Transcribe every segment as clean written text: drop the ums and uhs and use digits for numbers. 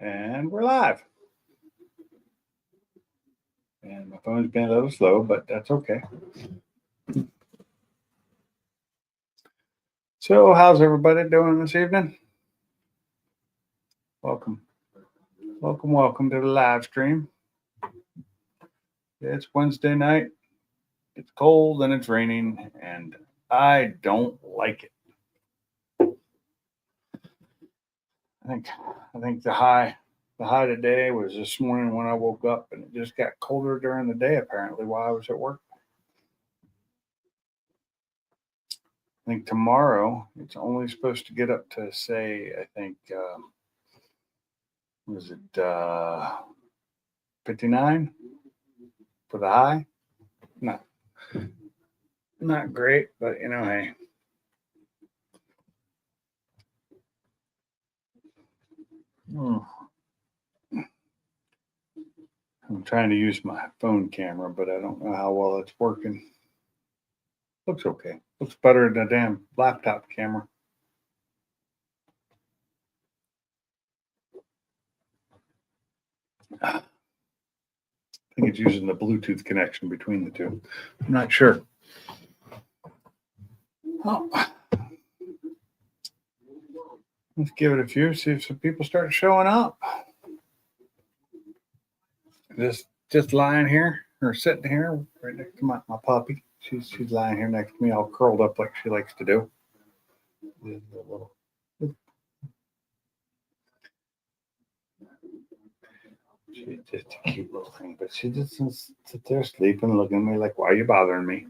And we're live. And my phone's been a little slow, but that's okay. So, how's everybody doing this evening? Welcome. Welcome to the live stream. It's Wednesday night. It's cold and it's raining, and I don't like it. I think the high today was this morning when I woke up, and it just got colder during the day apparently while I was at work. I think tomorrow it's only supposed to get up to say, I think, was it 59 for the high? Not great, but hey. I'm trying to use my phone camera, but I don't know how well it's working. Looks okay. Looks better than a damn laptop camera. I think it's using the Bluetooth connection between the two. I'm not sure. Oh. Let's give it a few, see if some people start showing up. Just lying here or sitting here right next to my puppy. She's lying here next to me, all curled up like she likes to do. She's just a cute little thing, but she just sit there sleeping, looking at me like, "Why are you bothering me?"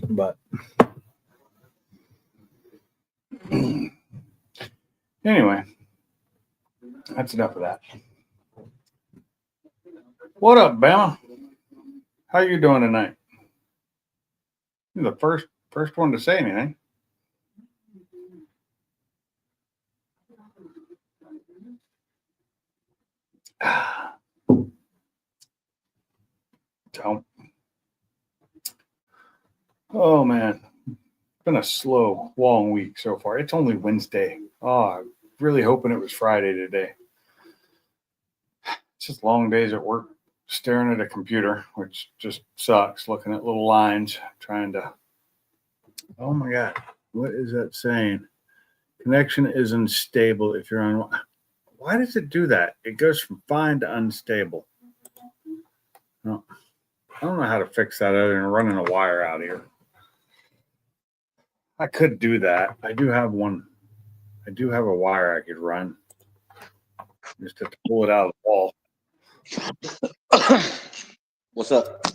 But anyway, that's enough of that. What up, Bama? How you doing tonight? You're the first one to say anything. So, oh man, it's been a slow, long week so far. It's only Wednesday. Oh, I'm really hoping it was Friday today. It's just long days at work, staring at a computer, which just sucks. Looking at little lines, trying to. Oh my God, what is that saying? Connection is unstable if you're on. Why does it do that? It goes from fine to unstable. No, I don't know how to fix that other than running a wire out here. I could do that. I do have one. I do have a wire I could run. Just have to pull it out of the wall. What's up?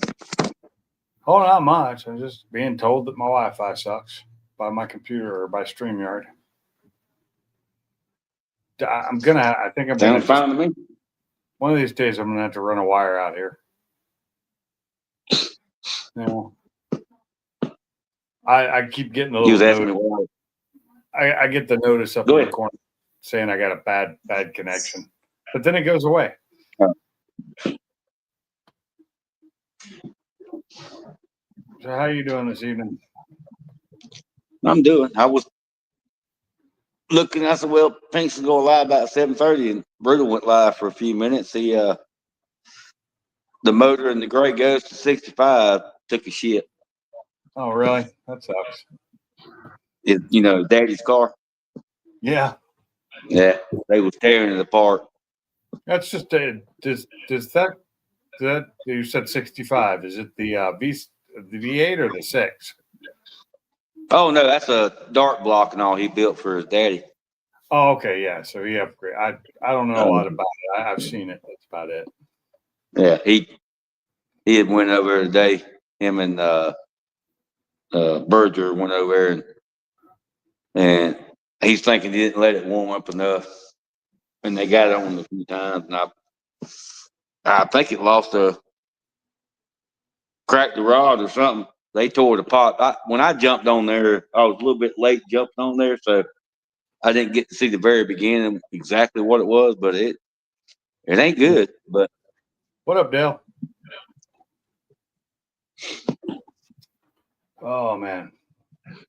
Oh, not much. I'm just being told that my Wi-Fi sucks by my computer or by StreamYard. I think I'm Sounds fine to me. One of these days, I'm gonna have to run a wire out here. I keep getting a little notice. I get the notice up in the corner saying I got a bad connection, but then it goes away. So how are you doing this evening? I was looking. I said, well, Pink's going live about 7:30, and Brutal went live for a few minutes. The motor in the Gray Ghost to 65 took a shit. Oh, really? That sucks. Daddy's car. Yeah. Yeah, they was tearing it apart. That's just does that you said 65? Is it the V8 or the 6? Oh no, that's a dart block and all he built for his daddy. Oh, okay, yeah. So he upgraded. I don't know a lot about it. I've seen it. That's about it. Yeah, he had went over today. Him and Berger went over and he's thinking he didn't let it warm up enough, and they got it on a few times. And I think it cracked the rod or something. They tore it apart. When I jumped on there, I was a little bit late jumping on there, so I didn't get to see the very beginning exactly what it was. But it ain't good. But what up, Dale? Oh man,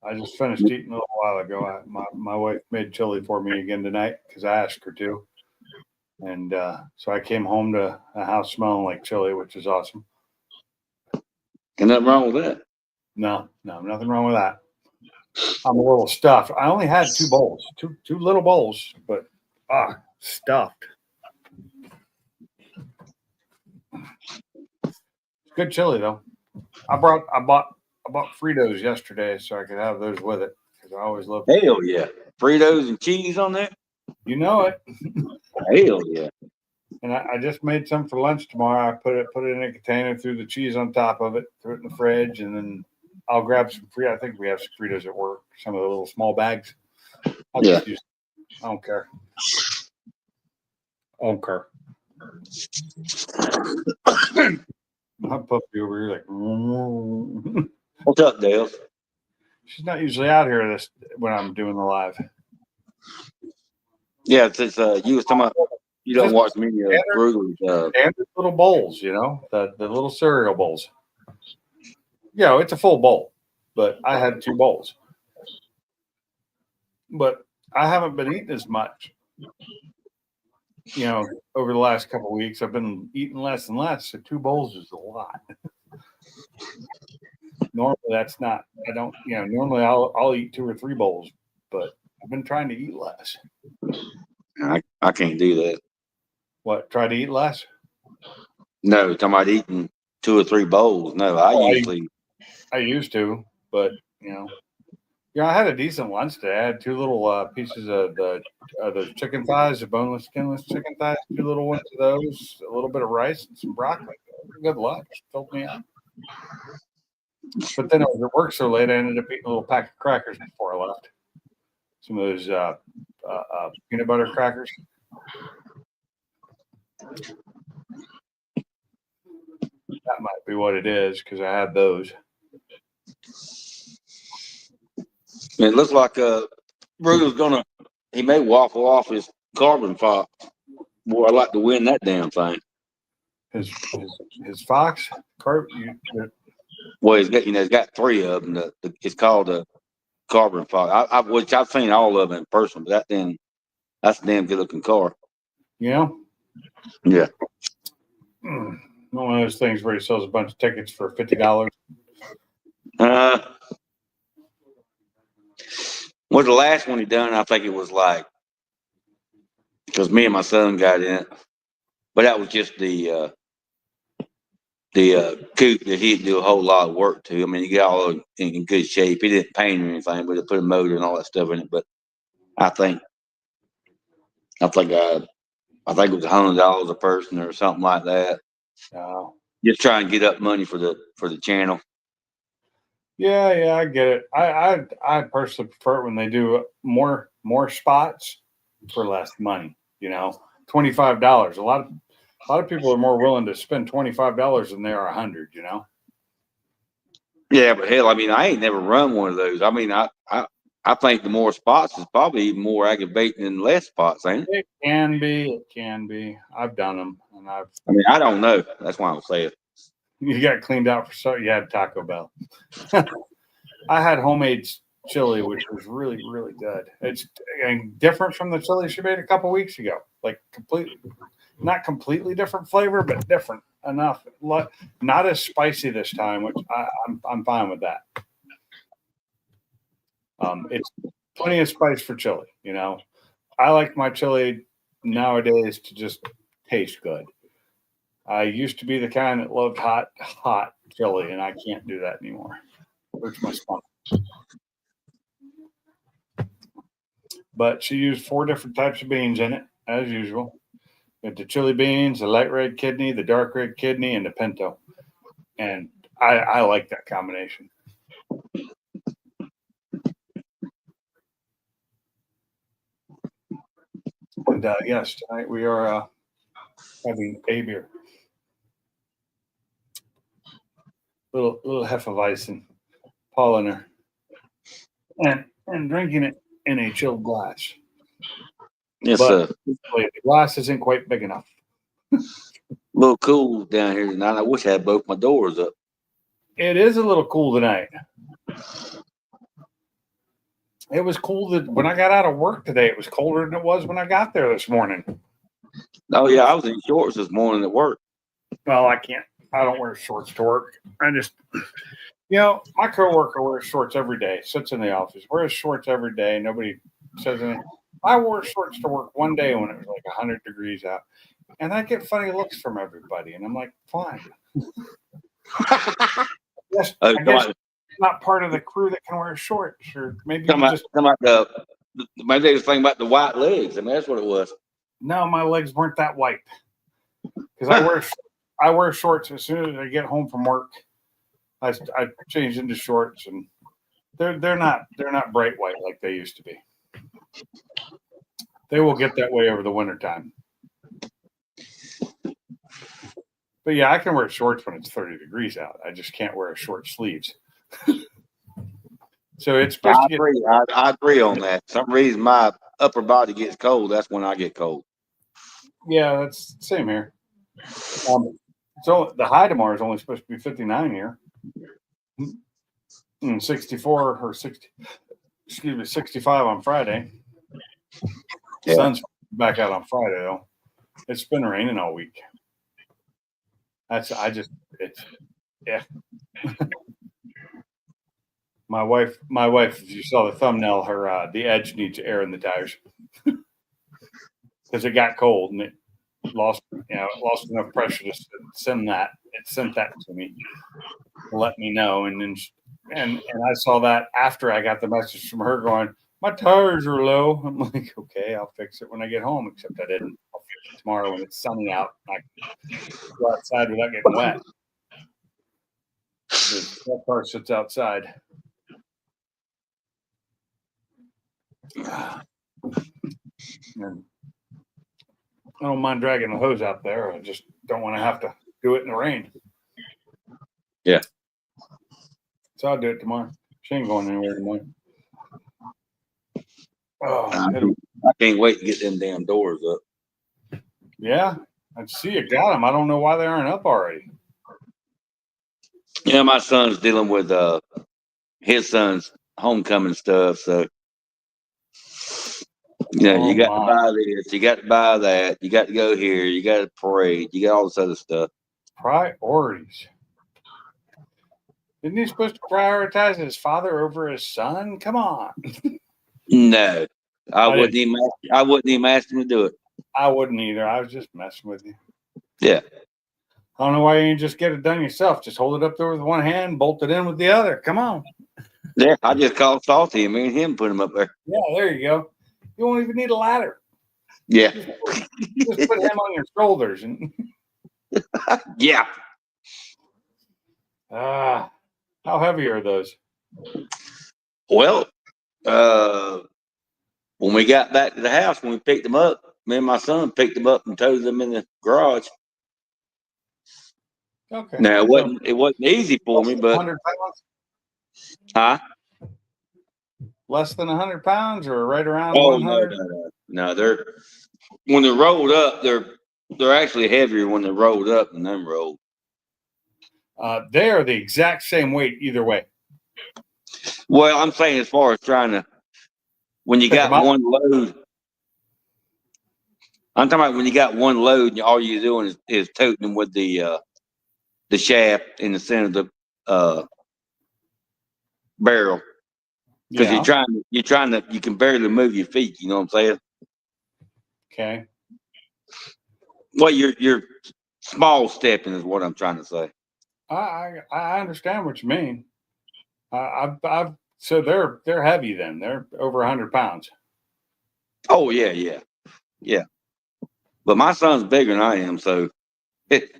I just finished eating a little while ago. My wife made chili for me again tonight because I asked her to. And so I came home to a house smelling like chili, which is awesome. Ain't nothing wrong with that. No, nothing wrong with that. I'm a little stuffed. I only had two bowls, two little bowls, but stuffed. Good chili though. I bought Fritos yesterday so I could have those with it because I always love. Hell yeah. Fritos and cheese on there? You know it. Hell yeah. And I just made some for lunch tomorrow. I put it in a container, threw the cheese on top of it, threw it in the fridge, and then I'll grab some free. I think we have some Fritos at work, some of the little small bags. I'll just use. I don't care. My puppy over here like. What's up, Dale? She's not usually out here when I'm doing the live. Yeah, since you was talking about you don't watch many of Brutal's. And the little bowls, the little cereal bowls. Yeah, it's a full bowl, but I had two bowls. But I haven't been eating as much. Over the last couple of weeks, I've been eating less and less. So 2 bowls is a lot. Normally, that's not. I don't. Normally I'll eat 2 or 3 bowls, but I've been trying to eat less. I can't do that. What? Try to eat less? No, talking about eating 2 or 3 bowls. No, I used to, but I had a decent lunch today. I had 2 little pieces of the chicken thighs, the boneless, skinless chicken thighs, 2 little ones of those, a little bit of rice and some broccoli. Good lunch. Filled me up. But then I was at work so late, I ended up eating a little pack of crackers before I left. Some of those peanut butter crackers. That might be what it is because I had those. It looks like Brutal's he may waffle off his carbon fox. Boy, I'd like to win that damn thing. His fox? Well, he's got 3 of them. It's called a carbon fox. Which I've seen all of them in person, but that's a damn good looking car. Yeah. One of those things where he sells a bunch of tickets for $50. Well, the last one he done, I think it was like, because me and my son got in it, but that was just the coupe that he didn't do a whole lot of work to. I mean, he got all in good shape. He didn't paint or anything, but he put a motor and all that stuff in it. But I think it was $100 a person or something like that. Just try and get up money for the channel. Yeah, I get it. I personally prefer it when they do more spots for less money. $25. A lot of people are more willing to spend $25 than they are $100. Yeah, but hell, I mean, I ain't never run one of those. I mean, I think the more spots is probably even more aggravating than less spots, ain't it? It can be. I've done them, and I don't know. That's why I'm saying. You got cleaned out you had Taco Bell. I had homemade chili, which was really, really good. It's different from the chili she made a couple weeks ago. Like not completely different flavor, but different enough. Not as spicy this time, which I'm fine with that. It's plenty of spice for chili. I like my chili nowadays to just taste good. I used to be the kind that loved hot chili, and I can't do that anymore. It hurts my stomach. But she used 4 different types of beans in it, as usual. The chili beans, the light red kidney, the dark red kidney, and the pinto. And I like that combination. And yes, tonight we are having a beer. Little Hefeweizen, Paulaner, and drinking it in a chilled glass. Yes, but sir. The glass isn't quite big enough. A little cool down here tonight. I wish I had both my doors up. It is a little cool tonight. It was cool that when I got out of work today, it was colder than it was when I got there this morning. Oh yeah, I was in shorts this morning at work. Well, I can't. I don't wear shorts to work. I just, my coworker wears shorts every day. Sits in the office, wears shorts every day. Nobody says anything. I wore shorts to work one day when it was like 100 degrees out, and I get funny looks from everybody, and I'm like, fine. Yes, Oh, I guess I'm not part of the crew that can wear shorts, or maybe you just. come out maybe they was thinking about the white legs. I mean, that's what it was. No, my legs weren't that white because I wear shorts as soon as I get home from work. I change into shorts, and they're not bright white like they used to be. They will get that way over the wintertime. But yeah, I can wear shorts when it's 30 degrees out. I just can't wear short sleeves. So it's supposed to get. I agree on that. For some reason my upper body gets cold. That's when I get cold. Yeah, that's the same here. So the high tomorrow is only supposed to be 59 here. 64 or 60. Excuse me, 65 on Friday. Yeah. Sun's back out on Friday though. It's been raining all week. Yeah. My wife, if you saw the thumbnail, her the edge needs air in the tires because it got cold and it lost enough pressure to send that. It sent that to me to let me know, and then and I saw that after I got the message from her going, my tires are low. I'm like, okay, I'll fix it when I get home. Except I didn't. I'll fix it tomorrow when it's sunny out. I can go outside without getting wet. That car sits outside. And I don't mind dragging the hose out there. I just don't want to have to do it in the rain. Yeah. So I'll do it tomorrow. She ain't going anywhere tomorrow. I can't wait to get them damn doors up. Yeah, I see you got them. I don't know why they aren't up already. Yeah, my son's dealing with his son's homecoming stuff, so you got to buy this, you got to buy that, you got to go here, you got to parade, you got all this other stuff. Priorities. Isn't he supposed to prioritize his father over his son? Come on. No, I wouldn't even ask him to do it. I wouldn't either. I was just messing with you. Yeah. I don't know why you ain't just get it done yourself. Just hold it up there with one hand, bolt it in with the other. Come on. Yeah, I just called Salty and me and him put him up there. Yeah, there you go. You won't even need a ladder. Yeah. Just put him on your shoulders and yeah. how heavy are those? Well, when we got back to the house, when we picked them up, me and my son picked them up and towed them in the garage. Okay. Now it wasn't easy for me, but 100 pounds? Huh? Less than 100 pounds or right around 100? No, when they're rolled up, they're actually heavier when they're rolled up than them rolled. They are the exact same weight either way. Well, I'm saying as far as when you got one load. I'm talking about when you got one load and all you're doing is toting them with the shaft in the center of the barrel. Because you can barely move your feet. You know what I'm saying? Okay. Well, you're small stepping is what I'm trying to say. I understand what you mean. So they're heavy then. They're over 100 pounds. Oh yeah. But my son's bigger than I am, so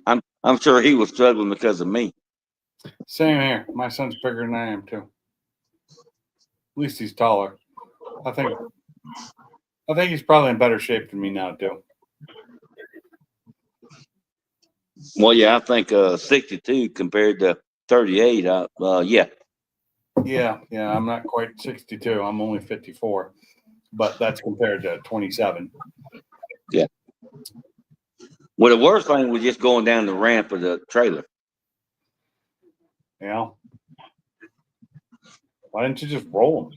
I'm sure he was struggling because of me. Same here. My son's bigger than I am too. At least he's taller. I think he's probably in better shape than me now too. Well, yeah, I think 62 compared to 38. Yeah. Yeah. I'm not quite 62. I'm only 54, but that's compared to 27. Yeah. Well, the worst thing was just going down the ramp of the trailer. Yeah. Why didn't you just roll them?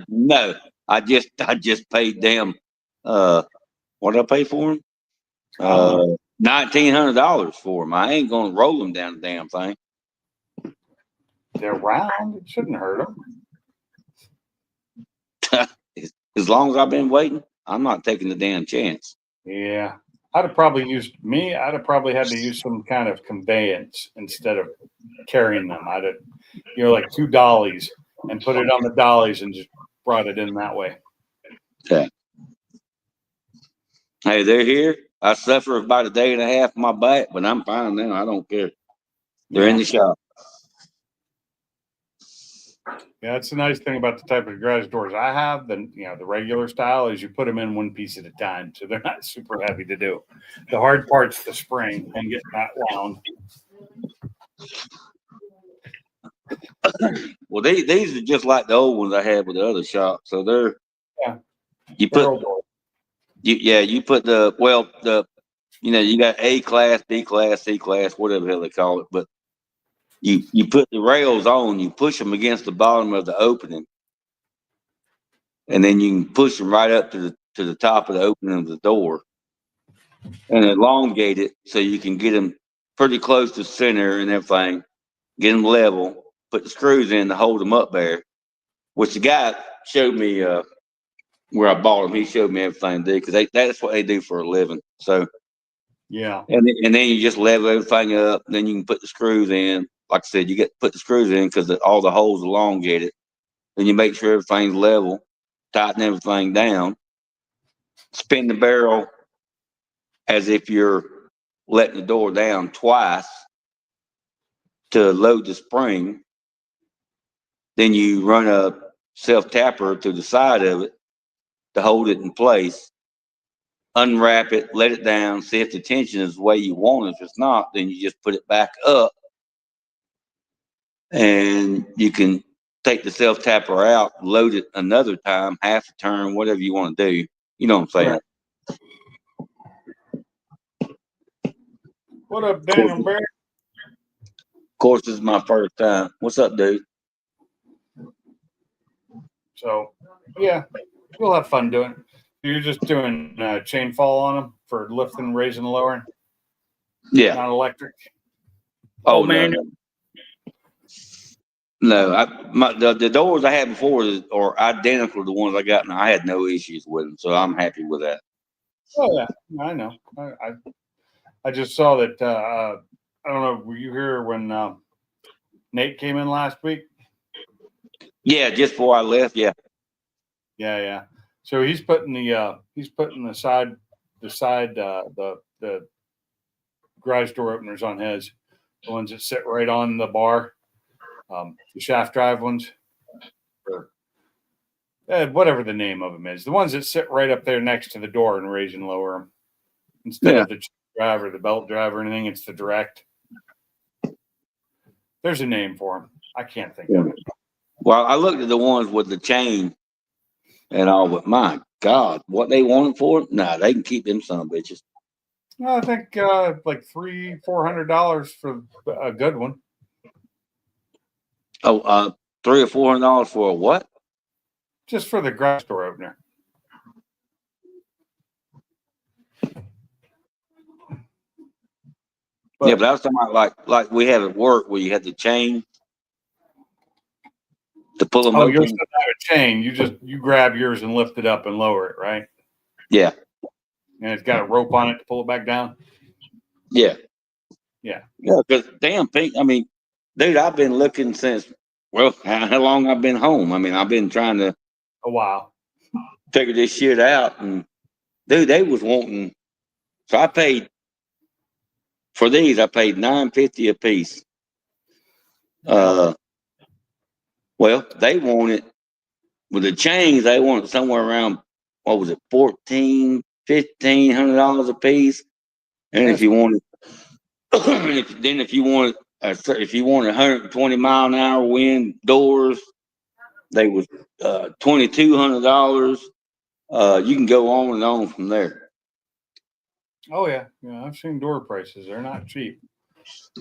No, I just paid them. What did I pay for them? $1,900 for them. I ain't gonna roll them down the damn thing. They're round. It shouldn't hurt them. As long as I've been waiting, I'm not taking the damn chance. Yeah. I'd have probably had to use some kind of conveyance instead of carrying them. I'd have, like 2 dollies and put it on the dollies and just brought it in that way. Okay. Hey, they're here. I suffer about a day and a half on my back, but I'm fine now. I don't care. They're in the shop. Yeah, that's the nice thing about the type of garage doors I have. The regular style is you put them in one piece at a time, so they're not super heavy to do. The hard part's the spring and getting that wound. Well, these are just like the old ones I had with the other shop. So they're you put you got A class, B class, C class, whatever the hell they call it, but you put the rails on, you push them against the bottom of the opening, and then you can push them right up to the top of the opening of the door, and elongate it so you can get them pretty close to center and everything. Get them level. Put the screws in to hold them up there. Which the guy showed me where I bought them. He showed me everything to do because that's what they do for a living. So yeah, and then you just level everything up. Then you can put the screws in. Like I said, you get to put the screws in because all the holes elongated. Then you make sure everything's level, tighten everything down, spin the barrel as if you're letting the door down twice to load the spring. Then you run a self tapper to the side of it to hold it in place. Unwrap it, let it down, see if the tension is the way you want it. If it's not, then you just put it back up. And you can take the self tapper out, load it another time, half a turn, whatever you want to do. You know what I'm saying? Right. What up, Daniel Bear? Of course, this is my first time. What's up, dude? So, yeah, we'll have fun doing it. You're just doing chain fall on them for lifting, raising, lowering? Yeah. Not electric? Oh, man. No, the doors I had before are identical to the ones I got now. I had no issues with them, so I'm happy with that. Oh yeah, I know. I just saw that. I don't know. Were you here when Nate came in last week? Yeah, just before I left. Yeah. Yeah. So he's putting the garage door openers on his, the ones that sit right on the bar. The shaft drive ones, or whatever the name of them is, the ones that sit right up there next to the door and raise and lower them instead of the drive or the belt drive or anything. It's the direct. There's a name for them. I can't think of it. Well, I looked at the ones with the chain and all, but my God, what they wanted for it? Nah, they can keep them son of bitches. I think like $300-400 for a good one. Oh, $300 or $400 for a what? Just for the garage door opener. But, yeah, but I was talking about like we have at work where you had the chain to pull them open. You don't have a chain. You grab yours and lift it up and lower it, right? Yeah. And it's got a rope on it to pull it back down. Yeah. Yeah. Yeah, because damn, Pink. I mean, dude, I've been looking since how long I've been home. I mean, I've been trying to a while figure this shit out, and dude, they was wanting. So I paid for these. I paid $9.50 a piece. Well, they wanted with the chains. They wanted somewhere around what was it, $1,400-1,500 a piece. And if you wanted, if you wanted 120 mile an hour wind doors, they was $2,200. You can go on and on from there. Oh yeah, I've seen door prices. They're not cheap.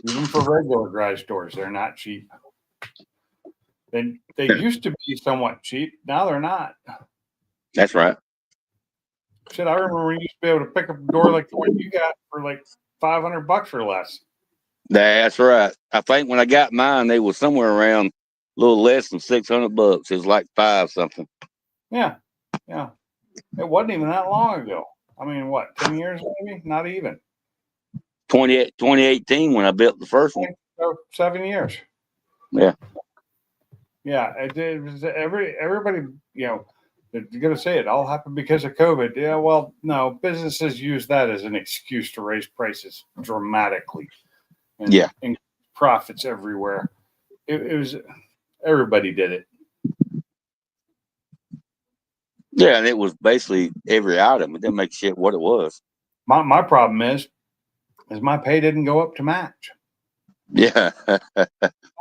Even for regular garage doors, they're not cheap. They used to be somewhat cheap. Now they're not. That's right. Shit, I remember we used to be able to pick up a door like the one you got for like $500 or less. That's right. I think when I got mine, they were somewhere around a little less than $600. It was like 5 something. Yeah, yeah. It wasn't even that long ago. I mean, what, 10 years maybe? Not even. 2018 when I built the first one. So 7 years. Yeah. Yeah, it was everybody, you know, you're going to say it all happened because of COVID. Yeah, well, no, businesses use that as an excuse to raise prices dramatically. And, Yeah. and profits everywhere. It was, everybody did it. Yeah, and it was basically every item. It didn't make shit what it was. My problem is my pay didn't go up to match. Yeah. Well,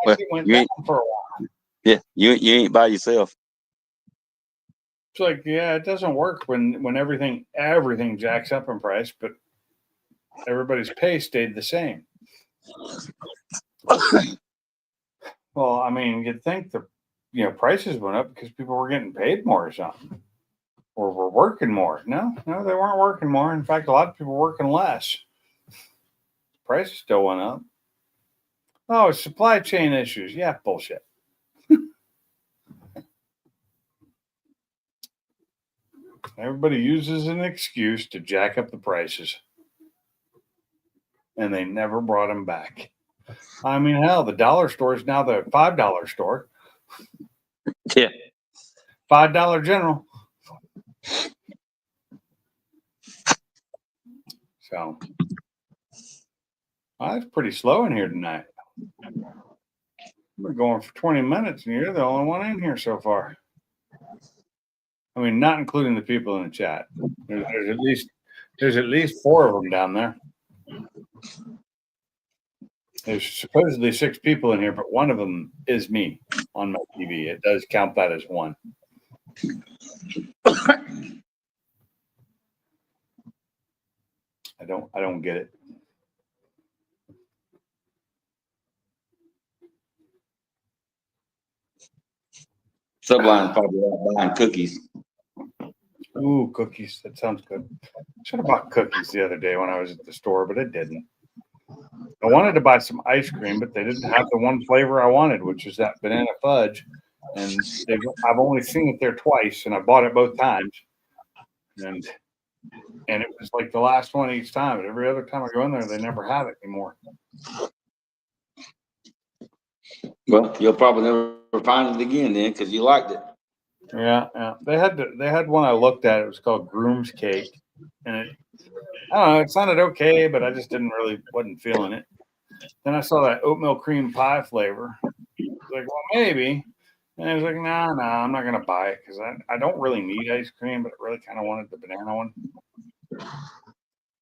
It went down for a while. Yeah, you ain't by yourself. It's like, yeah, it doesn't work when everything jacks up in price, but everybody's pay stayed the same. Well, I mean, you'd think the prices went up because people were getting paid more or something, or were working more. No, they weren't working more. In fact, a lot of people were working less. Prices still went up. Oh, it's supply chain issues. Yeah, bullshit. Everybody uses an excuse to jack up the prices, and they never brought them back. I mean, hell, the dollar store is now the $5 store. Yeah. $5 General. So, it's pretty slow in here tonight. We're going for 20 minutes, and you're the only one in here so far. I mean, not including the people in the chat. There's at least 4 of them down there. There's supposedly 6 people in here, but one of them is me on my TV. It does count that as one. I don't get it. Subline's probably out buying cookies. Ooh, cookies. That sounds good. Should have bought cookies the other day when I was at the store, but I didn't. I wanted to buy some ice cream, but they didn't have the one flavor I wanted, which is that banana fudge. And I've only seen it there twice, and I bought it both times. And it was like the last one each time. But every other time I go in there, they never have it anymore. Well, you'll probably never find it again then because you liked it. Yeah. They had one I looked at. It was called Groom's Cake, and I don't know. It sounded okay, but I just wasn't feeling it. Then I saw that oatmeal cream pie flavor. I was like, well, maybe. And I was like, nah, I'm not gonna buy it because I don't really need ice cream, but I really kind of wanted the banana one.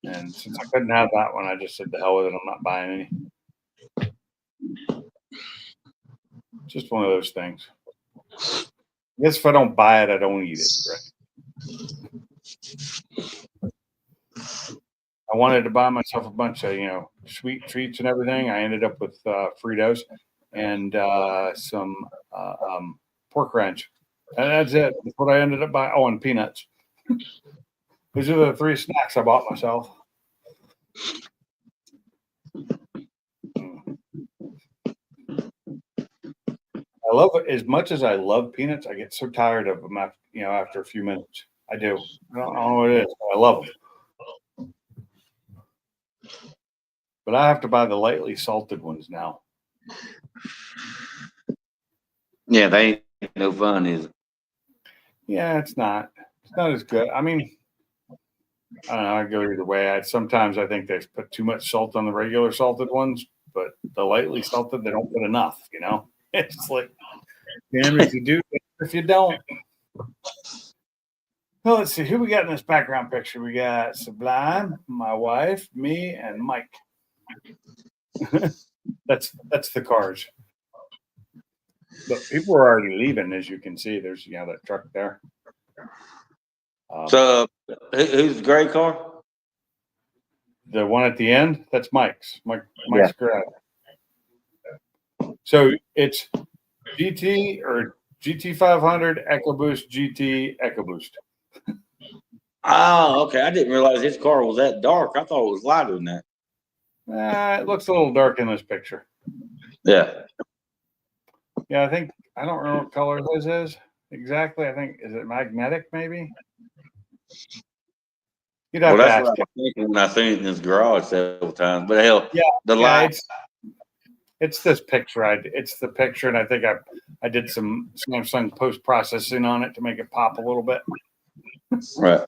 And since I couldn't have that one, I just said, the hell with it. I'm not buying any. Just one of those things. I guess if I don't buy it, I don't eat it, right? I wanted to buy myself a bunch of, sweet treats and everything. I ended up with Fritos and some pork rinds. And that's it. That's what I ended up buying. Oh, and peanuts. These are the 3 snacks I bought myself. I love it as much as I love peanuts. I get so tired of them after a few minutes. I do. I don't know what it is. I love them. But I have to buy the lightly salted ones now. Yeah, they ain't no fun, is it? Yeah, it's not. It's not as good. I mean, I don't know. I go either way. Sometimes I think they put too much salt on the regular salted ones, but the lightly salted, they don't put enough, It's like, damn if you do, if you don't. Well, let's see who we got in this background picture. We got Sublime, my wife, me, and Mike. That's the cars. But people are already leaving, as you can see. There's that truck there. So who's the gray car? The one at the end, that's Mike's. Mike's garage. So it's GT or GT 500 EcoBoost GT EcoBoost. Oh, okay. I didn't realize his car was that dark. I thought it was lighter than that. It looks a little dark in this picture. Yeah. Yeah, I don't remember what color his is exactly. I think, is it magnetic maybe? You'd have Well, to that's what ask I him. was thinking when I seen it in his garage several times. But hell, Yeah, the yeah, light. it's this picture. It's the picture, and I think I did some Samsung post processing on it to make it pop a little bit. Right.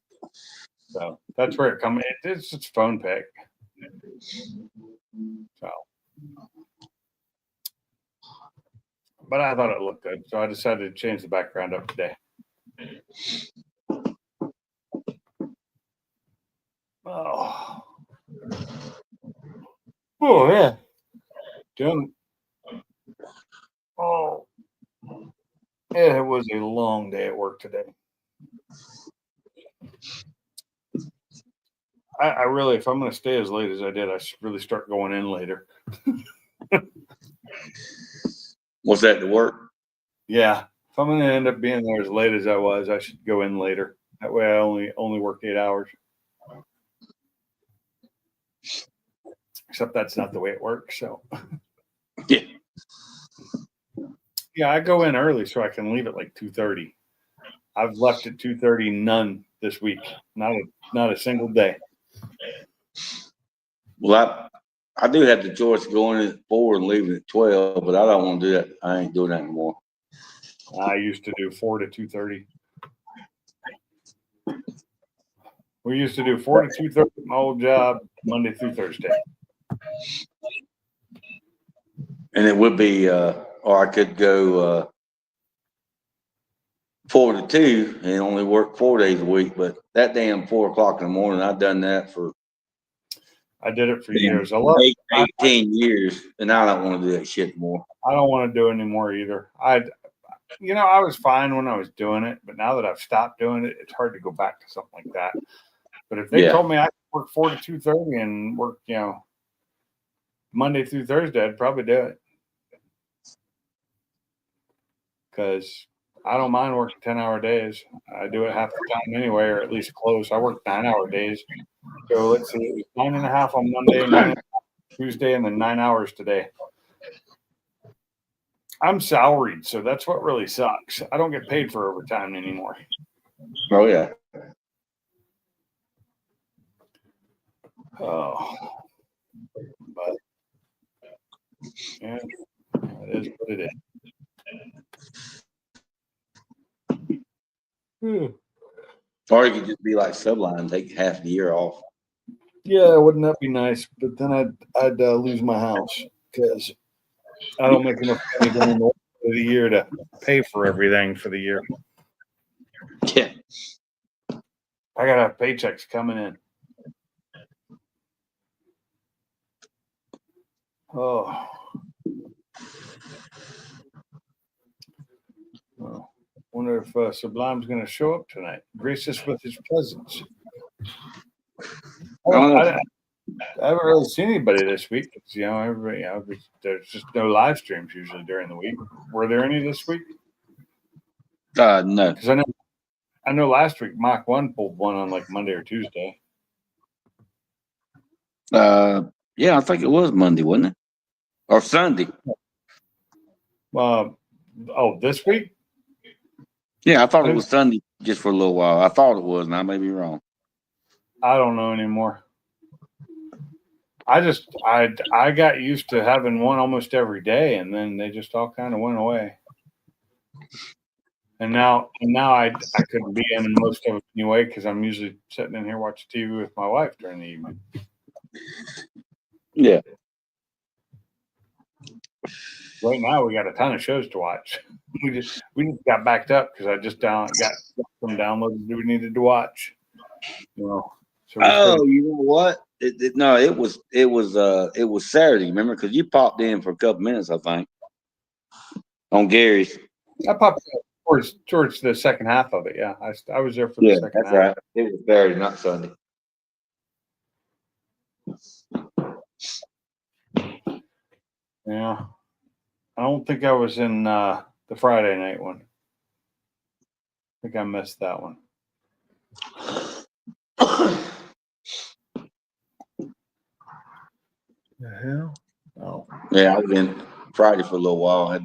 So that's where it comes. It's just phone pic. So, but I thought it looked good, so I decided to change the background up today. Oh, oh yeah. Done. Oh, yeah, it was a long day at work today. I really, if I'm going to stay as late as I did, I should really start going in later. Was that to work? Yeah, if I'm going to end up being there as late as I was, I should go in later. That way, I only work 8 hours. Except that's not the way it works. So Yeah. yeah, I go in early so I can leave at like 2:30. I've left at 2:30 none this week. Not a single day. Well, I do have the choice of going in at 4 and leaving at 12, but I don't want to do that. I ain't doing that anymore. I used to do 4 to 2:30. We used to do 4 to 2:30 my old job, Monday through Thursday. And it would be, or I could go 4 to 2 and only work 4 days a week. But that damn 4 o'clock in the morning, I've done that for I did it for damn, years. I love 18 years, and I don't want to do that shit anymore. I don't want to do it anymore either. I was fine when I was doing it, but now that I've stopped doing it, it's hard to go back to something like that. But if they told me I could work 4 to 2:30 and work, Monday through Thursday, I'd probably do it. Because I don't mind working 10-hour days. I do it half the time anyway, or at least close. I work 9-hour days. So let's see, it was 9.5 on Monday, 9.5 Tuesday, and then 9 hours today. I'm salaried, so that's what really sucks. I don't get paid for overtime anymore. Oh, yeah. Oh, but yeah, it is what it is. Or you could just be like Subline and take half the year off. Yeah, wouldn't that be nice? But then I'd lose my house because I don't make enough money during the year to pay for everything for the year. Yeah. I gotta have paychecks coming in. Oh. Well, wonder if Sublime's going to show up tonight, grace us with his presence. I haven't really seen anybody this week. Everybody, there's just no live streams usually during the week. Were there any this week? No. Because I know last week Mach 1 pulled one on like Monday or Tuesday. Yeah, I think it was Monday, wasn't it? Or Sunday. This week? Yeah, I thought it was Sunday just for a little while. I thought it was, and I may be wrong. I don't know anymore. I got used to having one almost every day, and then they just all kind of went away. And now I couldn't be in most of it anyway because I'm usually sitting in here watching TV with my wife during the evening. Yeah. Right now we got a ton of shows to watch. We just got backed up because I just got some downloads that we needed to watch. So you know what? It was Saturday. Remember, because you popped in for a couple minutes, I think, on Gary's. I popped towards the second half of it. Yeah, I was there for the second that's half. right. It was Saturday, not Sunday. Yeah, I don't think I was in The Friday night one. I think I missed that one. The hell? Oh. Yeah, I was in Friday for a little while.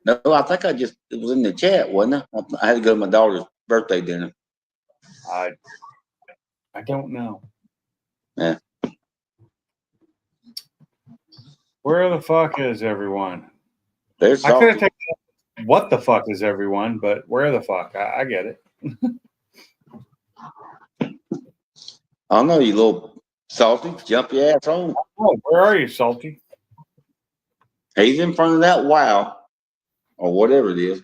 No, I think it was in the chat, wasn't it? I had to go to my daughter's birthday dinner. I don't know. Yeah. Where the fuck is everyone? There's I could have Salty. taken what the fuck is everyone, but where the fuck? I get it. I don't know, you little Salty. Jump your ass home. Oh, where are you, Salty? He's in front of that wow or whatever it is.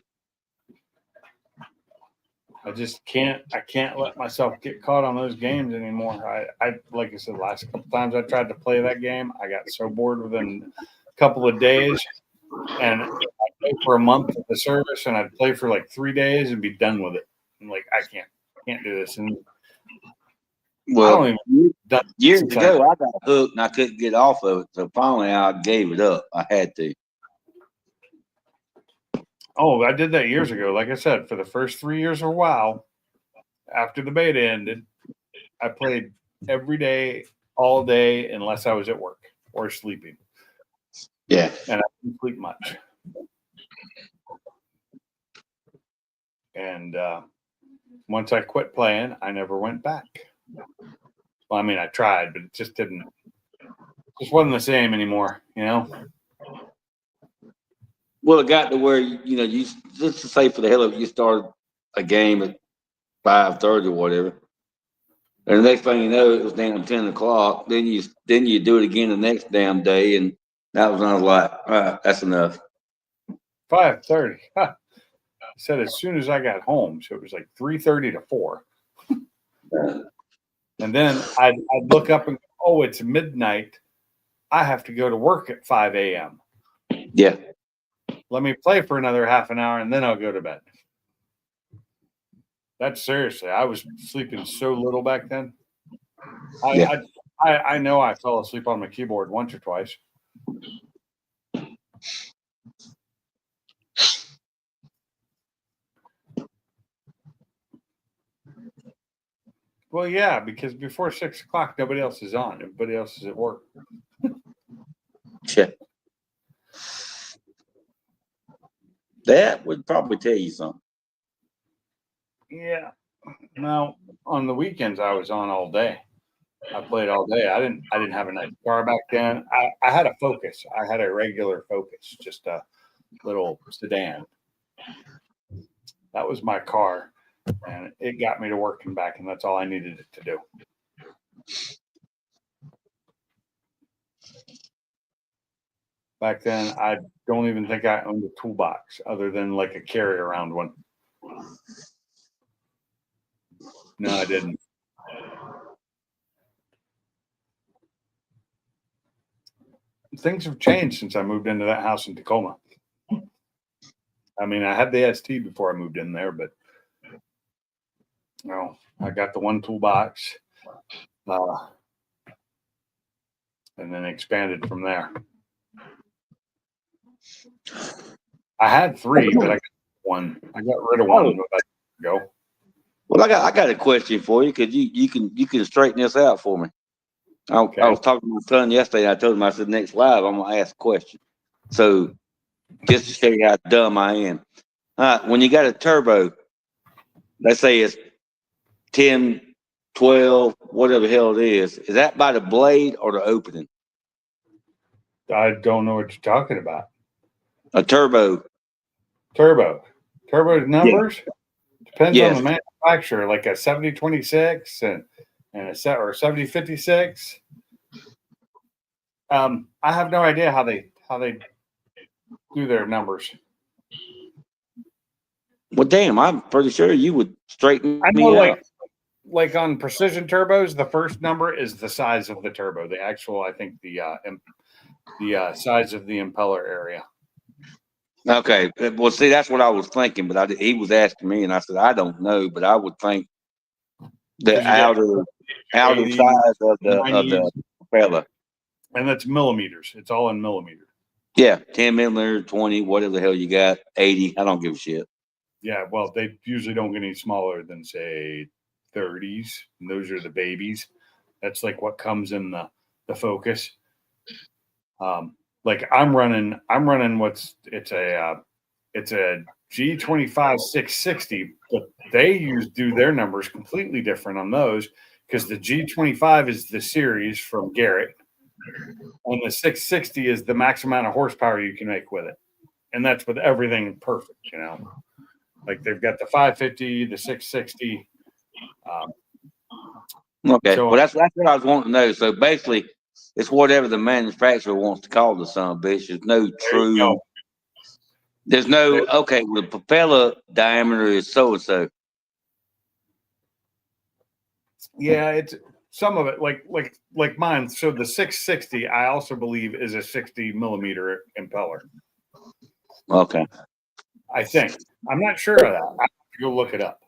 I just can't. I can't let myself get caught on those games anymore. I like I said, last couple times I tried to play that game, I got so bored within a couple of days, and I'd play for a month at the service, and I'd play for like 3 days and be done with it. I'm like, I can't do this. And Well, I don't even years ago, I got hooked and I couldn't get off of it. So finally, I gave it up. I had to. Oh, I did that years ago. Like I said, for the first 3 years of WoW, after the beta ended, I played every day, all day, unless I was at work or sleeping. Yeah. And I didn't sleep much. And once I quit playing, I never went back. Well, I mean, I tried, but it just wasn't the same anymore, you know? Well, it got to where, you just to say for the hell of it, you started a game at 5:30 or whatever. And the next thing you know, it was damn 10 o'clock. Then you do it again the next damn day. And that was when I was like, all right, that's enough. 5:30. I said as soon as I got home. So it was like 3:30 to 4. And then I'd look up and go, oh, it's midnight. I have to go to work at 5 a.m. Yeah. Let me play for another half an hour and then I'll go to bed. That's seriously. I was sleeping so little back then. I know I fell asleep on my keyboard once or twice. Well, yeah, because before 6 o'clock, nobody else is on. Everybody else is at work. Yeah. That would probably tell you something. Yeah. Now, on the weekends, I was on all day. I played all day. I didn't have a nice car back then. I had a Focus. I had a regular Focus, just a little sedan. That was my car, and it got me to work and back, and that's all I needed it to do. Back then, I don't even think I owned a toolbox other than like a carry-around one. No, I didn't. Things have changed since I moved into that house in Tacoma. I mean, I had the ST before I moved in there, but no, I got the one toolbox, and then expanded from there. I had 3, but I got one. I got rid of one about a year ago. Well, I got a question for you because you can straighten this out for me. Okay. I was talking to my son yesterday. And I told him, I said, next live, I'm gonna ask a question. So just to show you how dumb I am. When you got a turbo, let's say it's 10, 12, whatever the hell it is that by the blade or the opening? I don't know what you're talking about. A turbo. Turbo numbers depends Yes. on the manufacturer, like a 7026 and a set or 7056. I have no idea how they do their numbers. Well, damn, I'm pretty sure you would straighten I know, me out. like on precision turbos, the first number is the size of the turbo. The actual, I think the size of the impeller area. Okay, well, see, that's what I was thinking, but he was asking me, and I said I don't know, but I would think the outer size of the propeller. And that's millimeters. It's all in millimeters. Yeah, 10 millimeter, 20, whatever the hell you got, 80. I don't give a shit. Yeah, well, they usually don't get any smaller than say 30s. And those are the babies. That's like what comes in the Focus. Like I'm running it's a G25 660, but they do their numbers completely different on those because the G25 is the series from Garrett, and the 660 is the max amount of horsepower you can make with it, and that's with everything perfect, you know. Like they've got the 550, the 660. Okay, So well, that's what I was wanting to know. So basically, it's whatever the manufacturer wants to call the son of a bitch. There's no there you true. go. There's no okay. Well, the propeller diameter is so and so. Yeah, it's some of it like mine. So the 660, I also believe is a 60 millimeter impeller. Okay. I think. I'm not sure of that. I have to go look it up.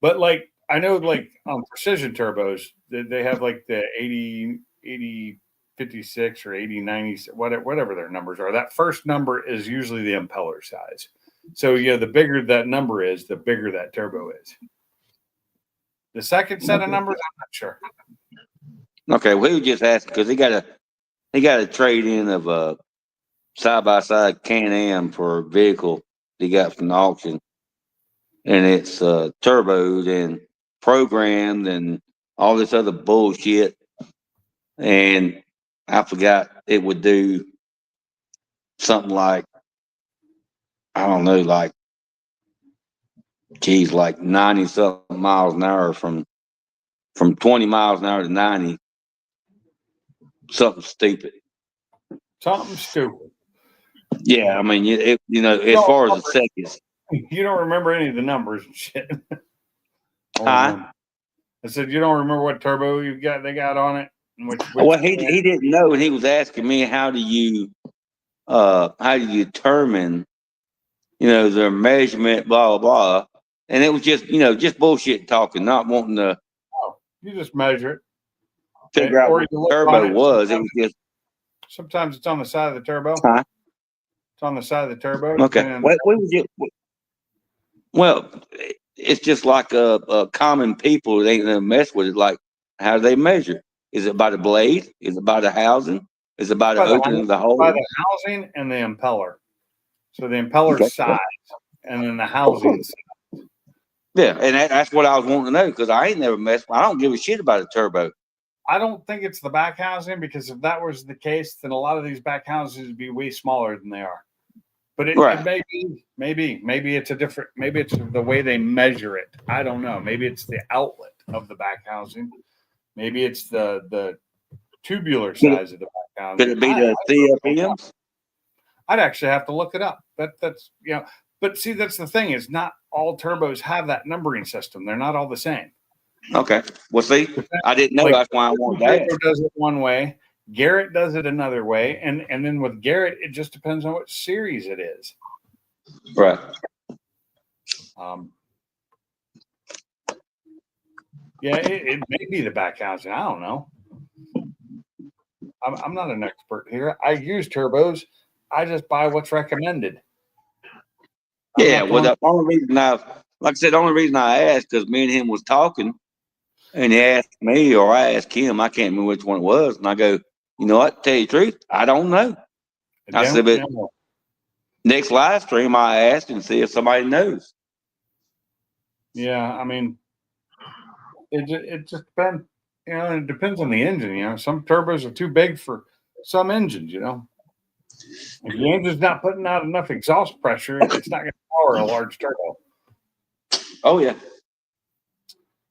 But like I know like on precision turbos, they have like the 80 56 or 80 90, whatever their numbers are. That first number is usually the impeller size. So yeah, the bigger that number is, the bigger that turbo is. The second set of numbers, I'm not sure. Okay. Well, he was just asking because he got a trade in of a side by side Can-Am for a vehicle he got from the auction, and it's turboed and programmed and all this other bullshit. And I forgot it would do something like, I don't know, like, geez, like 90 something miles an hour from 20 miles an hour to 90. Something stupid. Something stupid. Yeah, I mean, as No, far as the seconds. you don't remember any of the numbers and shit. Huh? I said you don't remember what turbo they got on it. Which Well, he didn't know, and he was asking me how do you determine their measurement, blah blah blah, and it was just bullshit talking, not wanting to you just measure it. figure out Or what you the look on turbo it. was. It was just Sometimes it's on the side of the turbo. huh? It's on the side of the turbo. Okay. Well, it's just like a common people that ain't gonna mess with it. Like, how do they measure? Is it by the blade? Is it by the housing? Is it by the opening of the hole? By the housing and the impeller. So the impeller size and then the housing size. Yeah, and that's what I was wanting to know because I ain't never messed. I don't give a shit about a turbo. I don't think it's the back housing because if that was the case, then a lot of these back houses would be way smaller than they are. But it may be, maybe it's maybe it's the way they measure it. I don't know. Maybe it's the outlet of the back housing. Maybe it's the tubular size of the back housing. Could it be the CFMs? I'd actually have to look it up. That's but see, that's the thing is not all turbos have that numbering system. They're not all the same. Okay. Well, see, I didn't know. That's why I wanted to ask. Does it one way. Garrett does it another way, and then with Garrett, it just depends on what series it is. Right. Yeah, it may be the back housing. I don't know. I'm not an expert here. I use turbos. I just buy what's recommended. Yeah, well, the only reason the only reason I asked because me and him was talking, and he asked me or I asked him. I can't remember which one it was, and I go, you know what? Tell you the truth, I don't know. I said, but next live stream, I asked and see if somebody knows. Yeah, I mean, it just depends. It depends on the engine. Some turbos are too big for some engines. If the engine's not putting out enough exhaust pressure, it's not going to power a large turbo. Oh yeah,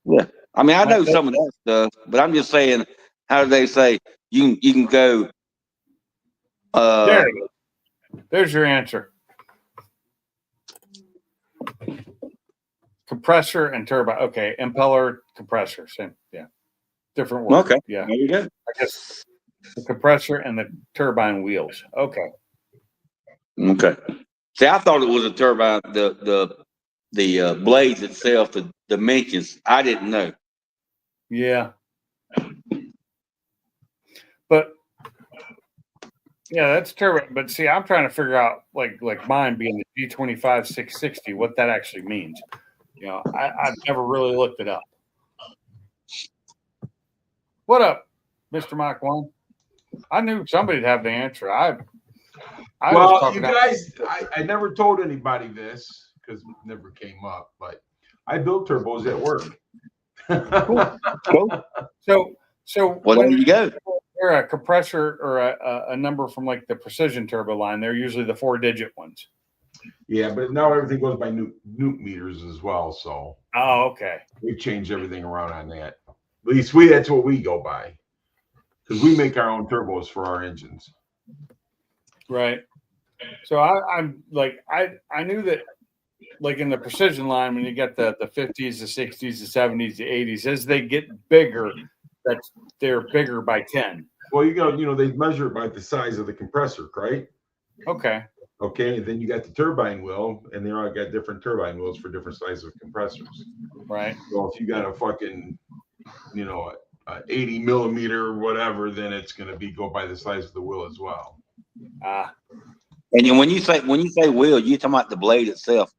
yeah. I mean, I know some of that stuff, but I'm just saying, how do they say you can go? There's your answer. Compressor and turbo. Okay, impeller, compressor, same. Yeah, different word. Okay, yeah. There you go. I guess the compressor and the turbine wheels. Okay. Okay. See, I thought it was a turbine. The blades itself, the dimensions. I didn't know. Yeah. But Yeah, that's turbo. But see, I'm trying to figure out like mine being the G25 660, what that actually means. You know, I've never really looked it up. What up, Mr. Mach 1? I knew somebody'd have the answer. I was Well, talking you guys, I never told anybody this because it never came up, but I built turbos at work. Cool. So Well, there when you go. they're a compressor or a number from like the Precision Turbo line, they're usually the 4-digit ones. Yeah, but now everything goes by newt meters as well. So okay. We changed everything around on that. At least that's what we go by. Because we make our own turbos for our engines. Right. So I'm like, I knew that like in the Precision line, when you get the 50s, the 60s, the 70s, the 80s, as they get bigger, they're bigger by 10. Well, they measure it by the size of the compressor, right? Okay. Okay, and then you got the turbine wheel, and they all got different turbine wheels for different sizes of compressors. Right. So if you got a fucking, a 80 millimeter or whatever, then it's going to go by the size of the wheel as well. And then when you say wheel, you talking about the blade itself?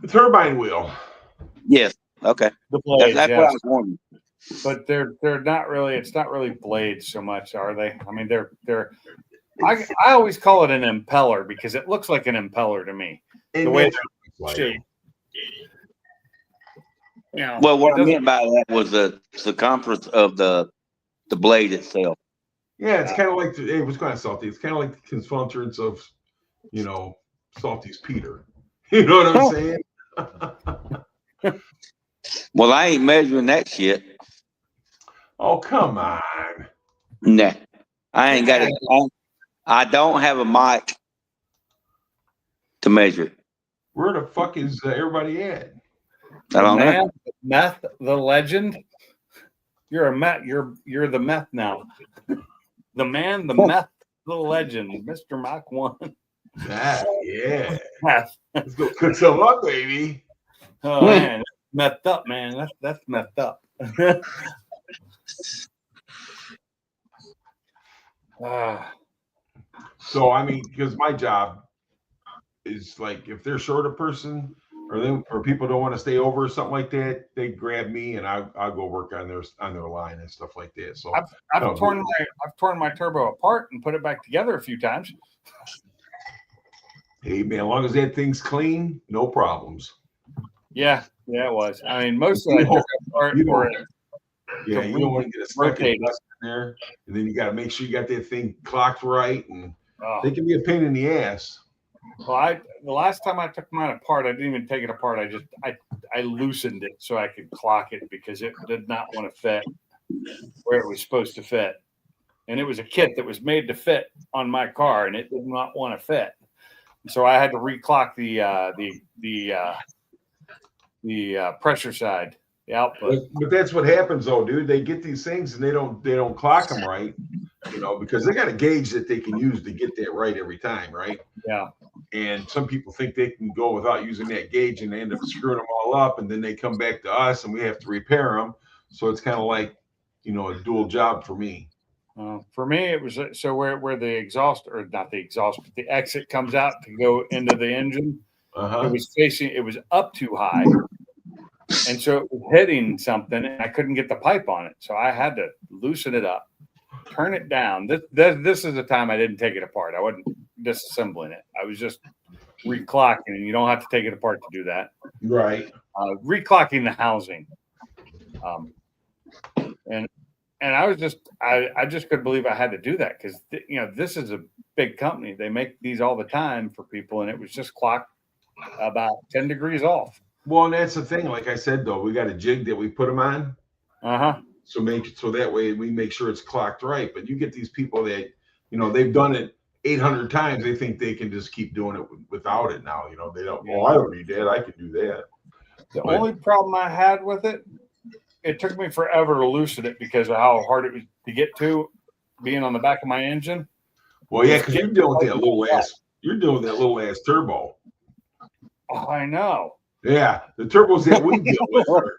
The turbine wheel. Yes. Okay. The blades, that's yes. what I was wondering. But they're not really. It's not really blades so much, are they? I mean, they're. I always call it an impeller because it looks like an impeller to me. And the way it's shaped. You know, well, what I meant by that was the circumference of the blade itself. Yeah, it's kind of like it was kind of salty. It's kind of like the circumference of, Salty's Peter. You know what I'm saying? Well, I ain't measuring that shit. Oh, come on. Nah, I ain't got it. I don't have a mic to measure it. Where the fuck is everybody at? I don't know. Meth, the legend. You're a meth. You're the meth now. The man, the meth, the legend, Mr. Mach 1. Yeah. Meth. Let's go cook some up, baby. Oh man, methed up, man. That's methed up. So I mean, because my job is like, if they're short a person, or people don't want to stay over or something like that, they grab me and I'll go work on their line and stuff like that. So I've torn my turbo apart and put it back together a few times. Hey man, as long as that thing's clean, no problems. Yeah, it was. I mean, most of it I took apart for it. Yeah, you don't want to get a stuck in there, and then you got to make sure you got that thing clocked right, and they can be a pain in the ass. Well, the last time I took mine apart, I didn't even take it apart. I loosened it so I could clock it because it did not want to fit where it was supposed to fit, and it was a kit that was made to fit on my car, and it did not want to fit. So I had to reclock the pressure side, the output. But that's what happens, though, dude. They get these things and they don't clock them right, because they got a gauge that they can use to get that right every time, right? Yeah. And some people think they can go without using that gauge, and they end up screwing them all up, and then they come back to us, and we have to repair them. So it's kind of like, a dual job for me. For me, it was so where the exhaust, or not the exhaust, but the exit comes out to go into the engine. It was up too high, and so it was hitting something, and I couldn't get the pipe on it. So I had to loosen it up, turn it down. This is the time I didn't take it apart. I wasn't disassembling it. I was just reclocking, and you don't have to take it apart to do that. Right. Reclocking the housing, and I was I just couldn't believe I had to do that because this is a big company. They make these all the time for people, and it was just clocked about 10 degrees off. Well, and that's the thing. Like I said, though, we got a jig that we put them on. So that way we make sure it's clocked right. But you get these people that, they've done it 800 times. They think they can just keep doing it without it now. They don't. Oh, I don't need that. I can do that. The only problem I had with it, it took me forever to loosen it because of how hard it was to get to, being on the back of my engine. Well, yeah, because you're dealing with that little ass. You're doing that little ass turbo. Oh, I know. Yeah, the turbos that we deal with are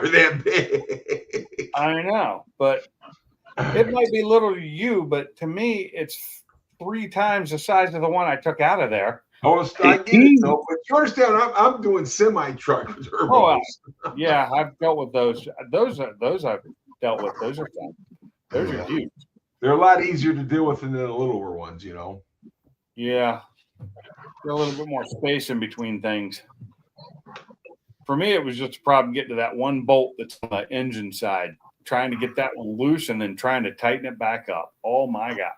that big. I know, but It might be little to you, but to me, it's 3 times the size of the one I took out of there. Oh, I get it though, but you understand? I'm doing semi truck turbos. Oh, yeah, I've dealt with those. Those I've dealt with. Those are fun. Those are huge. They're a lot easier to deal with than the littler ones, you know. Yeah, a little bit more space in between things. For me, it was just a problem getting to that one bolt that's on the engine side, trying to get that one loose and then trying to tighten it back up. Oh my God!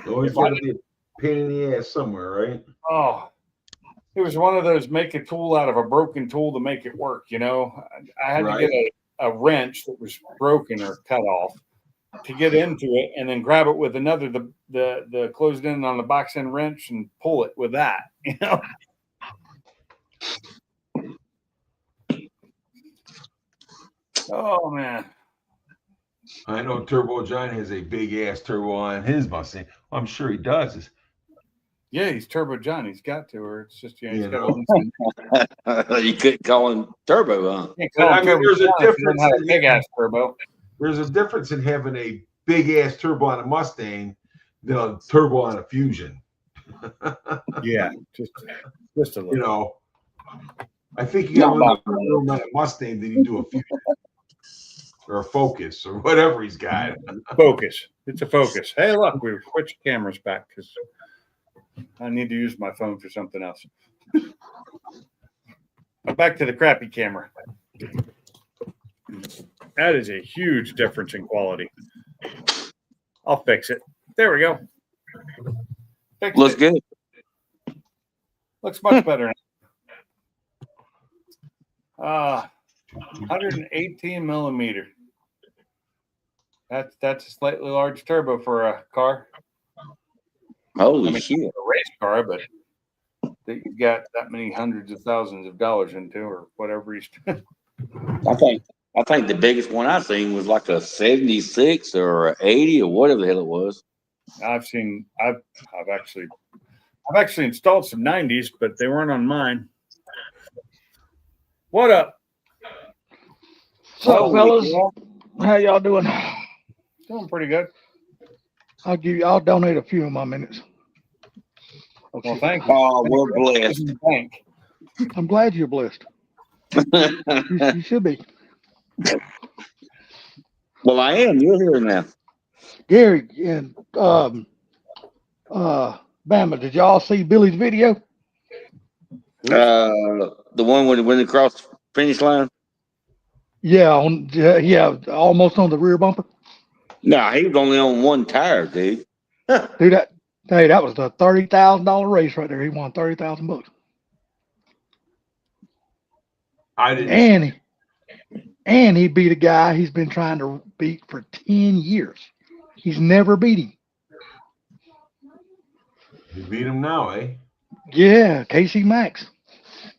Always got to be a pain in the ass somewhere, right? Oh, it was one of those make a tool out of a broken tool to make it work. You know, I had to get a wrench that was broken or cut off to get into it, and then grab it with another the closed end on the box end wrench and pull it with that. You know. Oh man. I know Turbo John has a big ass turbo on his Mustang. I'm sure he does. Yeah, he's Turbo John. He's got to, or it's just he's got. You couldn't call him Turbo, huh? I mean, there's a difference. In big ass turbo. There's a difference in having a big ass turbo on a Mustang than a turbo on a Fusion. Yeah, just a little. You know, I think you got a turbo on a Mustang than you do a Fusion. Or a Focus, or whatever he's got. Focus. It's a Focus. Hey, look, we've switched cameras back because I need to use my phone for something else. Back to the crappy camera. That is a huge difference in quality. I'll fix it. There we go. Looks good. Looks much better now. 118 millimeter. That's a slightly large turbo for a car. Holy shit! A race car, but that you got that many hundreds of thousands of dollars into, or whatever he's. I think the biggest one I've seen was like a 76 or a 80 or whatever the hell it was. I've actually installed some 90s, but they weren't on mine. What up? So, fellas, how y'all doing? Doing pretty good. I'll donate a few of my minutes. Well, thank you. Oh, we're blessed. I'm glad you're blessed. You should be. Well, I am. You're here now. Gary and Bama, did y'all see Billy's video? The one when it went across the finish line? Yeah, almost on the rear bumper. No, he was only on one tire, dude. Dude, that was the $30,000 race right there. He won $30,000. I didn't. And he beat a guy he's been trying to beat for 10 years. He's never beat him. You beat him now, eh? Yeah, Casey Max.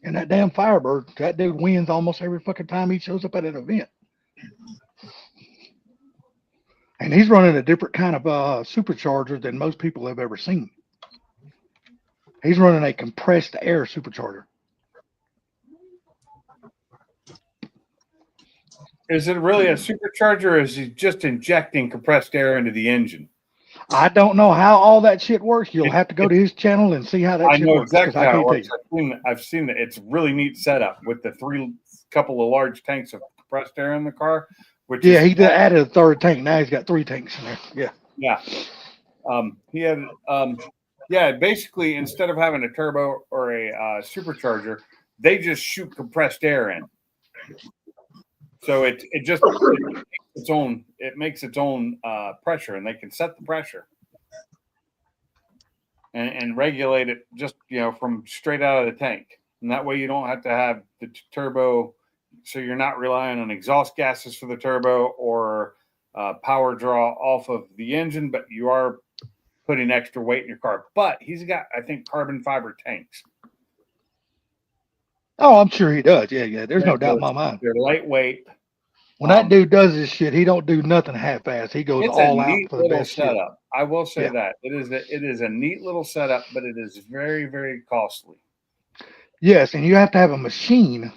And that damn Firebird, that dude wins almost every fucking time he shows up at an event. And he's running a different kind of supercharger than most people have ever seen. He's running a compressed air supercharger. Is it really a supercharger, or is he just injecting compressed air into the engine? I don't know how all that shit works. You'll have to go to his channel and see how that shit works. I know exactly how it works. I've seen that. It's a really neat setup with the couple of large tanks of compressed air in the car. He added a third tank. Now he's got 3 tanks in there. Yeah. He had, basically, instead of having a turbo or a supercharger, they just shoot compressed air in. So it makes its own pressure, and they can set the pressure and regulate it just, from straight out of the tank. And that way you don't have to have the turbo. So you're not relying on exhaust gases for the turbo or power draw off of the engine, but you are putting extra weight in your car. But he's got, I think, carbon fiber tanks. Oh, I'm sure he does. Yeah. There's no doubt in my mind. They're lightweight. When that dude does this shit, he don't do nothing half-ass. He goes all out for the best setup. I will say that it is a neat little setup, but it is very, very costly. Yes, and you have to have a machine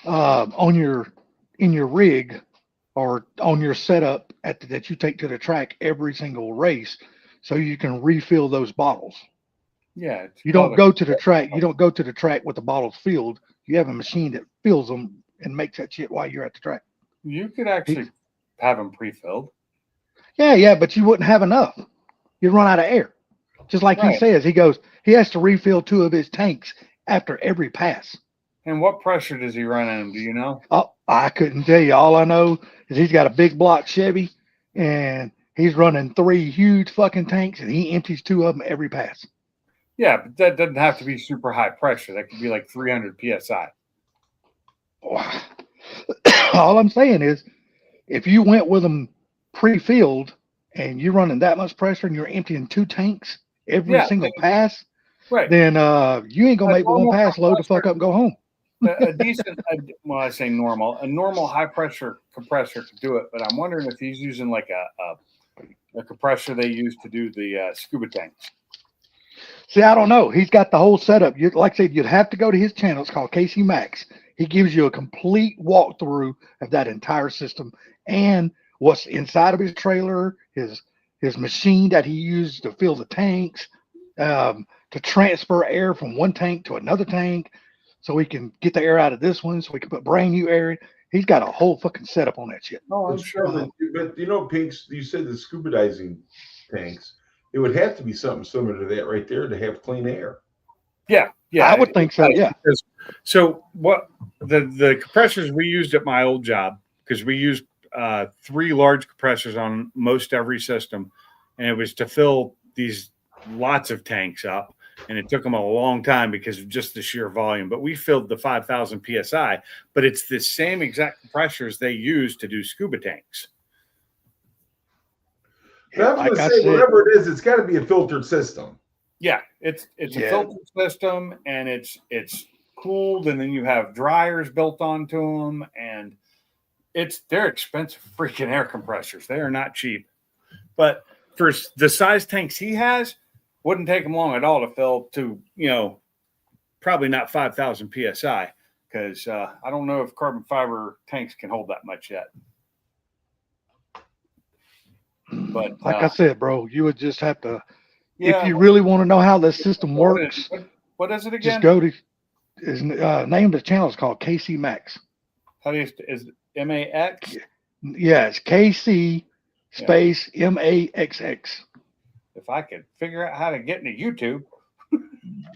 in your rig or on your setup that you take to the track every single race, so you can refill those bottles. Yeah. You don't go to the track. You don't go to the track with the bottles filled. You have a machine that fills them and makes that shit while you're at the track. You could actually have them pre-filled. Yeah, but you wouldn't have enough. You'd run out of air. Just like he says, he has to refill 2 of his tanks after every pass. And what pressure does he run in? Do you know? Oh, I couldn't tell you. All I know is he's got a big block Chevy, and he's running 3 huge fucking tanks, and he empties 2 of them every pass. Yeah, but that doesn't have to be super high pressure. That could be like 300 psi. All I'm saying is, if you went with them pre-filled and you're running that much pressure and you're emptying 2 tanks every single pass, then you ain't gonna make one pass, load the fuck up, and go home. A decent, well, I say normal. A normal high pressure compressor could do it, but I'm wondering if he's using like a compressor they use to do the scuba tanks. See, I don't know. He's got the whole setup. Like I said, you'd have to go to his channel. It's called Casey Max. He gives you a complete walkthrough of that entire system and what's inside of his trailer, his machine that he used to fill the tanks, to transfer air from one tank to another tank, so we can get the air out of this one, so we can put brand new air in. He's got a whole fucking setup on that shit. Oh, I'm sure. But you know, Pinks, you said the scuba diving tanks. It would have to be something similar to that right there to have clean air. Yeah. I would think so. Yeah. So what the compressors we used at my old job, because we used 3 large compressors on most every system, and it was to fill these lots of tanks up, and it took them a long time because of just the sheer volume. But we filled the 5,000 psi, but it's the same exact compressors they use to do scuba tanks. I was going to say, whatever it is, it's got to be a filtered system. Yeah, it's a filtered system, and it's cooled, and then you have dryers built onto them, and they're expensive freaking air compressors. They are not cheap, but for the size tanks he has, wouldn't take him long at all to fill to, probably not 5,000 psi, because I don't know if carbon fiber tanks can hold that much yet. But like I said, bro, you would just have to, if you really want to know how this system works, what is it again? Just go to his name of the channel is called KC Max. How do you, is it MAX? Yeah, it's KC space MAXX. If I could figure out how to get into YouTube.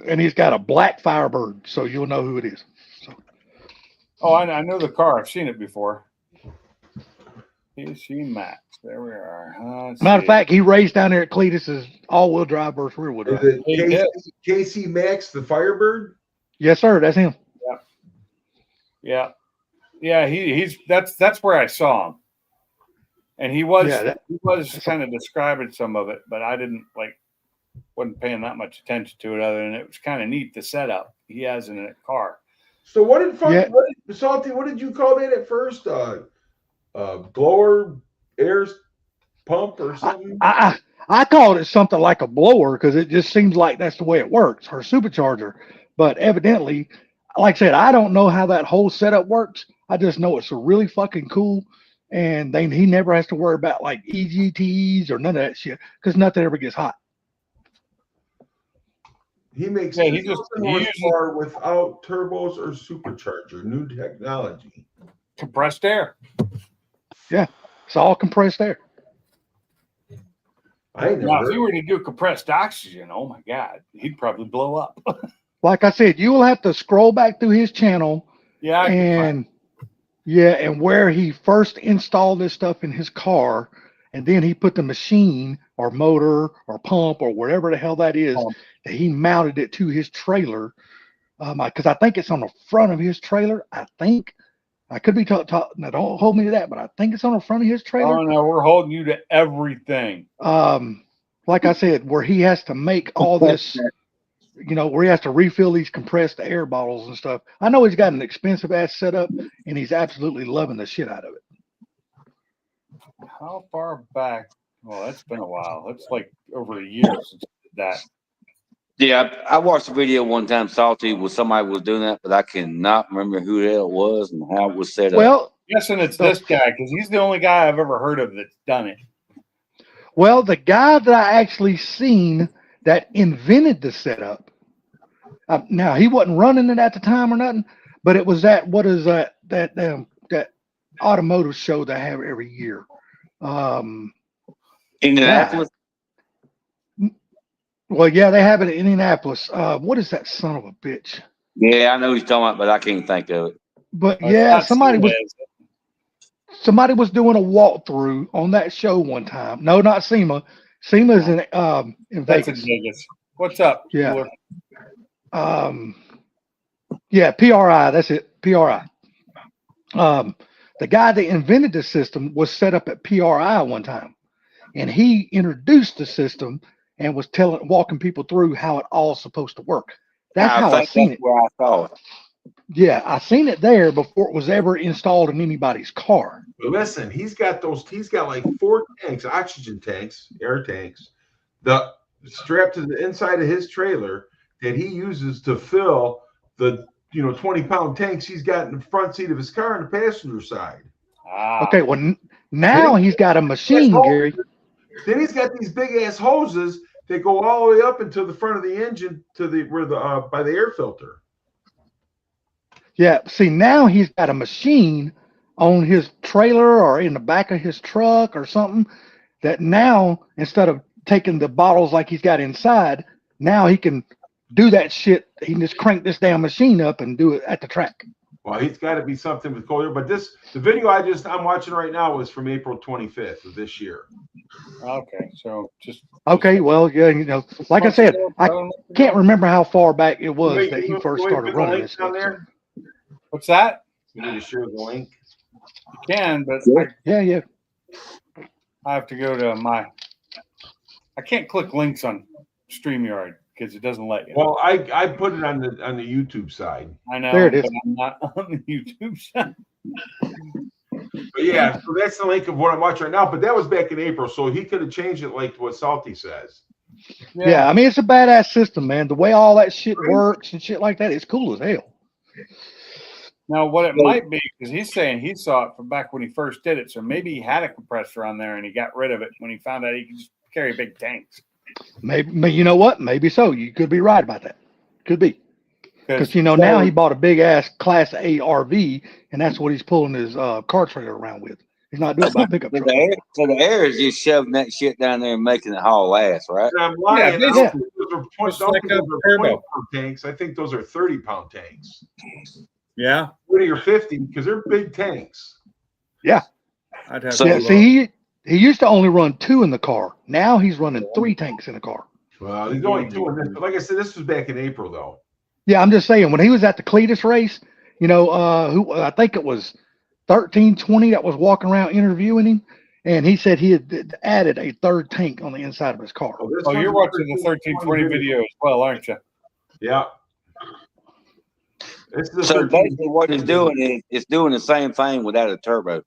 And he's got a black Firebird, so you'll know who it is. So. Oh, I know the car. I've seen it before. KC Max. There we are. Matter of fact, he raced down there at Cletus's all-wheel drive versus rear-wheel drive. Is it KC Max, the Firebird? Yes, sir. That's him. Yeah. He's that's where I saw him, and he was kind of describing some of it, but I wasn't paying that much attention to it. Other than it was kind of neat the setup he has in a car. So what did you call that at first? Blower air pump or something? I called it something like a blower because it just seems like that's the way it works, or supercharger. But evidently, like I said, I don't know how that whole setup works. I just know it's really fucking cool. And he never has to worry about like EGTs or none of that shit because nothing ever gets hot. He makes horsepower without turbos or supercharger. New technology. Compressed air. Yeah, it's all compressed air. Now, if you were to do compressed oxygen, oh my God, he'd probably blow up. Like I said, you will have to scroll back through his channel. Yeah, and where he first installed this stuff in his car, and then he put the machine or motor or pump or whatever the hell that is, that he mounted it to his trailer. Because I think it's on the front of his trailer. I think I could be now don't hold me to that, but I think it's on the front of his trailer. Oh no, we're holding you to everything. Like I said, where he has to make all this. Where he has to refill these compressed air bottles and stuff. I know he's got an expensive ass setup, and he's absolutely loving the shit out of it. How far back? Well, that's been a while. It's like over a year since that. Yeah, I watched a video one time, Salty, where somebody was doing that, but I cannot remember who the hell it was and how it was set up. Well, guessing it's this guy because he's the only guy I've ever heard of that's done it. Well, the guy that I actually seen that invented the setup. Now he wasn't running it at the time or nothing, but it was that that automotive show they have every year. Indianapolis. Well, yeah, they have it in Indianapolis. What is that son of a bitch? Yeah, I know what you're talking about, but I can't think of it. But Oh, yeah, it's not somebody was doing a walkthrough on that show one time. No, not SEMA. SEMA's in That's Vegas. in Vegas. What's up? Yeah. Cooler? Yeah, PRI. That's it. PRI. The guy that invented the system was set up at PRI one time, and he introduced the system and was walking people through how it all supposed to work. That's how I seen it. Where I saw it. Yeah, I seen it there before it was ever installed in anybody's car. But listen, he's got like 4 tanks, oxygen tanks, air tanks, the strapped to the inside of his trailer that he uses to fill the 20-pound tanks he's got in the front seat of his car on the passenger side. Okay, well now he's got a machine, Gary. Then he's got these big ass hoses that go all the way up into the front of the engine to by the air filter. Yeah, see, now he's got a machine on his trailer or in the back of his truck or something that now, instead of taking the bottles like he's got inside, now he can do that shit. He can just crank this damn machine up and do it at the track. Well, he's got to be something with cold air. But the video I'm watching right now was from April 25th of this year. Okay, so just Okay, well, yeah, like I said, I can't remember how far back it was that he first started running this down stuff. there. what's that? You need to share the link. You can, but Yeah. I have to go to I can't click links on StreamYard because it doesn't let you. Well, I put it on the YouTube side. I know. There it is. But I'm not on the YouTube side. But yeah, so that's the link of what I'm watching right now. But that was back in April, so he could have changed it like what Salty says. Yeah, I mean, it's a badass system, man. The way all that shit works and shit like that, it's cool as hell. Now, what it might be, because he's saying he saw it from back when he first did it, so maybe he had a compressor on there and he got rid of it when he found out he could just carry big tanks. Maybe you know what? Maybe so. You could be right about that. Could be. Because now he bought a big ass Class A RV, and that's what he's pulling his car trailer around with. He's not doing it by pickup truck. So the air is just shoving that shit down there and making it haul ass, right? And I'm lying. Yeah, I don't think those are It's like a 20-pound tanks. I think those are 30-pound tanks. Yeah. 40 or 50 because they're big tanks. Yeah. I'd have So- Yeah, to see, he used to only run 2 in the car. Now he's running 3 tanks in the car. Well, he's only doing this. But like I said, this was back in April, though. Yeah, I'm just saying, when he was at the Cletus race, who I think it was 1320 that was walking around interviewing him, and he said he had added a 3rd tank on the inside of his car. Oh, you're watching the 1320 video as well, aren't you? Yeah. So basically what it's doing is it's doing the same thing without a turbo.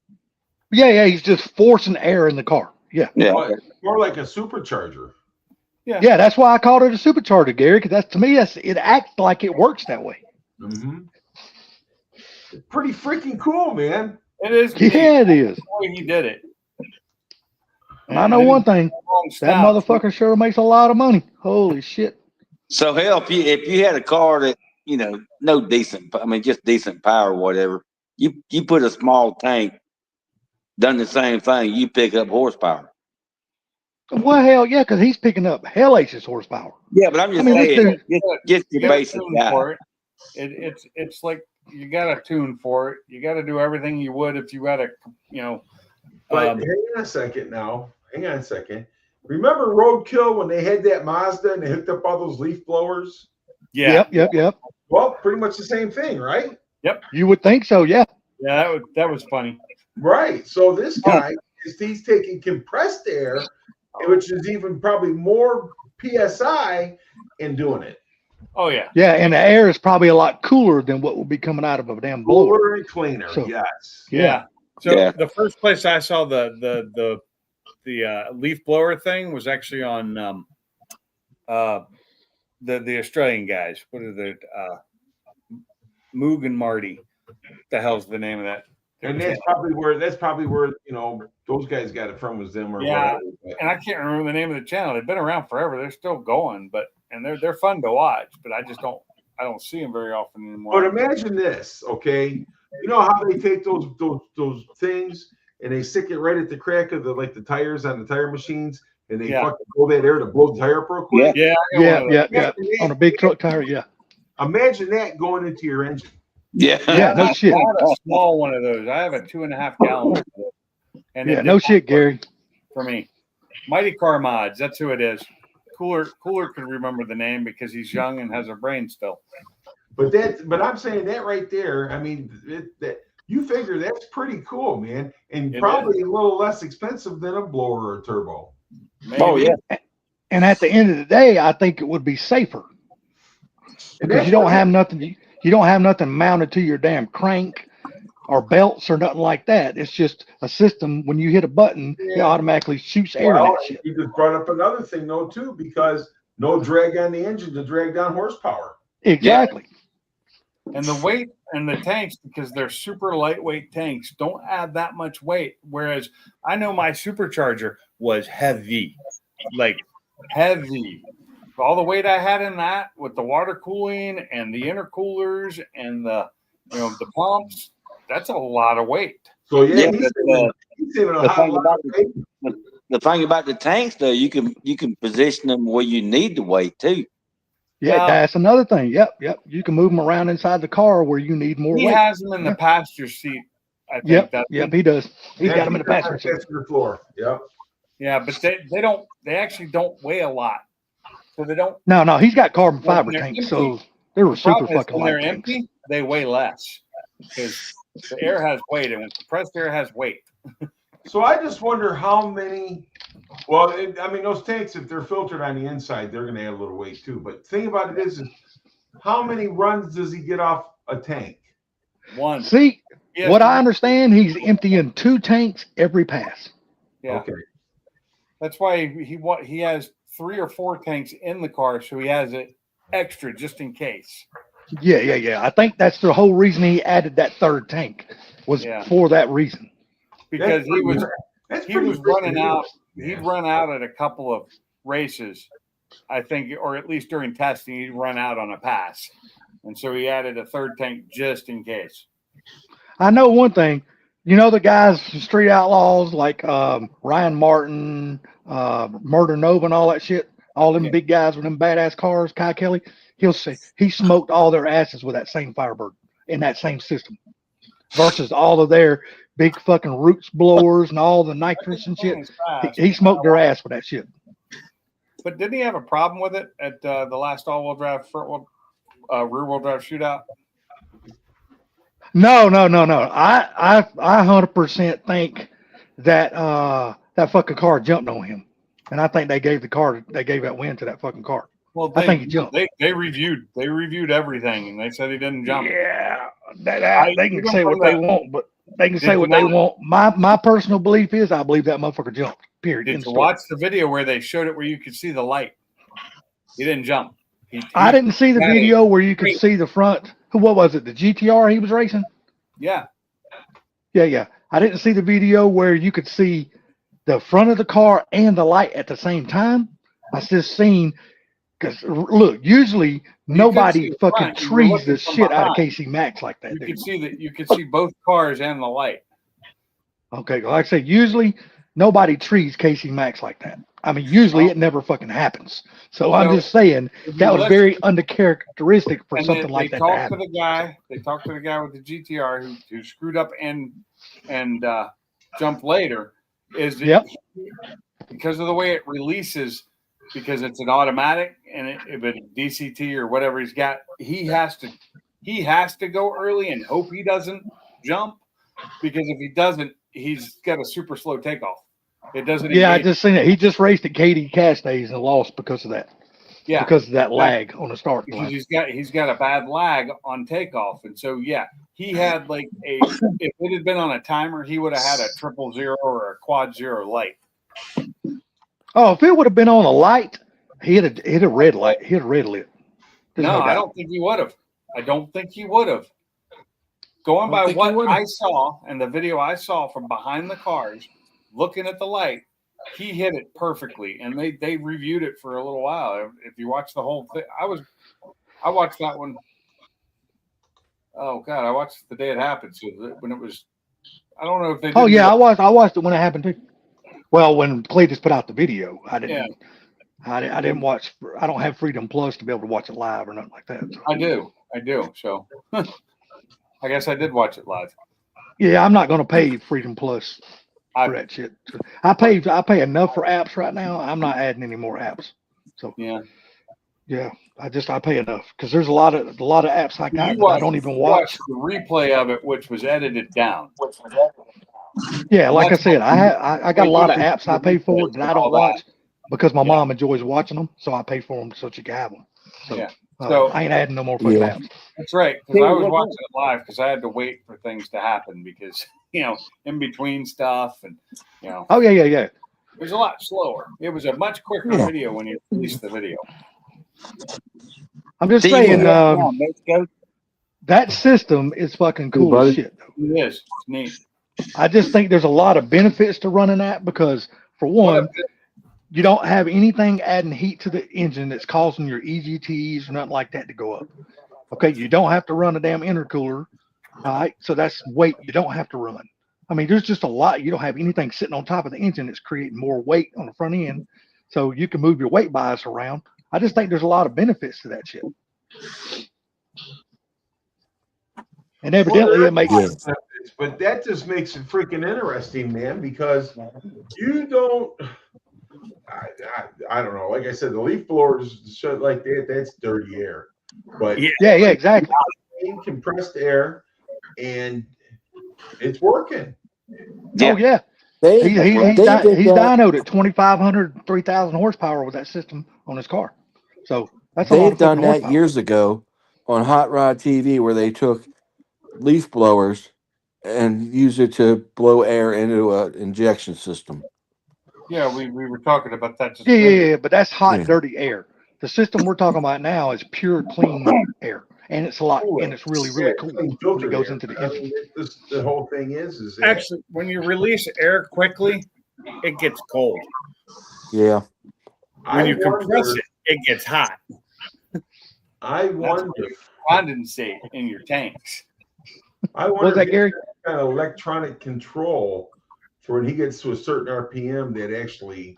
Yeah, he's just forcing air in the car. Yeah. More like a supercharger. Yeah, that's why I called it a supercharger, Gary, because to me, it acts like it works that way. Mm-hmm. Pretty freaking cool, man. It is. Yeah, it is. The way he did it. And I know one thing, that motherfucker sure makes a lot of money. Holy shit. So hell, if you had a car that, no decent, just decent power or whatever, you put a small tank, done the same thing, you pick up horsepower. Well, hell yeah, because he's picking up hellacious horsepower. Yeah, but I'm just saying, just your You basic gotta tune guy. for it. It's like you got to tune for it. You got to do everything you would if you had a, But hang on a second now. Hang on a second. Remember Roadkill when they had that Mazda and they hooked up all those leaf blowers? Yeah. Yep. Well, pretty much the same thing, right? You would think so, yeah. Yeah, that was funny. Right. So this guy he's taking compressed air, which is even probably more PSI, and doing it. Oh yeah. Yeah, and the air is probably a lot cooler than what will be coming out of a damn blower. Cooler and cleaner. So- Yes. Yeah. So Yeah. the first place I saw the leaf blower thing was actually on the Australian guys. What are the Moog and Marty? What the hell's the name of that And that's probably where those guys got it from, was them or Yeah, whatever. and I can't remember the name of the channel. They've been around forever. They're still going, and they're fun to watch. But I don't see them very often anymore. But imagine this, okay? You know how they take those things and they stick it right at the crack of the tires on the tire machines, and they fucking blow that air to blow the tire up real quick. Yeah. On a big truck tire, yeah. Imagine that going into your engine. Yeah, no shit. I have a small one of those. I have a 2.5 gallon. And yeah, no shit, Gary. For me, Mighty Car Mods. That's who it is. Cooler could remember the name because he's young and has a brain still. But I'm saying that right there. I mean, that you figure that's pretty cool, man, and probably a little less expensive than a blower or a turbo. Maybe. Oh yeah. And at the end of the day, I think it would be safer because you don't have nothing. You don't have nothing mounted to your damn crank or belts or nothing like that. It's just a system. When you hit a button, it automatically shoots air in that shit. You just brought up another thing, though, too, because no drag on the engine to drag down horsepower. Exactly. And the weight and the tanks, because they're super lightweight tanks, don't add that much weight. Whereas I know my supercharger was heavy, like heavy. All the weight I had in that with the water cooling and the intercoolers and the pumps, that's a lot of weight. So he's saving a hot lot of weight. The thing about the tanks, though, you can position them where you need the weight too. Yeah, that's another thing. Yep. You can move them around inside the car where you need more weight. He has them in the passenger seat. I think he does. He's got them in the passenger seat. Floor. Yep. Yeah, but they actually don't weigh a lot. So they don't. No, he's got carbon fiber tanks, empty. so they were super fucking when they're light empty, tanks. they weigh less because the air has weight, and when compressed air has weight. So I just wonder how many. Well, those tanks, if they're filtered on the inside, they're going to add a little weight too. But the thing about it is how many runs does he get off a tank? One. See, what I understand, he's emptying 2 tanks every pass. Yeah. Okay. That's why he has 3 or 4 tanks in the car, so he has it extra just in case. Yeah. I think that's the whole reason he added that 3rd tank was for that reason. Because he was running out. He'd run out at a couple of races, I think, or at least during testing, he'd run out on a pass. And so he added a 3rd tank just in case. I know one thing. You know the guys, Street Outlaws, like Ryan Martin, Murder Nova and all that shit, all them big guys with them badass cars, Kai Kelly, he'll say he smoked all their asses with that same Firebird in that same system versus all of their big fucking roots blowers and all the nitrous and shit. He smoked their ass with that shit. But didn't he have a problem with it at the last all-wheel drive, rear-wheel drive shootout? No. I 100% think that that fucking car jumped on him, and I think they gave that win to that fucking car. Well, I think he jumped. They reviewed everything, and they said he didn't jump. Yeah, they can say what they want, but they can say what they want. My personal belief is I believe that motherfucker jumped. Period. Did you watch the video where they showed it where you could see the light? He didn't jump. I didn't see the video where you could see the front. What was it? The GTR he was racing? Yeah. Yeah. I didn't see the video where you could see the front of the car and the light at the same time. I just seen, because look, usually nobody fucking trees the shit out of KC Max like that. You could see both cars and the light. Okay, like I said, usually nobody trees KC Max like that. I mean, usually it never fucking happens. So I'm just saying that was very uncharacteristic for something like that to happen. They talked to the guy with the GTR who screwed up and jumped later. Because of the way it releases, because it's an automatic and if it's DCT or whatever he's got, he has to go early and hope he doesn't jump, because if he doesn't, he's got a super slow takeoff. It doesn't. Yeah, I just seen it. He just raced at Katy Castays and lost because of that. Yeah, because of that lag on the start line. He's got a bad lag on takeoff, and so he had like if it had been on a timer, he would have had a 000 or a quad 0 light. Oh, if it would have been on a light, he had a red light. He had a red lit. No, I don't think he would have. Going I by think you what would. I saw and the video I saw from behind the cars, looking at the light, he hit it perfectly. And they reviewed it for a little while. If you watch the whole thing, I watched that one. Oh God, I watched the day it happened. So when it was, I don't know if they did. Oh yeah, I watched it when it happened too. Well, when Cletus put out the video, I didn't. Yeah. I didn't watch. I don't have Freedom Plus to be able to watch it live or nothing like that. So. I do. So I guess I did watch it live. Yeah, I'm not going to pay Freedom Plus I- for that shit. I pay enough for apps right now. I'm not adding any more apps. So Yeah. yeah, I pay enough because there's a lot of apps I got You that I don't even watch. the replay of it, which was edited down. Yeah, like I That's said, I got a lot of apps I pay for that I all don't that. watch because my Yeah. mom enjoys watching them, so I pay for them so she can have them. So, Yeah. So- I ain't adding no more fucking Yeah. apps. That's right. Because I was watching it live because I had to wait for things to happen because in between stuff and Oh yeah. it was a lot slower. It was a much quicker Yeah. video when you released the video. I'm just See, saying let's go. that system is fucking cool buddy. as shit. Though. It is. It's neat. I just think there's a lot of benefits to running that because for one, you don't have anything adding heat to the engine that's causing your EGTs or nothing like that to go up. Okay, you don't have to run a damn intercooler. All right, so that's weight you don't have to run. I mean, there's just a lot. You don't have anything sitting on top of the engine that's creating more weight on the front end, so you can move your weight bias around. I just think there's a lot of benefits to that shit. And evidently, it makes Yeah. But that just makes it freaking interesting, man, because you don't. I don't know. Like I said, the leaf blowers shut like that. That's dirty air. But yeah, exactly. compressed air, and it's working. Yeah. Oh yeah. They He's did that. dynoed at 2,500, 3,000 horsepower with that system on his car. So that's a lot They've of done fucking that horsepower. years ago on Hot Rod TV, where they took leaf blowers and used it to blow air into an injection system. Yeah, we were talking about that. Just Yeah, but that's hot, Yeah. dirty air. The system we're talking about now is pure, clean air, and it's a lot, and it's really, really cool Clean when filtered it goes air. into the I engine. mean, the whole thing is that Actually, when you release air quickly, it gets cold. Yeah. When you wonder- compress it, it gets hot. I wonder. Condensate in your tanks. I What was wonder that, if Gary? kind of electronic control for when he gets to a certain RPM that actually.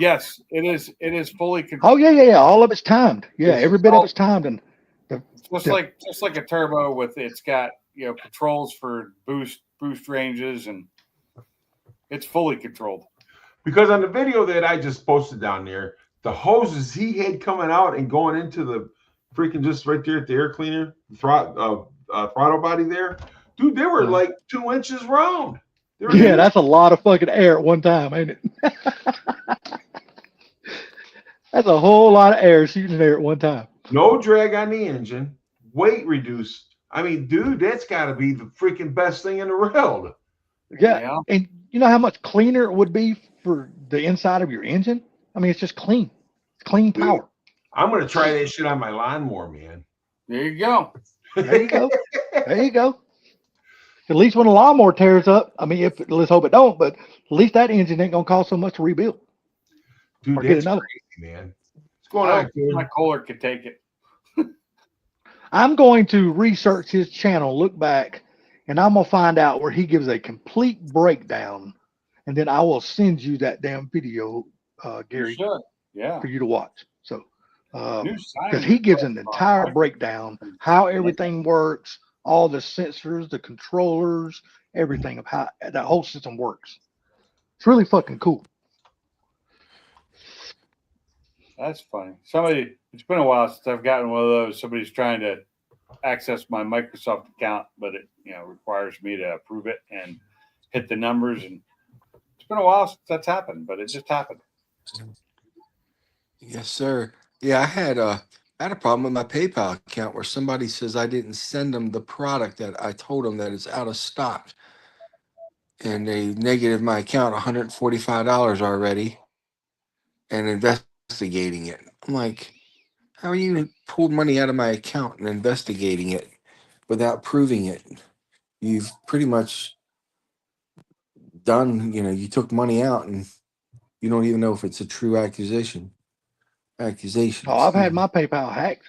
Yes, it is. It is fully controlled. Oh yeah. All of it's timed. Yeah, every bit of it's timed, and Just Yeah. like a turbo with it's got controls for boost ranges and it's fully controlled. Because on the video that I just posted down there, the hoses he had coming out and going into the freaking just right there at the air cleaner throttle body there, dude, they were like 2 inches round. They were yeah, huge. that's a lot of fucking air at one time, ain't it? That's a whole lot of air shooting there at one time. No drag on the engine, weight reduced. I mean, dude, that's got to be the freaking best thing in the world. Yeah, and you know how much cleaner it would be for the inside of your engine? I mean, it's just clean, clean power. I'm gonna try that shit on my lawnmower, man. There you go. There you go. There you go. At least when a lawnmower tears up, I mean, let's hope it don't, but at least that engine ain't gonna cost so much to rebuild. Dude, Or get that's another. crazy, man. What's going on, kid? My Kohler could take it. I'm going to research his channel, look back, and I'm gonna find out where he gives a complete breakdown, and then I will send you that damn video, Gary, You should. Yeah. for you to watch. So, New because he gives an entire breakdown how everything works, all the sensors, the controllers, everything of how that whole system works. It's really fucking cool. That's funny. It's been a while since I've gotten one of those. Somebody's trying to access my Microsoft account, but it requires me to approve it and hit the numbers. And it's been a while since that's happened, but it just happened. Yes, sir. Yeah, I had a problem with my PayPal account where somebody says I didn't send them the product that I told them that it's out of stock, and they negative my account $145 already, and investigating it. I'm like, how are you pulled money out of my account and investigating it without proving it? you've pretty much done, you took money out and you don't even know if it's a true accusation. Accusation, Oh, I've excuse had me. my PayPal hacked.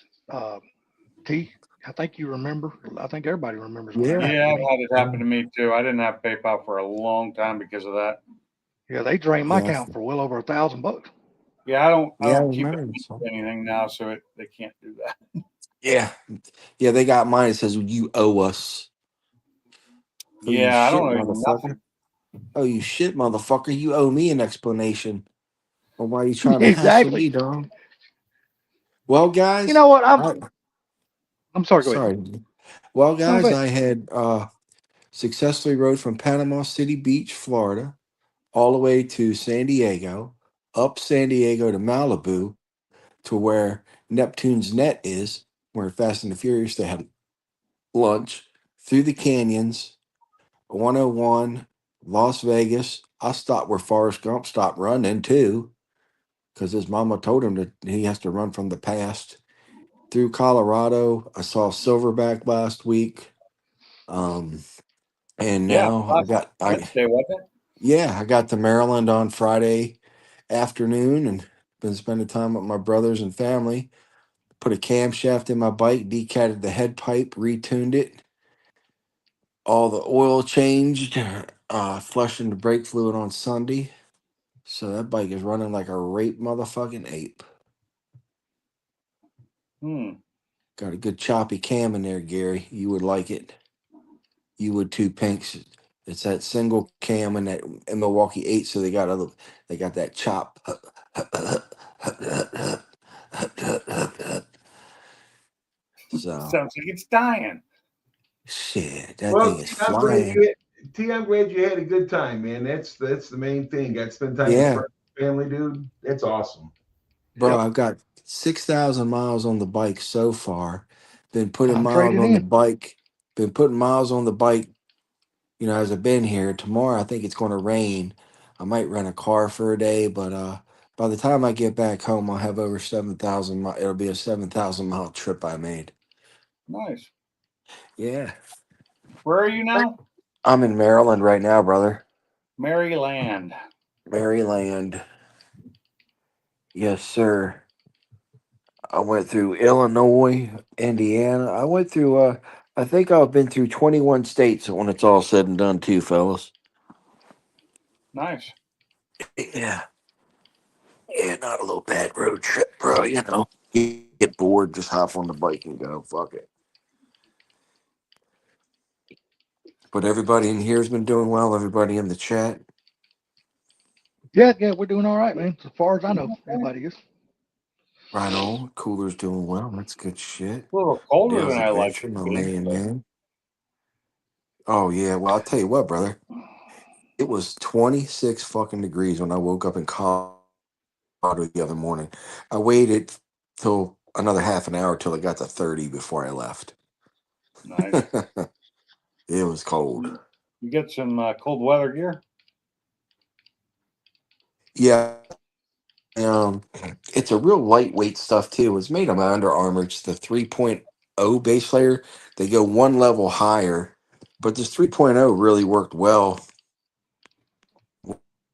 T, I think you remember. I think everybody remembers when that Yeah. happened Yeah, to I've me. had it happen to me too. I didn't have PayPal for a long time because of that. Yeah, they drained my Yeah. account for well over $1,000. Yeah, I Yeah, I don't keep it remember. anything now, so they can't do that. Yeah. Yeah, they got mine. It says you owe us. Oh, you Yeah, I shit, don't know motherfucker. nothing. Oh, you shit, motherfucker. You owe me an explanation on why you trying to hassle Exactly. me, dog. Well, You guys, know what? I, I'm sorry. Go ahead. sorry. Well, No, go guys, ahead. I had successfully rode from Panama City Beach, Florida, all the way to San Diego, up San Diego to Malibu, to where Neptune's Net is, where Fast and the Furious they had lunch, through the canyons, 101, Las Vegas. I stopped where Forrest Gump stopped running too, because his mama told him that he has to run from the past. Through Colorado, I saw Silverback last week. Um, and Yeah, now last Wednesday, wasn't it? I got to Maryland on Friday afternoon and been spending time with my brothers and family. Put a camshaft in my bike, decatted the head pipe, retuned it, all the oil changed, flushing the brake fluid on Sunday. So that bike is running like a rape motherfucking ape. Got a good choppy cam in there, Gary. You would like it. You would too, Pinks. It's that single cam in that in Milwaukee 8, so they got that chop. So Sounds like it's dying. shit, that Well, thing is I'm glad flying. I'm glad you had a good time, man. That's the main thing. Got to spend time with Yeah, friends, family, dude. That's awesome. bro, Yep. I've got 6,000 miles on the bike so far. Been putting I'm miles trading on the in. bike. Been putting miles on the bike. As I've been here. Tomorrow, I think it's going to rain. I might rent a car for a day, but by the time I get back home, I'll have over 7,000 miles. It'll be a 7,000-mile trip I made. Nice. Yeah, Where are you now? I'm in Maryland right now, brother. Maryland. Maryland. Yes, sir. I went through Illinois, Indiana. I went through. I think I've been through 21 states when it's all said and done, too, fellas. Nice. Yeah. Yeah, not a little bad road trip, bro. You get bored, just hop on the bike and go. Fuck it. But everybody in here's been doing well. Everybody in the chat. Yeah, we're doing all right, man. As far as I know, everybody is. Right on. Cooler's doing well. That's good shit. A little colder Dale's than I like Adventure, it to my be. man. Oh, yeah. Well, I'll tell you what, brother. It was 26 fucking degrees when I woke up in Colorado the other morning. I waited till another half an hour till it got to 30 before I left. Nice. It was cold. You get some cold weather gear? Yeah. It's a real lightweight stuff too. It's made of Under Armour. It's the 3.0 base layer. They go one level higher, but this 3.0 really worked well.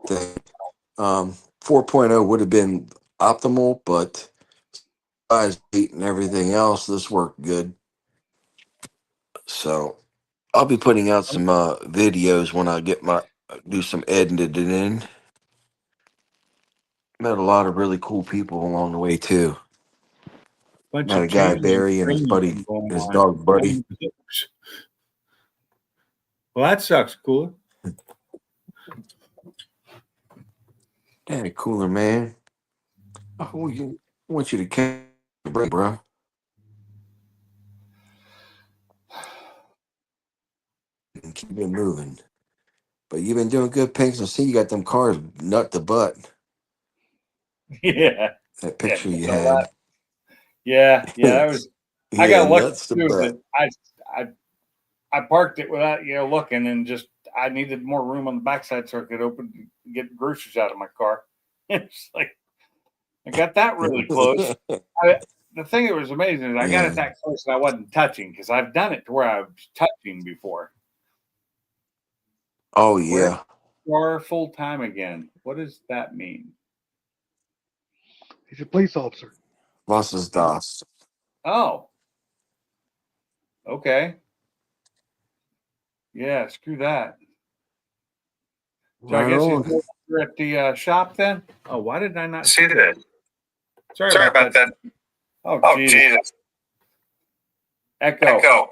The 4.0 would have been optimal, but size 8 and everything else, this worked good. So I'll be putting out some videos when I get do some editing in. Met a lot of really cool people along the way too. Bunch Met of a guy changing Barry and his buddy, going his on. dog Buddy. Well, that sucks, cooler. Damn cooler, man. I want you to catch a break, bro. And keep it moving. But you've been doing good, Pinks. I see you got them cars nut to butt. Yeah. That picture you So had. yeah, that was. I Yeah, got lucky nuts to too. butt. That I parked it without looking, and just I needed more room on the backside so I could get groceries out of my car. It's like I got that really close. The thing that was amazing is I got it that close and I wasn't touching, because I've done it to where I was touching before. Oh yeah. You are full time again. What does that mean? He's a police officer. Was ist das? Oh. Okay. Yeah, screw that. So I Right guess on. he's over at the shop then? Oh, why did I not see that? Sorry about that. Oh, Jesus. Echo.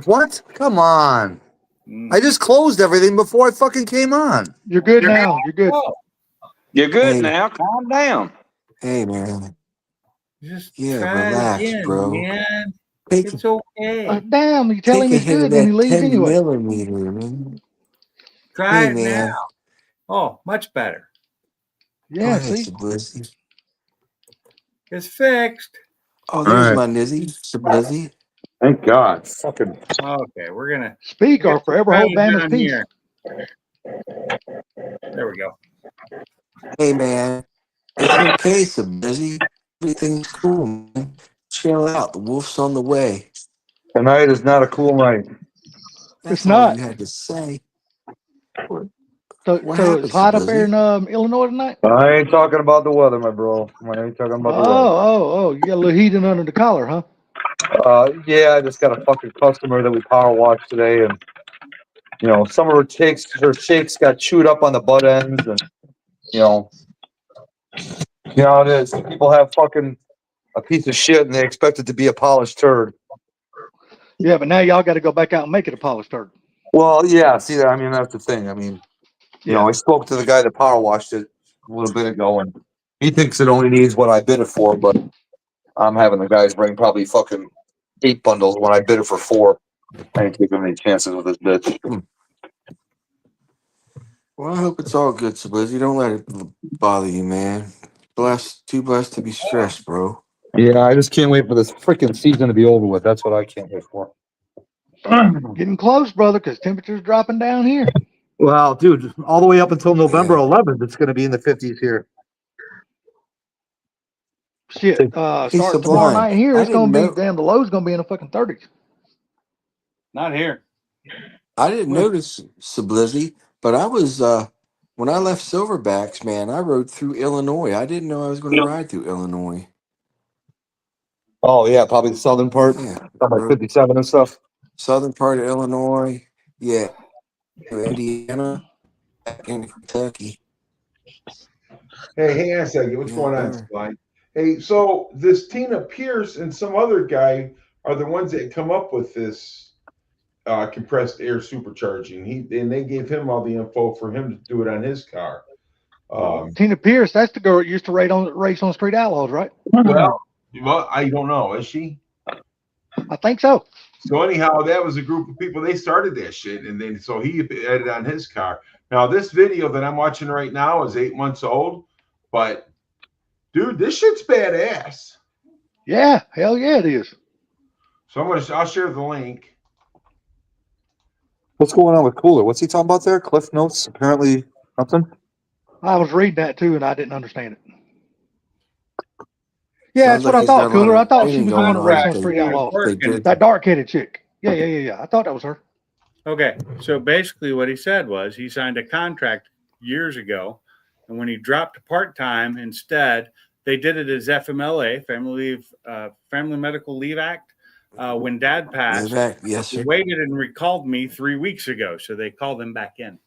What? Come on. Mm. I just closed everything before I fucking came on. You're good now. You're good. Oh, You're good Hey. now. Calm down. Hey man. just Yeah, try relax, it again, bro. man. Take It's okay. Damn, you tell take him a he's hit of good and he that leaves 10 anyway. millimeter, man. Try Hey it man. now. Oh, much better. Go Yeah, ahead, see? Sublizzy. It's fixed. Oh, there's All my Nizzy, Sublizzy. Thank God. Fucking. Okay, we're gonna Speak or forever hold Bama's down peace. here. There we go. Hey man. It's okay, Sublizzy. Everything's cool, man. Chill out. The wolf's on the way. Tonight is not a cool night. That's It's all not. you had to say. What So happened, it's hot up there Sublizzy? in Illinois tonight? I ain't talking about the weather, my bro. I ain't talking about the weather. Oh, you got a little heating under the collar, huh? Yeah, I just got a fucking customer that we power washed today, and you know, some of her shakes got chewed up on the butt ends, and you know how it is. People have fucking a piece of shit, and they expect it to be a polished turd. Yeah, but now y'all got to go back out and make it a polished turd. Well, yeah. See, I mean, that's the thing. I mean, you know, I spoke to the guy that power washed it a little bit ago, and he thinks it only needs what I bid it for, but I'm having the guys bring probably fucking 8 bundles when I bid it for 4. I ain't taking any chances with this bitch. Well, I hope it's all good, Sublizzy. Don't let it bother you, man. Too blessed to be stressed, bro. Yeah, I just can't wait for this freaking season to be over with. That's what I can't wait for. Getting close, brother, because temperature's dropping down here. Well, dude, all the way up until November Yeah. 11th, it's going to be in the 50s here. Shit, Hey, starting tomorrow Sublime. night here, I it's gonna didn't be damn. The low's gonna be in the fucking 30s. Not here. I didn't notice Sublizzy, but I was when I left Silverbacks, man, I rode through Illinois. I didn't know I was going to ride through Illinois. Oh, yeah, probably the southern part, Yeah. like 57 and stuff. Southern part of Illinois. Yeah. Indiana, back in Kentucky. Hey, hang on a second. What's Yeah, going on, sir. Spline? Hey, so this Tina Pierce and some other guy are the ones that come up with this compressed air supercharging. They gave him all the info for him to do it on his car. Tina Pierce, that's the girl that used to race on Street Outlaws, right? Well, I don't know. Is she? I think so. So anyhow, that was a group of people. They started that shit, and then so he added on his car. Now this video that I'm watching right now is 8 months old, but dude, this shit's badass. Yeah, hell yeah, it is. So I'll share the link. What's going on with Cooler? What's he talking about there? Cliff Notes, apparently nothing. I was reading that too, and I didn't understand it. Yeah, Sounds that's what like I he's got thought, a lot Cooler. of I thought she training was the one going that on. raced on They- Street Outlaws. They did. That dark-headed chick. Yeah. I thought that was her. Okay, so basically what he said was he signed a contract years ago, and when he dropped to part-time instead, they did it as FMLA, Family Medical Leave Act. When Dad passed, Yes, he sir. waited and recalled me 3 weeks ago, so they called him back in.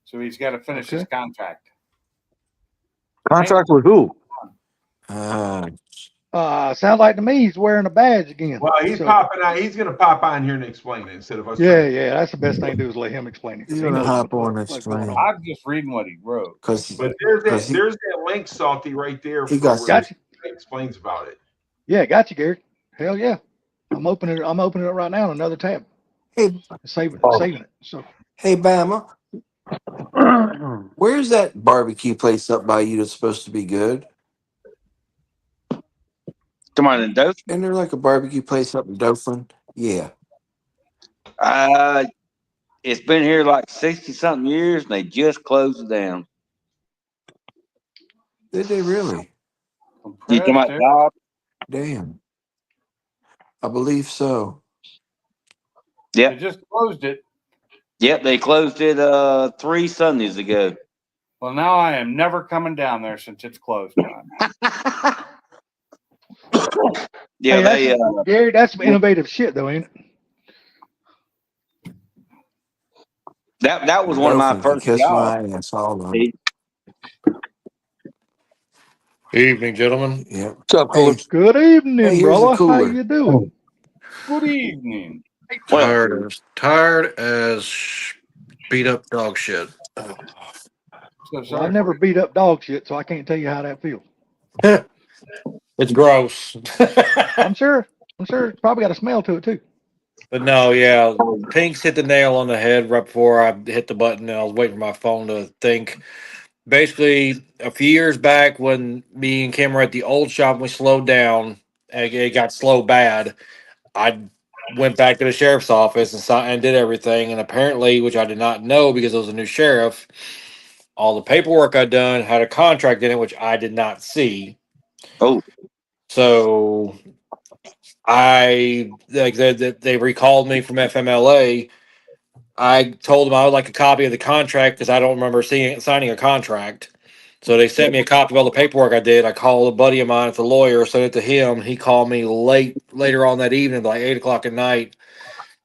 So he's got to finish his contract. Contract with who? Sounds like to me he's wearing a badge again. Well, he's popping on. He's gonna pop on here and explain it instead of us. Yeah. That's the best thing to do is let him explain it. He's He gonna knows hop what on the and fuck's going explain. on. I'm just reading what he wrote. But there's that link, Salty, right there. He got where he explains about it. Yeah, got you, Gary. Hell yeah. I'm opening it right now on another tab. Hey, saving it. So hey, Bama, where's that barbecue place up by you that's supposed to be good? Come on, in Dothan. Isn't there like a barbecue place up in Dothan? Yeah. It's been here like 60-something years, and they just closed it down. Did they really? You come out, Bob? Damn. I believe so. Yeah. They just closed it. Yep, they closed it 3 Sundays ago. Well, now I am never coming down there since it's closed. Yeah, Hey, Gary, that's some innovative shit, though, ain't it? that was one of my first Kiss jobs. my ass all on. See? Evening, gentlemen. Yeah. What's up, Cooler? Good evening, Hey, here's the brother. How cooler. you doing? Good evening. Tired as beat up dog shit. So Well, I sorry. never beat up dog shit, so I can't tell you how that feels. It's gross. I'm sure. It's probably got a smell to it too. But no, yeah, Pink's hit the nail on the head right before I hit the button, and I was waiting for my phone to think. Basically, a few years back when me and Kim were at the old shop, we slowed down and it got slow bad. I went back to the sheriff's office and did everything. And apparently, which I did not know because it was a new sheriff, all the paperwork I'd done had a contract in it, which I did not see. Oh, So they recalled me from FMLA. I told them I would like a copy of the contract because I don't remember signing a contract. So they sent me a copy of all the paperwork I did. I called a buddy of mine, it's a lawyer, sent it to him. He called me later on that evening, like 8 o'clock at night,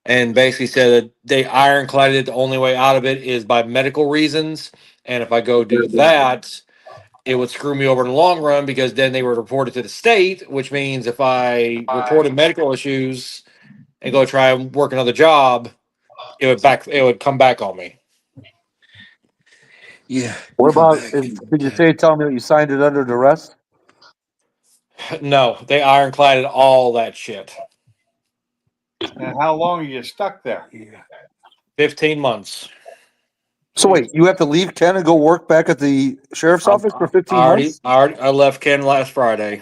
and basically said that they ironcladed it. The only way out of it is by medical reasons. And if I go do that, it would screw me over in the long run because then they would report it to the state, which means if I reported medical issues and go try and work another job, it would come back on me. Yeah. What about, did you tell me that you signed it under duress? No, they ironcladed all that shit. And how long are you stuck there? 15 months. So wait, you have to leave Ken and go work back at the sheriff's office for 15 months? I left Ken last Friday.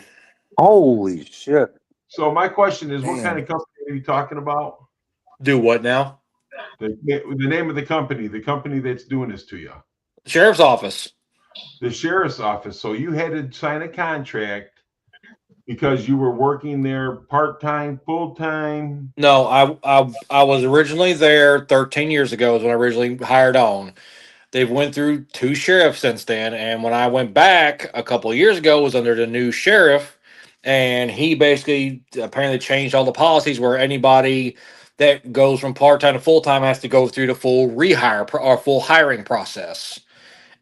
Holy shit. So my question is, what Damn. kind of company are you talking about? Do what now? The name of the company that's doing this to you. Sheriff's office. The sheriff's office. So you had to sign a contract because you were working there part-time, full-time. No, I was originally there 13 years ago is when I originally hired on. They've went through 2 sheriffs since then, and when I went back a couple of years ago, it was under the new sheriff, and he basically apparently changed all the policies where anybody that goes from part-time to full-time has to go through the full rehire or full hiring process.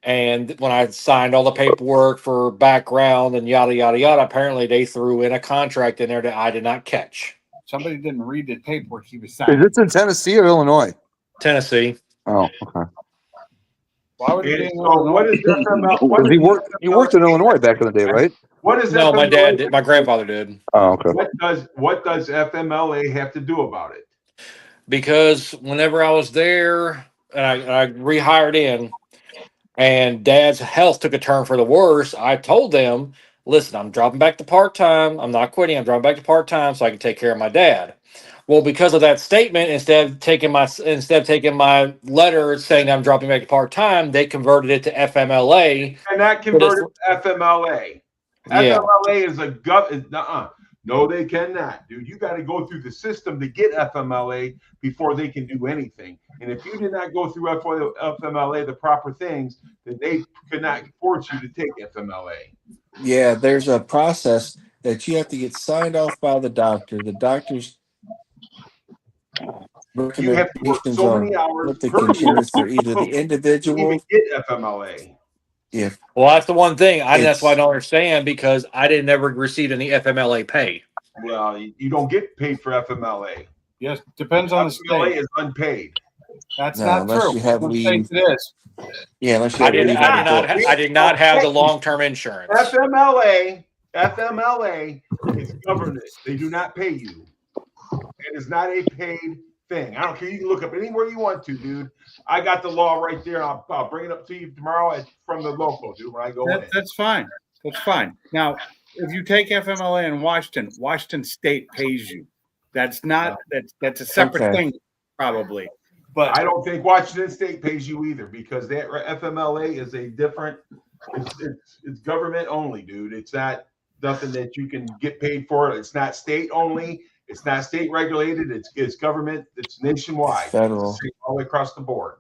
And when I signed all the paperwork for background and yada yada yada, apparently they threw in a contract in there that I did not catch. Somebody didn't read the paperwork he was Is signing. this in Tennessee or Illinois? Tennessee. Oh, okay. Why would it be? What is FML? Because he worked in Illinois back in the day, right? What is No, FMLA? my dad did. My grandfather did. Oh, okay. What does FMLA have to do about it? Because whenever I was there and I rehired in, and Dad's health took a turn for the worse, I told them, "Listen, I'm dropping back to part time. I'm not quitting. I'm dropping back to part time so I can take care of my dad." Well, because of that statement, instead of taking my letter saying I'm dropping back to part time, they converted it to FMLA. And that converted to FMLA. Yeah. FMLA is No, they cannot, dude. You got to go through the system to get FMLA before they can do anything. And if you did not go through FMLA, the proper things, then they could not force you to take FMLA. Yeah, there's a process that you have to get signed off by the doctor. The doctor's You have to work recommendations so on many hours what the per conditions for week either the to individual. even get FMLA. Yeah, Well, that's the one thing. That's why I It's- don't understand because I didn't ever receive any FMLA pay. Well, you don't get paid for FMLA. Yes, depends on the FMLA state. is unpaid. That's No, not unless true. you have Some leave. states it is. yeah, unless you I have did leave I on did the not book. I did not have the long-term insurance. FMLA is government. They do not pay you. It is not a paid thing. I don't care. You can look up anywhere you want to, dude. I got the law right there. I'll bring it up to you tomorrow from the local, dude, when I go in. That's fine. That's fine. Now, if you take FMLA in Washington State pays you. That's not that's a separate Okay. thing, probably. But I don't think Washington State pays you either because that FMLA is a different. It's government only, dude. It's not nothing that you can get paid for. It's not state only. It's not state regulated. It's government. It's nationwide. Federal. It's all the way across the board.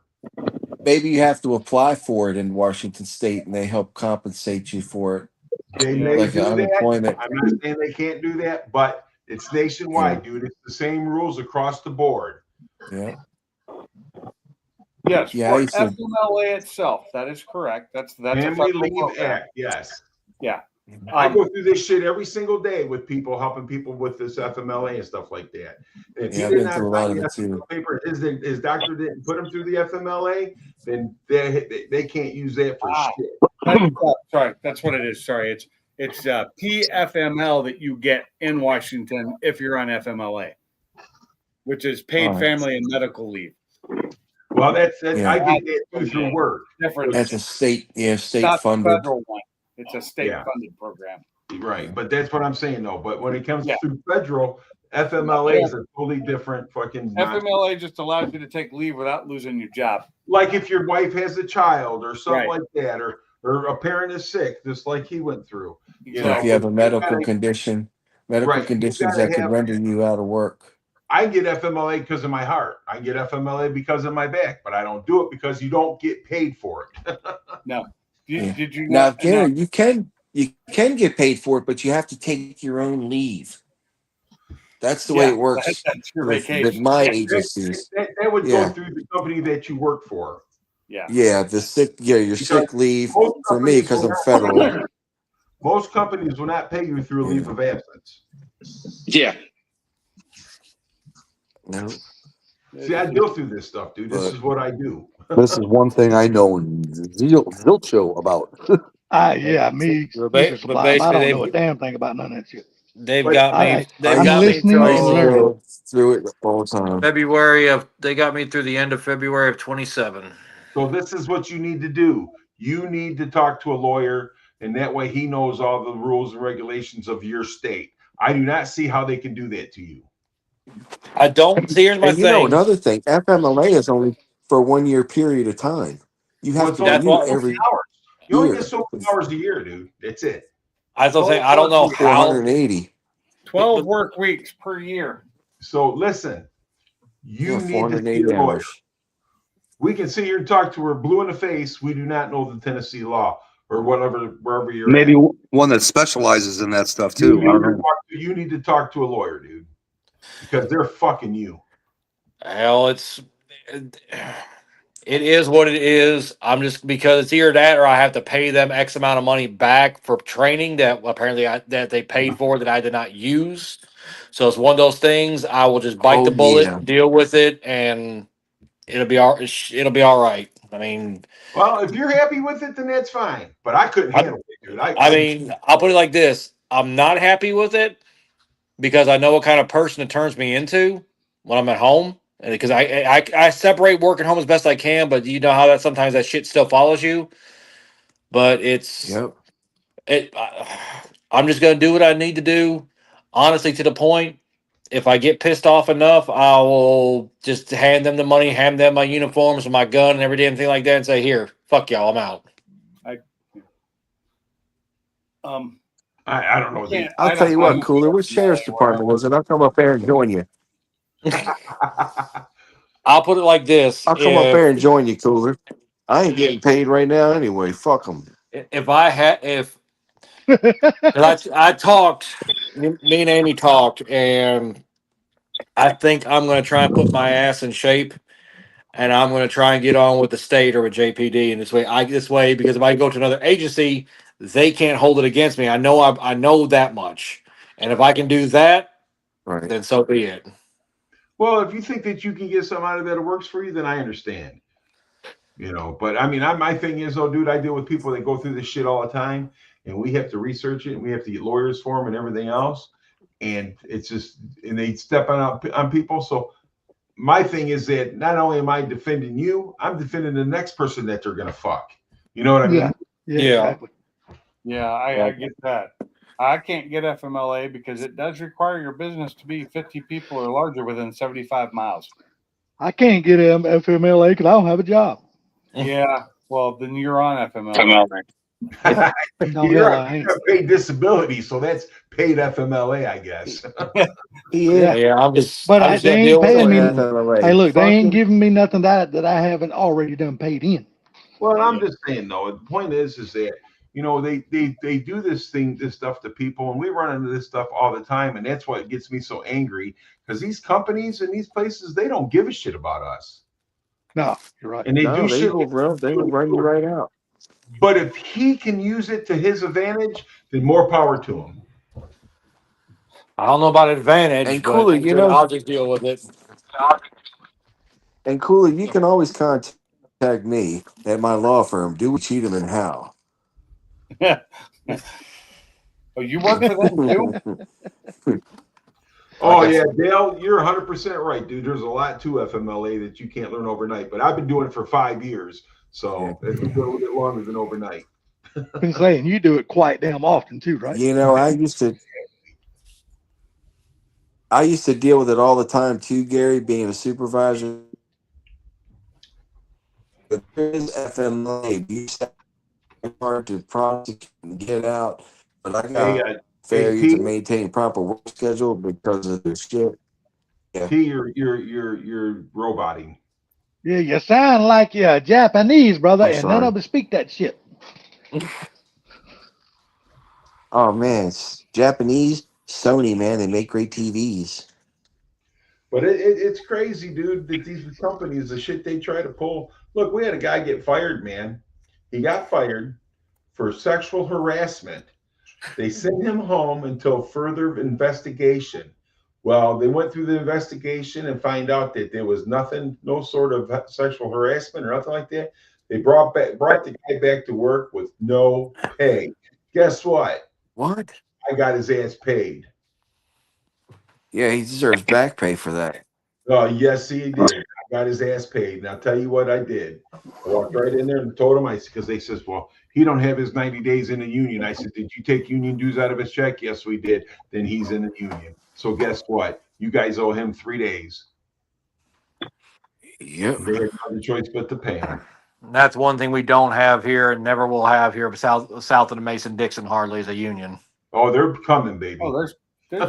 Maybe you have to apply for it in Washington State, and they help compensate you for it, They may like do that. unemployment. I'm not saying they can't do that, but it's nationwide, dude. It's the same rules across the board. Yeah. Yes, Yeah, for I used to- FMLA itself, that is correct. That's a Family federal Leave program. Act, yes. Yeah. I go through this shit every single day with people, helping people with this FMLA and stuff like that. If Yeah, I've he did been not through a lot sign of the it too. FMLA paper, his doctor didn't put him through the FMLA, then they can't use that for shit. Sorry, that's what it is. Sorry, it's PFML that you get in Washington if you're on FMLA, which is paid Right. family and medical leave. Well, that's Yeah. I get that too through work. Different. That's a state, state Not the funded. federal one. It's a state funded program. Right, but that's what I'm saying though. But when it comes Yeah. to federal, FMLA is a totally different fucking. FMLA just allows you to take leave without losing your job. Like if your wife has a child or something Right. like that, or a parent is sick, just like he went through. You So know, if you have a medical gotta- condition, Right, conditions you gotta that could have- render you out of work. I get FMLA because of my heart. I get FMLA because of my back, but I don't do it because you don't get paid for it. No. Yeah. Did you Now, not? Gary, you can get paid for it, but you have to take your own leave. That's the way it works That's your with vacation. my agencies. That would Yeah. go through the company that you work for. Yeah. Yeah, your sick leave for me because I'm federal. Most companies will not pay you through a leave of absence. Yeah. No. See, I deal through this stuff, dude. This is what I do. This is one thing I know zilcho about. Yeah, me. But User Supply. I basically, don't know a damn thing about none of that shit. they've But got me. I- They've I'm got me listening and till learning. Go through it all the time. February of. They got me through the end of February of 27. So this is what you need to do. You need to talk to a lawyer, and that way he knows all the rules and regulations of your state. I do not see how they can do that to you. I don't. See, here's my And you know thing. another thing, FMLA is only for a 1 year period of time. You have Well, to it's That's renew what- every hours. You only year. get so many hours a year, dude. That's it. I was saying I don't know how. 480. 12 work weeks per year. So listen, you Yeah, need to see 480 a lawyer. hours. We can sit here and talk to her blue in the face. We do not know the Tennessee law or whatever, wherever you're Maybe at. one that specializes in that stuff You too. I don't know. you need to talk to a lawyer, dude, because they're fucking you. Hell, it is what it is. I'm just because it's either that or I have to pay them X amount of money back for training that apparently that they paid for that I did not use. So it's one of those things. I will just bite Oh, the bullet, yeah. deal with it, and it'll be all right. I mean, Well, if you're happy with it, then that's fine. But I couldn't handle it, dude. I mean, I'll put it like this: I'm not happy with it because I know what kind of person it turns me into when I'm at home. Because I separate work and home as best I can, but you know how that sometimes that shit still follows you. But Yep. I'm just gonna do what I need to do, honestly, to the point. If I get pissed off enough, I will just hand them the money, hand them my uniforms and my gun and every damn thing like that, and say, "Here, fuck y'all, I'm out." I don't know. Dude. I'll tell you what, Cooler, which sheriff's department was it? I'll come up there and join you. I'll put it like this: I'll come up there and join you, Cooler. I ain't getting paid right now anyway. Fuck them. if I talked, me and Amy talked, and I think I'm going to try and put my ass in shape, and I'm going to try and get on with the state or with JPD in this way. Because if I go to another agency, they can't hold it against me. I know that much, and if I can do that, Right. then so be it. Well, if you think that you can get something out of that that works for you, then I understand. You know, but I mean, my thing is, though, dude, I deal with people that go through this shit all the time, and we have to research it, and we have to get lawyers for them and everything else. And it's just, and they step on people. So my thing is that not only am I defending you, I'm defending the next person that they're gonna fuck. You know what I mean? Yeah. Yeah. Exactly. Yeah, I get that. I can't get FMLA because it does require your business to be 50 people or larger within 75 miles. I can't get FMLA because I don't have a job. Yeah, well, then you're on FMLA. No, You're hell, on I ain't. paid disability, so that's paid FMLA, I guess. He Yeah. is. Yeah, But I'm just they gonna ain't deal with paying it. me. Man. FMLA. Hey, look, they ain't Fucking- giving me nothing that I haven't already done paid in. Well, I'm just saying though, the point is that they do this stuff to people, and we run into this stuff all the time, and that's what gets me so angry because these companies and these places they don't give a shit about us, No, you're right. and they No, do they shit. will run you right out. But if he can use it to his advantage, then more power to him. I don't know about advantage, And but Cooler, you know, I'll just deal with it. and Cooler, you can always contact me at my law firm, Dewey Cheatham and Howe. Oh, you work for them too? Oh Like I yeah, said- Dale, you're 100% right, dude. There's a lot to FMLA that you can't learn overnight. But I've been doing it for 5 years, so it's been a little bit longer than overnight. Been saying you do it quite damn often too, right? You know, I used to deal with it all the time too, Gary, being a supervisor. But there is FMLA. You said it's hard to prosecute and get out, but I Hey, got hey, failure T, to maintain proper work schedule because of the shit. Yeah. T, you're roboting. Yeah, you sound like you're Japanese, brother, I'm and none sorry. of us speak that shit. Oh man, it's Japanese Sony, man. They make great TVs. But it's crazy, dude, that these companies, the shit they try to pull. Look, we had a guy get fired, man. He got fired for sexual harassment. They sent him home until further investigation. Well, they went through the investigation and find out that there was nothing, no sort of sexual harassment or nothing like that. They brought the guy back to work with no pay. Guess what? What? I got his ass paid. Yeah, he deserves back pay for that. Oh, yes, he did. I got his ass paid. And I'll tell you what I did. I walked right in there and told him, because they says, well, he don't have his 90 days in the union. I said, did you take union dues out of his check? Yes, we did. Then he's in the union. So guess what? You guys owe him 3 days. Yep. They had no other choice but to pay him. That's one thing we don't have here and never will have here south of the Mason-Dixon hardly is a union. Oh, they're coming, baby. Oh, there's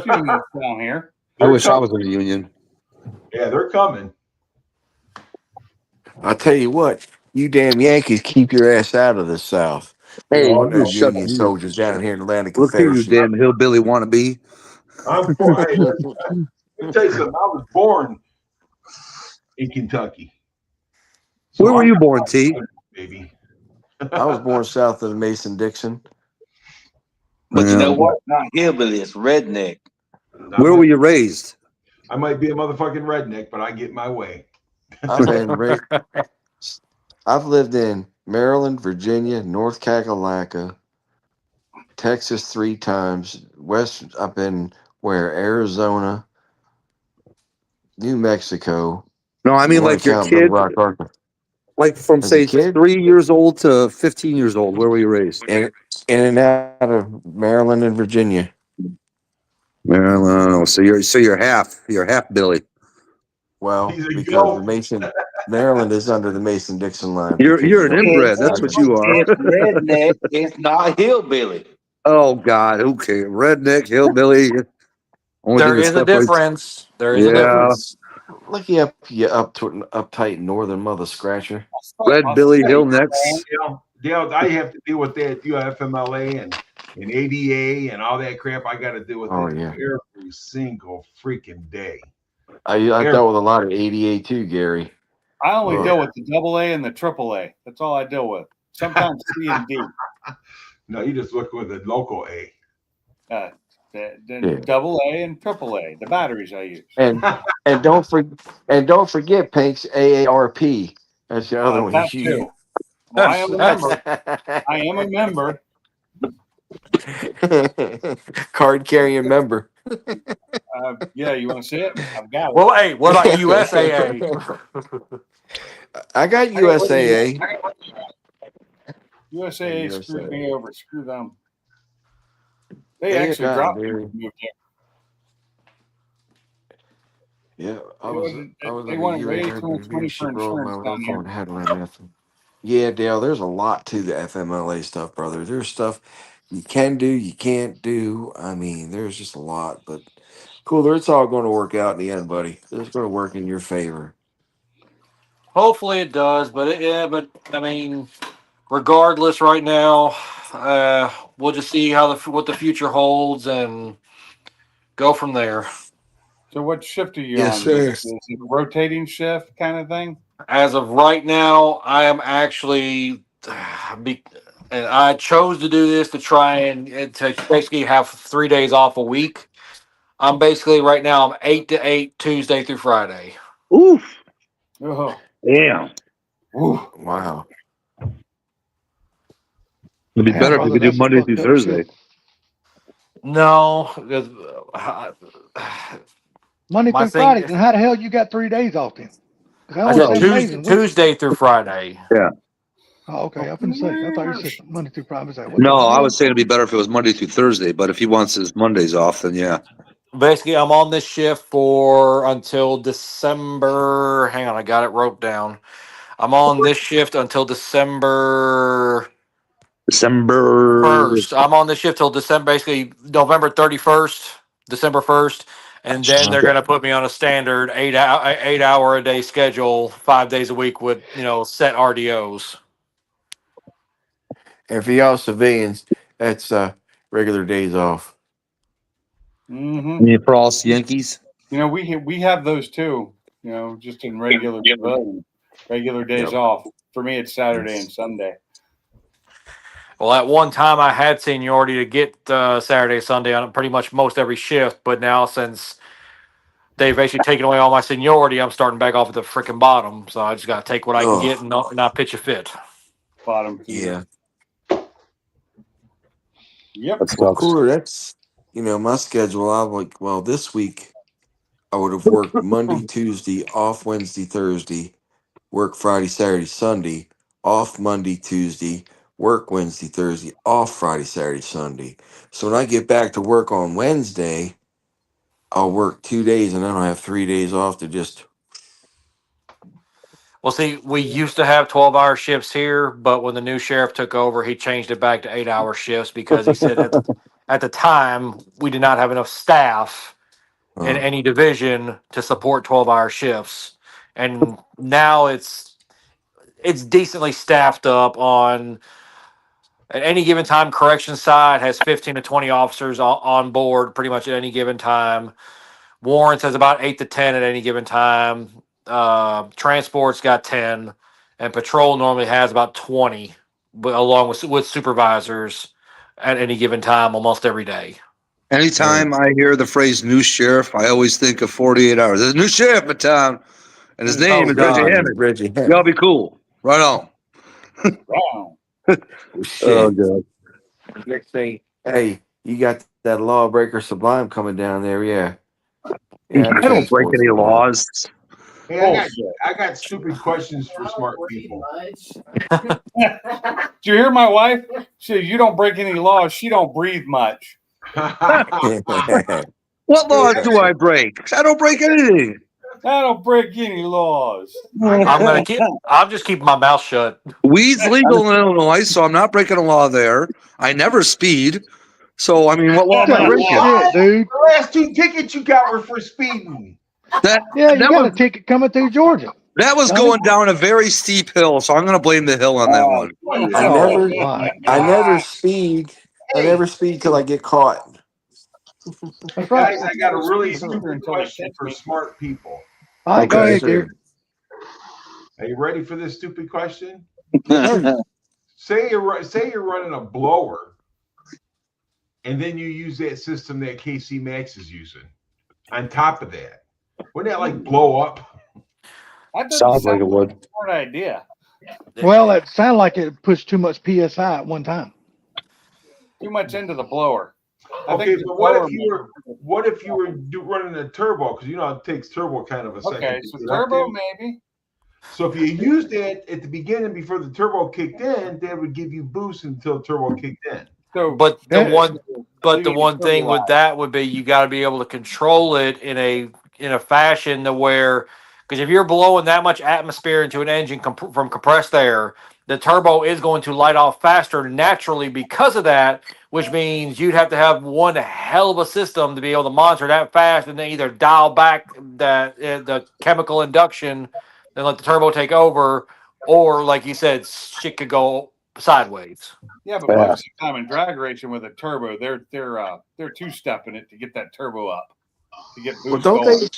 unions down here. They're I wish I coming. was in a union. Yeah, they're coming. I'll tell you what, you damn Yankees keep your ass out of the South. Hey, You Oh, want you no just shut Union you. soldiers down here in Atlantic Look at you, Confederacy. damn hillbilly wannabe. I'm for. Hey, let me tell you something. I was born in Kentucky. So Where were I'm you born, T? baby. I was born south of the Mason-Dixon. But you know Yeah. what? Not hillbilly, it's redneck. Where were you raised? I might be a motherfucking redneck, but I get my way. I've lived in Maryland, Virginia, North Kakalaka, Texas 3 times, up in Arizona, New Mexico. No, I mean You wanna like your count Little kid, Rock, Arkansas. like from As a say kid? 3 years old to 15 years old. Where were you raised? In and out of Maryland and Virginia. Maryland. So you're half Billy. Well, He's a because goat. Maryland is under the Mason-Dixon line. You're an because of inbred. That's the- what you are. It's redneck. It's not hillbilly. Oh God, okay, redneck, hillbilly. Only There thing that is a separates. difference. There is a Yeah. difference. Look you up, you uptight northern mother scratcher. Red Billy Hill necks. Dale, I have to deal with that FMLA and ADA and all that crap. I got to deal with Oh, it yeah. every single freaking day. I dealt with a lot of ADA too, Gary. I only Oh. deal with the AA and the AAA. That's all I deal with. Sometimes C and D. No, you just look with the local A. The Yeah. AA and AAA, the batteries I use. And don't forget Pink's AARP. That's the other one That you too. Well, I am a member. I am a member. Card carrying member. Yeah, you want to see it? I've got it. Well, hey, what about USAA? I got USAA. USAA screwed me over. Screw them. They They actually got dropped me. very- when we moved here. Yeah, I They was wouldn't- I was they in a wanted UA way American too much money for leadership role. My insurance down phone here. had one. Yeah, Dale, there's a lot to the FMLA stuff, brother. There's stuff you can do, you can't do. I mean, there's just a lot, but cooler. It's all going to work out in the end, buddy. It's going to work in your favor. Hopefully it does, but I mean, regardless, right now, we'll just see what the future holds and go from there. So what shift are you Yes, on? sir. Is it a rotating shift kind of thing? As of right now, I am actually, and I chose to do this to try and to basically have 3 days off a week. I'm basically right now I'm 8 to 8 Tuesday through Friday. Oof. Oh, Damn. ooh. Wow. It'd be Man, better if brother, you could do that's some Monday fucked through up Thursday. shit. No, because Monday my through thing Friday. Then how the hell you got 3 days off then? 'Cause I only said 7 days Tuesday, in a week. Tuesday through Friday. Oh, okay. I was gonna say. I thought you said Monday through Friday. I was like, what No, the I hell? was saying it'd be better if it was Monday through Thursday, but if he wants his Mondays off, then yeah. Basically, I'm on this shift for until December. Hang on, I got it wrote down. I'm on this shift until December December. 1st. I'm on this shift till December, basically November 31st, December 1st, and then they're Okay. going to put me on a standard 8 hour a day schedule, 5 days a week with set RDOs. And for y'all civilians, that's regular days off. Mm-hmm. And for all Yankees. We have those too. Just in regular days Yep. off. For me, it's Saturday and Sunday. Well, at one time I had seniority to get Saturday, Sunday on pretty much most every shift, but now since they've basically taken away all my seniority, I'm starting back off at the freaking bottom. So I just got to take what I can get and not pitch a fit. Bottom feeder. Yeah. Yep. That Well, sucks. cooler. That's my schedule. I'm like, well, this week I would have worked Monday, Tuesday, off Wednesday, Thursday, work Friday, Saturday, Sunday, off Monday, Tuesday, work Wednesday, Thursday, off Friday, Saturday, Sunday. So when I get back to work on Wednesday, I'll work 2 days and then I'll have 3 days off to just. Well, see, we used to have 12-hour shifts here, but when the new sheriff took over, he changed it back to 8-hour shifts because he said at the time we did not have enough staff in any division to support 12-hour shifts. And now it's decently staffed up on at any given time. Correction side has 15 to 20 officers on board pretty much at any given time. Warrants has about 8 to 10 at any given time. Transport's got 10, and patrol normally has about 20, but along with supervisors at any given time, almost every day. Anytime I hear the phrase new sheriff, I always think of 48 hours. There's a new sheriff in town, and his name is Reggie Hammond. Reggie Hammond. Y'all be cool. Right on. Wow. Shit. Oh, God. Next thing, hey, you got that lawbreaker Sublime coming down there, yeah. I don't break any laws. Hey, I got stupid questions for smart people. Did you hear my wife? She said, you don't break any laws. She don't breathe much. What laws do I break? I don't break anything. I don't break any laws. I'm just keeping my mouth shut. Weed's legal in Illinois, so I'm not breaking a law there. I never speed. So, I mean, what law am I breaking? Shit, dude. The last 2 tickets you got were for speeding. Yeah, you that got was, a ticket coming through Georgia. that was going down a very steep hill, so I'm going to blame the hill on that one. I never speed. I never speed till I get caught. That's right. Guys, I got a really stupid question for smart people. All right, go Okay, ahead, sir. Gary. Are you ready for this stupid question? Say you're running a blower, and then you use that system that KC Max is using. On top of that, wouldn't that like blow up? That doesn't Sounds like sound it would. a smart idea. Well, it sounded like it pushed too much PSI at one time. Too much into the blower. Okay, the but what blower- if you were running a turbo? Because it takes turbo kind of a second. Okay, to so get up turbo there. maybe. So if you used that at the beginning before the turbo kicked in, that would give you boost until turbo kicked in. So, But the Yeah. one thing with that would be you got to be able to control it in a fashion to where, Because if you're blowing that much atmosphere into an engine from compressed air, the turbo is going to light off faster naturally because of that, which means you'd have to have one hell of a system to be able to monitor that fast and then either dial back the chemical induction and let the turbo take over, or like you said, shit could go sideways. Yeah, but most of the time in drag racing with a turbo, they're two-stepping it to get that turbo up to get boost going.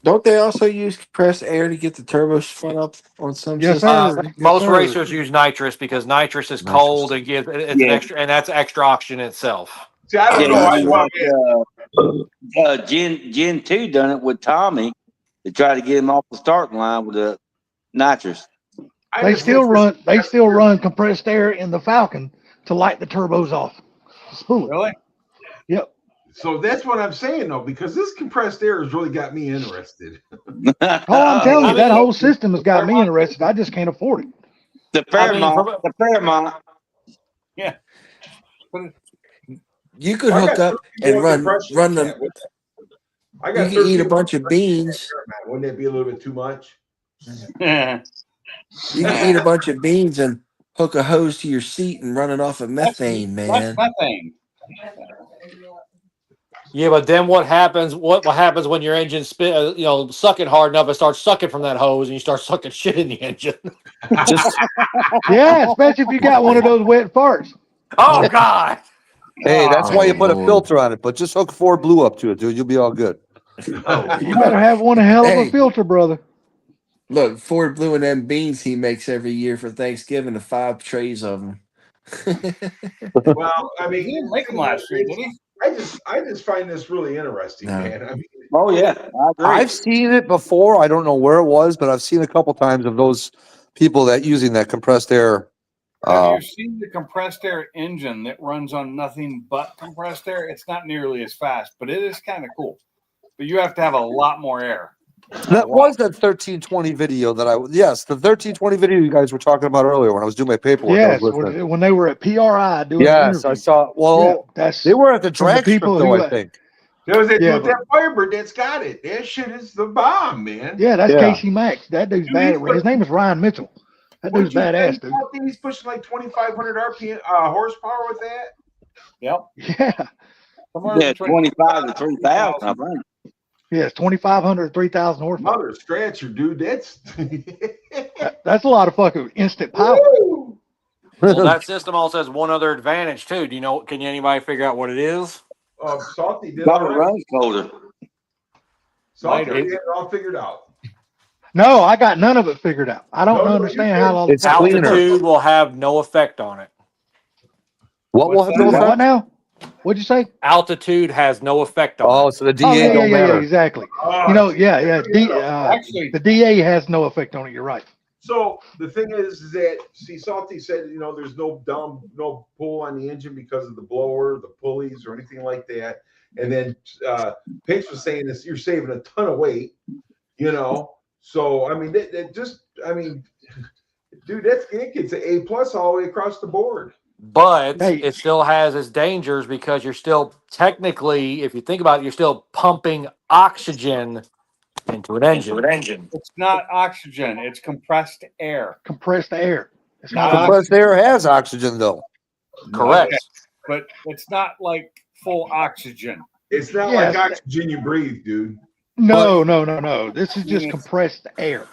Don't they also use compressed air to get the turbo spun up on some Yes, systems? sir. Yes, Most sir. racers use nitrous because nitrous is cold and gives it's an extra, and that's extra oxygen itself. See, I don't know. Gen 2 done it with Tommy to try to get him off the starting line with the nitrous. They still run compressed air in the Falcon to light the turbos off. Spool it. Really? Yep. So that's what I'm saying though, because this compressed air has really got me interested. Oh, I'm telling you, that whole system has got me interested. I just can't afford it. The Paramount. Yeah. You could hook up and run the. I got you can eat a bunch of beans. Wouldn't that be a little bit too much? Yeah. You can eat a bunch of beans and hook a hose to your seat and run it off of methane, man. That's methane. Yeah, but then what happens? What happens when your engine sucking hard enough? It starts sucking from that hose, and you start sucking shit in the engine. Yeah, especially if you got one of those wet farts. Oh God! Hey, that's why you put a Lord. filter on it. But just hook Ford Blue up to it, dude. You'll be all good. You better have one hell of a filter, brother. Look, Ford Blue and them beans he makes every year for Thanksgiving, the 5 trays of them. Well, I mean, He didn't make them last year, did he? I just find this really interesting, No. man. I mean, Oh yeah, I agree. I've seen it before. I don't know where it was, but I've seen a couple times of those people that using that compressed air. Have you seen the compressed air engine that runs on nothing but compressed air? It's not nearly as fast, but it is kind of cool. But you have to have a lot more air. That was that 1320 video that the 1320 video you guys were talking about earlier when I was doing my paperwork. Yes, when they were at PRI doing the yes, interview. I saw. Well, they were at the from the drag strip people though, who- I think. there was that Yeah, dude, that Firebird that's got it. That shit is the bomb, man. Yeah, that's Yeah. Casey Max. That dude's Dude, bad. he's- His name is Ryan Mitchell. That What dude's did you badass, say? dude. I think he's pushing like 2,500 RPM horsepower with that. Yep. Yeah. Somewhere Yeah, between 25 to 3,000. I think. Yeah, it's 2,500, 3,000 horsepower. Mother scratcher, dude. That's That's a lot of fucking instant power. Woo! Well, that system also has one other advantage too. Do you know? Can anybody figure out what it is? Salty did Probably already. runs colder. Salty Lighter. had it all figured out. No, I got none of it figured out. I don't No, understand you how did. all the It's cleaner. Altitude will have no effect on it. What will have no What's that? What effect? now? What'd you say? Altitude has no effect on Oh, it. so the DA Oh, yeah, don't matter. exactly. Oh, You know, yeah. Actually, The DA has no effect on it. You're right. So the thing is that Salty said, there's no pull on the engine because of the blower, the pulleys, or anything like that. And then Pace was saying this, you're saving a ton of weight, So I mean, dude, it gets an A+ all the way across the board. But Hey. it still has its dangers because you're still technically, if you think about it, you're still pumping oxygen into an engine. it's not oxygen. It's compressed air. Compressed air. It's Not not Compressed air has oxygen though. Correct. Okay. But it's not like full oxygen. It's not Yes. like oxygen you breathe, dude. No. This is just Yes. compressed air.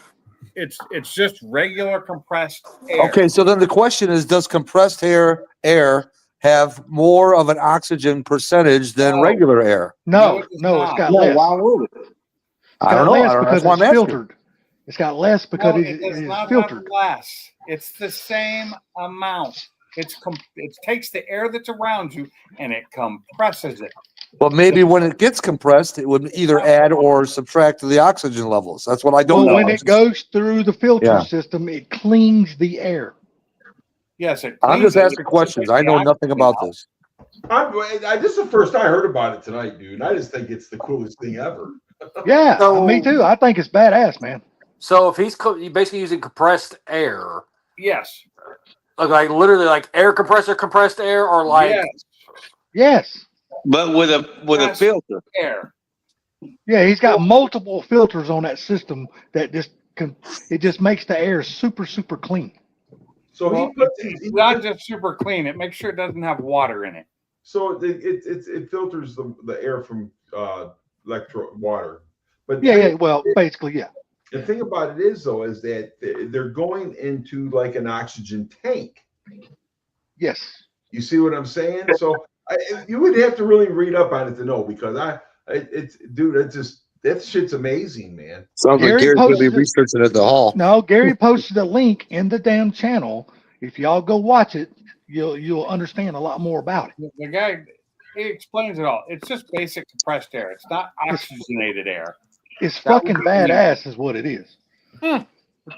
It's just regular compressed air. Okay, so then the question is, does compressed air have more of an oxygen percentage than No. regular air? No, No, it does it's not. got No, less. why would it? I don't know. Less That's because why I'm it's asking. filtered. It's got less because No, it it does is not filtered. have less. It's the same amount. It takes the air that's around you and it compresses it. But maybe when it gets compressed, it would either add or subtract to the oxygen levels. That's what I don't Well, know. when it goes through the filter Yeah. system, it cleans the air. Yes, it. I'm cleans just it. asking questions. I know nothing about this. This is the first I heard about it tonight, dude. I just think it's the coolest thing ever. Yeah, So- me too. I think it's badass, man. So if he's basically using compressed air, Yes. like literally like air compressor, compressed air, or like yes. Yes. But with a Yes. filter. Air. Yeah, he's got multiple filters on that system that it just makes the air super, super clean. So Well, he puts it's not just super clean. It makes sure it doesn't have water in it. so it filters the air from electro water. But Yeah, well, basically, yeah. the thing about it is though is that they're going into like an oxygen tank. Yes. You see what I'm saying? So you would have to really read up on it to know because that shit's amazing, man. Sounds like Gary Gary's gonna be posted it. researching at the hall. No, Gary posted a link in the damn channel. If y'all go watch it, you'll understand a lot more about it. The guy, he explains it all. It's just basic compressed air. It's not oxygenated air. It's fucking badass, is what it is. What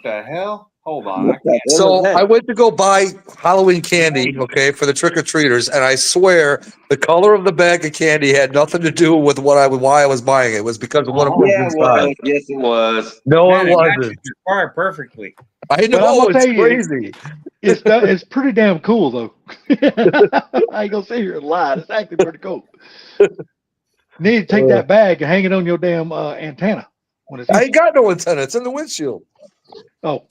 the hell? Hold on. So I went to go buy Halloween candy, okay, for the trick or treaters, and I swear the color of the bag of candy had nothing to do with why I was buying it. It was because of what it was Yeah, it inside. was. Yes, it was. No, Man, it matches wasn't. your car perfectly. I But I'm know gonna it's tell you, crazy. It's pretty damn cool though. I ain't gonna sit here and lie. It's actually pretty cool. Need to take that bag and hang it on your damn antenna when it's I ain't got no antenna. It's in the windshield. oh.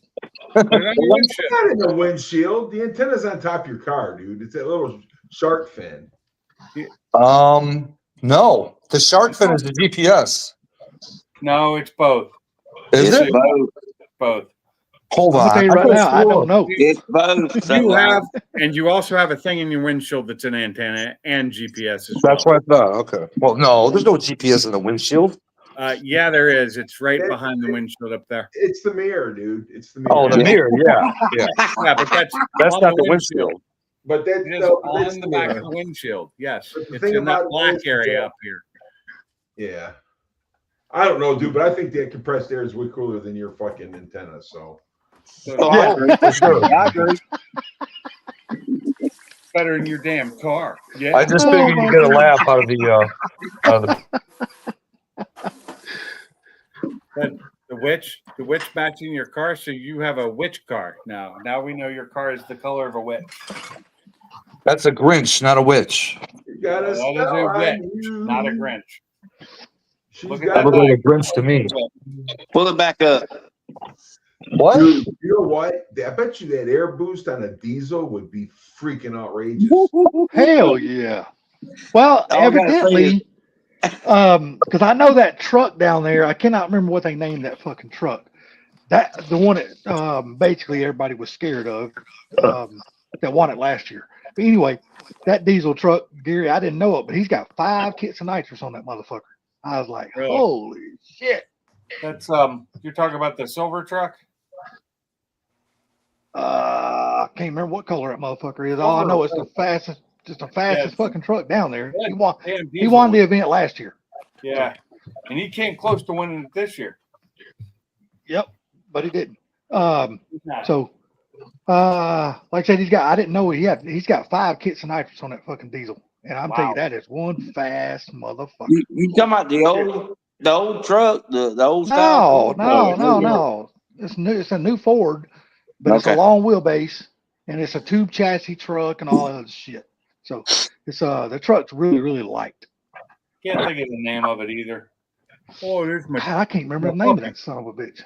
It's not in the windshield. The antenna's on top of your car, dude. It's that little shark fin. No. The shark fin is the GPS. No, it's both. Is It's it? both. Both. Hold I'm on. gonna tell you I right could've now, I swore. don't know. It's both. You have, and you also have a thing in your windshield that's an antenna and GPS as well. That's what I thought. Okay. Well, no, there's no GPS in the windshield. Yeah, there is. It's right behind the windshield up there. It's the mirror, dude. It's the mirror. Oh, the mirror. Yeah. Yeah. Yeah, but that's on not the windshield. But that's It is no, on it's the back of the windshield. Yes, But the it's thing in that about it black is, area up here. Yeah. I don't know, dude, but I think that compressed air is way cooler than your fucking antenna. So Oh, I agree for sure. I agree. Better than your damn car. Yeah. I just figured you get a laugh out of the. But the witch matching your car, so you have a witch car now. Now we know your car is the color of a witch. That's a Grinch, not a witch. you got That a is spell a witch, on you. not a Grinch. She's Look at got That that. looked like a Grinch to me. Pull it back up. What? Dude, you know what? I bet you that air boost on a diesel would be freaking outrageous. Hell yeah. Well, All I gotta say evidently, because I know that truck down there, I cannot remember what they named that fucking truck. That the one that basically everybody was scared of, that won it last year. But anyway, that diesel truck, Gary, I didn't know it, but he's got 5 kits of nitrous on that motherfucker. I was like, Really? holy shit. That's you're talking about the silver truck? I can't remember what color that motherfucker is. All I know it's the fastest, just the fastest fucking truck down there. He won the event last year. Yeah. And he came close to winning it this year. Yep, but he didn't. So like I said, I didn't know he's got 5 kits of nitrous on that fucking diesel. And I'm telling you, that is one fast motherfucker. You talking about the old truck, the old No, style? no. It's a new Ford, but it's a Okay. long wheelbase and it's a tube chassis truck and all that other shit. So it's the truck's really, really light. Can't think of the name of it either. Oh, there's my. God, I can't remember the name of that son of a bitch.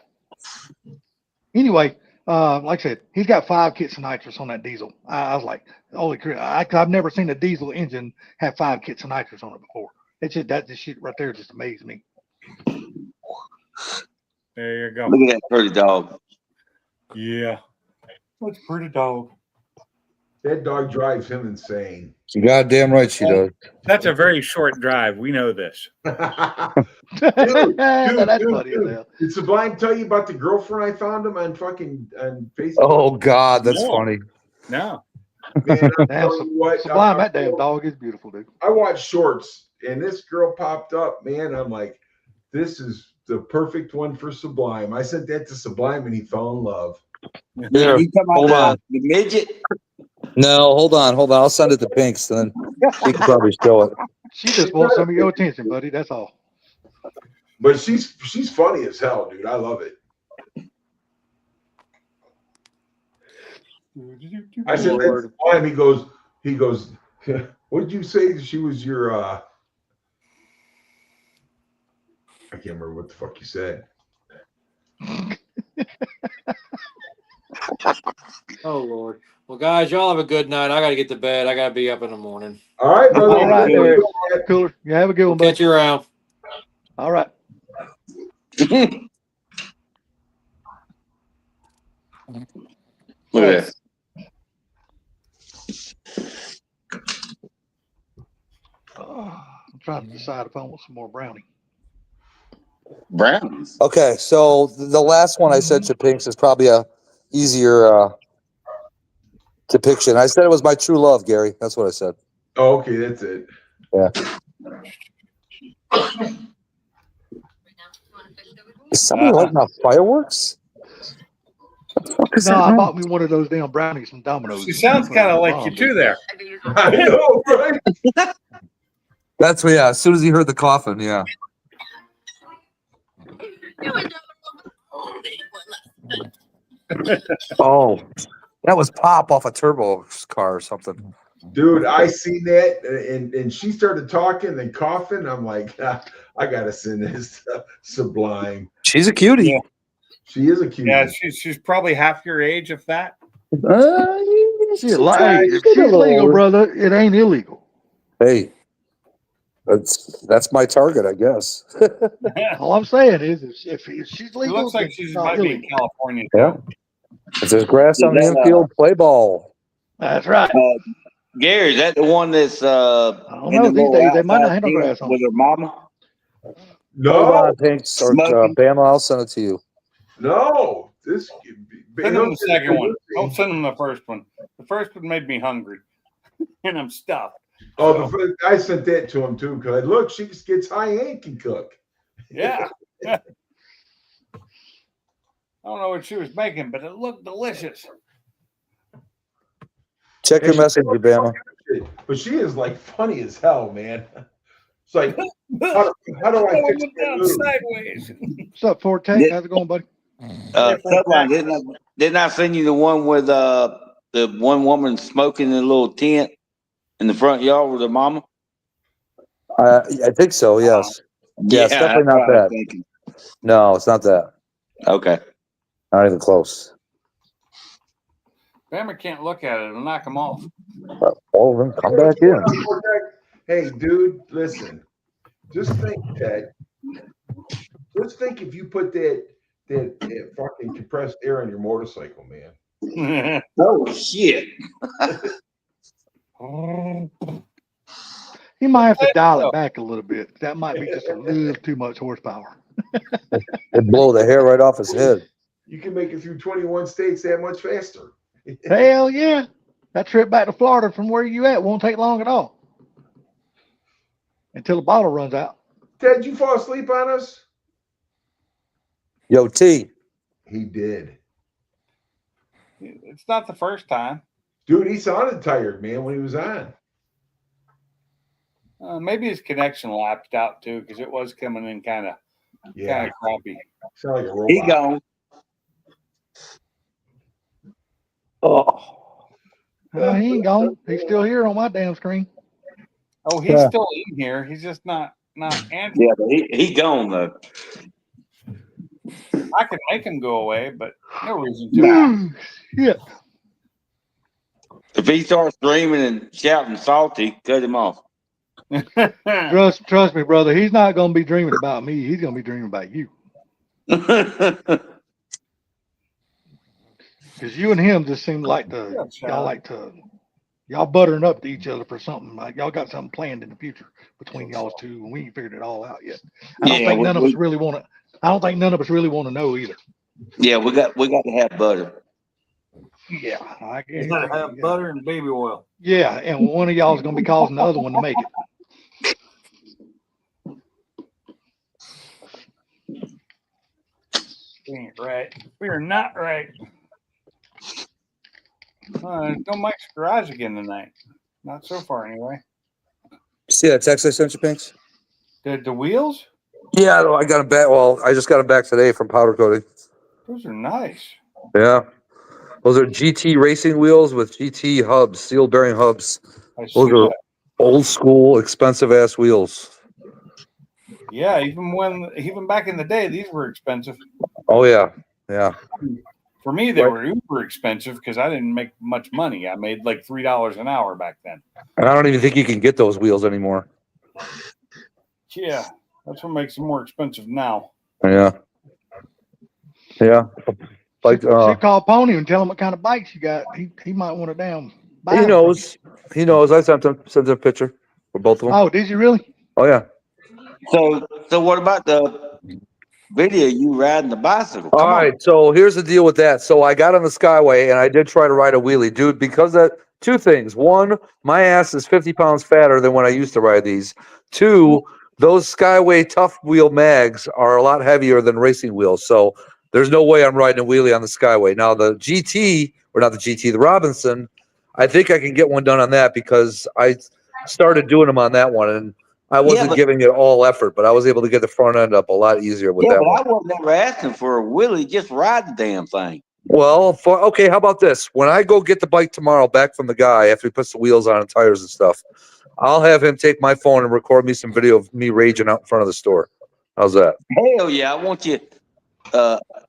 Anyway, like I said, he's got 5 kits of nitrous on that diesel. I was like, holy crap! I've never seen a diesel engine have 5 kits of nitrous on it before. It's just that shit right there just amazed me. There you go. Look at that pretty dog. Yeah. That's pretty dog. That dog drives him insane. You're goddamn right she does. That's a very short drive. We know this. Dude, That's funny as hell. Did Sublime tell you about the girlfriend I found him on fucking on Facebook? Oh God, that's No. funny. No. Man, I'm Damn, telling you what, Sublime, that damn dog is beautiful, dude. I watched shorts and this girl popped up, man. I'm like, this is the perfect one for Sublime. I sent that to Sublime and he fell in love. Here, You talking hold about on. the midget? No, hold on. I'll send it to Pinks, then he can probably show it. She just wants some of your attention, buddy. That's all. But she's funny as hell, dude. I love it. I said that to Sublime. He goes, what did you say? She was your I can't remember what the fuck you said. Oh Lord. Well, guys, y'all have a good night. I gotta get to bed. I gotta be up in the morning. All right, brother. All right, Derek. Cooler. You have a good one, buddy. Catch you around. All right. Look at that. I'm trying to decide if I want some more brownie. Brownies. Okay, so the last one I said to Pinks is probably a easier depiction. I said it was my true love, Gary. That's what I said. Oh, okay, that's it. Yeah. Is somebody lighting off fireworks? No, I bought me one of those damn brownies from Domino's. She sounds kind of like you too there. I know, right? That's yeah. As soon as he heard the coffin, yeah. Oh, that was Pop off a turbo car or something. Dude, I seen that, and she started talking and coughing. I'm like, I gotta send this to Sublime. She's a cutie. Yeah. She is a cutie. Yeah, she's probably half your age, if that. She's legal, brother. It ain't illegal. Hey, that's my target, I guess. All I'm saying is, if she's It legal, looks like it's she's not might be in illegal. California. Yeah. If there's grass on the Is that, infield, play ball. That's right. Gary, is that the one that's I don't know. These days they might not have no grass on. with her mama? Hold No, on, Pinks or Smoking. Bama, I'll send it to you. no. This Send them the second one. Don't send them the first one. The first one made me hungry, and I'm stuffed. Oh, I sent that to him too. Cause look, she just gets high and can cook. Yeah. I don't know what she was making, but it looked delicious. Check your message, Bama. But she is like funny as hell, man. It's like, how do I fix that Down move? sideways. What's up, Forte? How's it going, buddy? Subline, didn't I send you the one with the one woman smoking in a little tent in the front yard with her mama? I think so, yes. Yeah, it's definitely that's not what I was that. thinking. No, it's not that. Okay. Not even close. Bammer can't look at it. It'll knock him off. All of them come back in. Hey, dude, listen. Just think, Ted. Just think if you put that fucking compressed air on your motorcycle, man. Oh shit. He might have to dial it back a little bit. That might be just a little too much horsepower. It'd blow the hair right off his head. You can make it through 21 states that much faster. Hell yeah. That trip back to Florida from where you at won't take long at all. Until the bottle runs out. Ted, you fall asleep on us? Yo, T. He did. It's not the first time. Dude, he sounded tired, man, when he was on. Maybe his connection lapped out too, because it was coming in kind of crappy. Sound like a robot. He gone. Oh. He ain't gone. He's still here on my damn screen. Oh, he's still in here. He's just not answering. Yeah, but he gone though. I could make him go away, but no reason to. Yeah. If he starts screaming and shouting salty, cut him off. Trust me, brother. He's not gonna be dreaming about me. He's gonna be dreaming about you. Because you and him just seem like y'all buttering up to each other for something. Like y'all got something planned in the future between y'all two, and we ain't figured it all out yet. I don't think none of us really want to know either. Yeah, we got to have butter. Yeah, I guess. He's got to have butter and baby oil. Yeah, and one of y'all is gonna be causing the other one to make it. We ain't right. We are not right. Don't Mike's garage again tonight. Not so far, anyway. See that text I sent you, Pinks? The wheels? Yeah, I got them back. Well, I just got them back today from powder coating. Those are nice. Yeah. Those are GT racing wheels with GT hubs, steel bearing hubs. I see Those are that. old school, expensive ass wheels. Yeah, even back in the day, these were expensive. Oh yeah, yeah. For me, they Right. were uber expensive because I didn't make much money. I made like $3 an hour back then. And I don't even think you can get those wheels anymore. Yeah, that's what makes them more expensive now. Yeah. Yeah. Like should call Pony and tell him what kind of bikes you got. He might want to damn buy he them. knows. He knows. I sent him a picture for both of them. Oh, did you really? Oh yeah. So what about the video you riding the bicycle? All right, so here's the deal with that. So I got on the Skyway and I did try to ride a wheelie, dude, because that two things. One, my ass is 50 pounds fatter than when I used to ride these. Two, those Skyway tough wheel mags are a lot heavier than racing wheels. So there's no way I'm riding a wheelie on the Skyway. Now the GT, or not the GT, the Robinson, I think I can get one done on that because I started doing them on that one and I wasn't giving it all effort, but I was able to get the front end up a lot easier with that one. I wasn't ever asking for a wheelie, just ride the damn thing. Well, okay, how about this? When I go get the bike tomorrow back from the guy after he puts the wheels on and tires and stuff, I'll have him take my phone and record me some video of me raging out in front of the store. How's that? Hell yeah, I want you.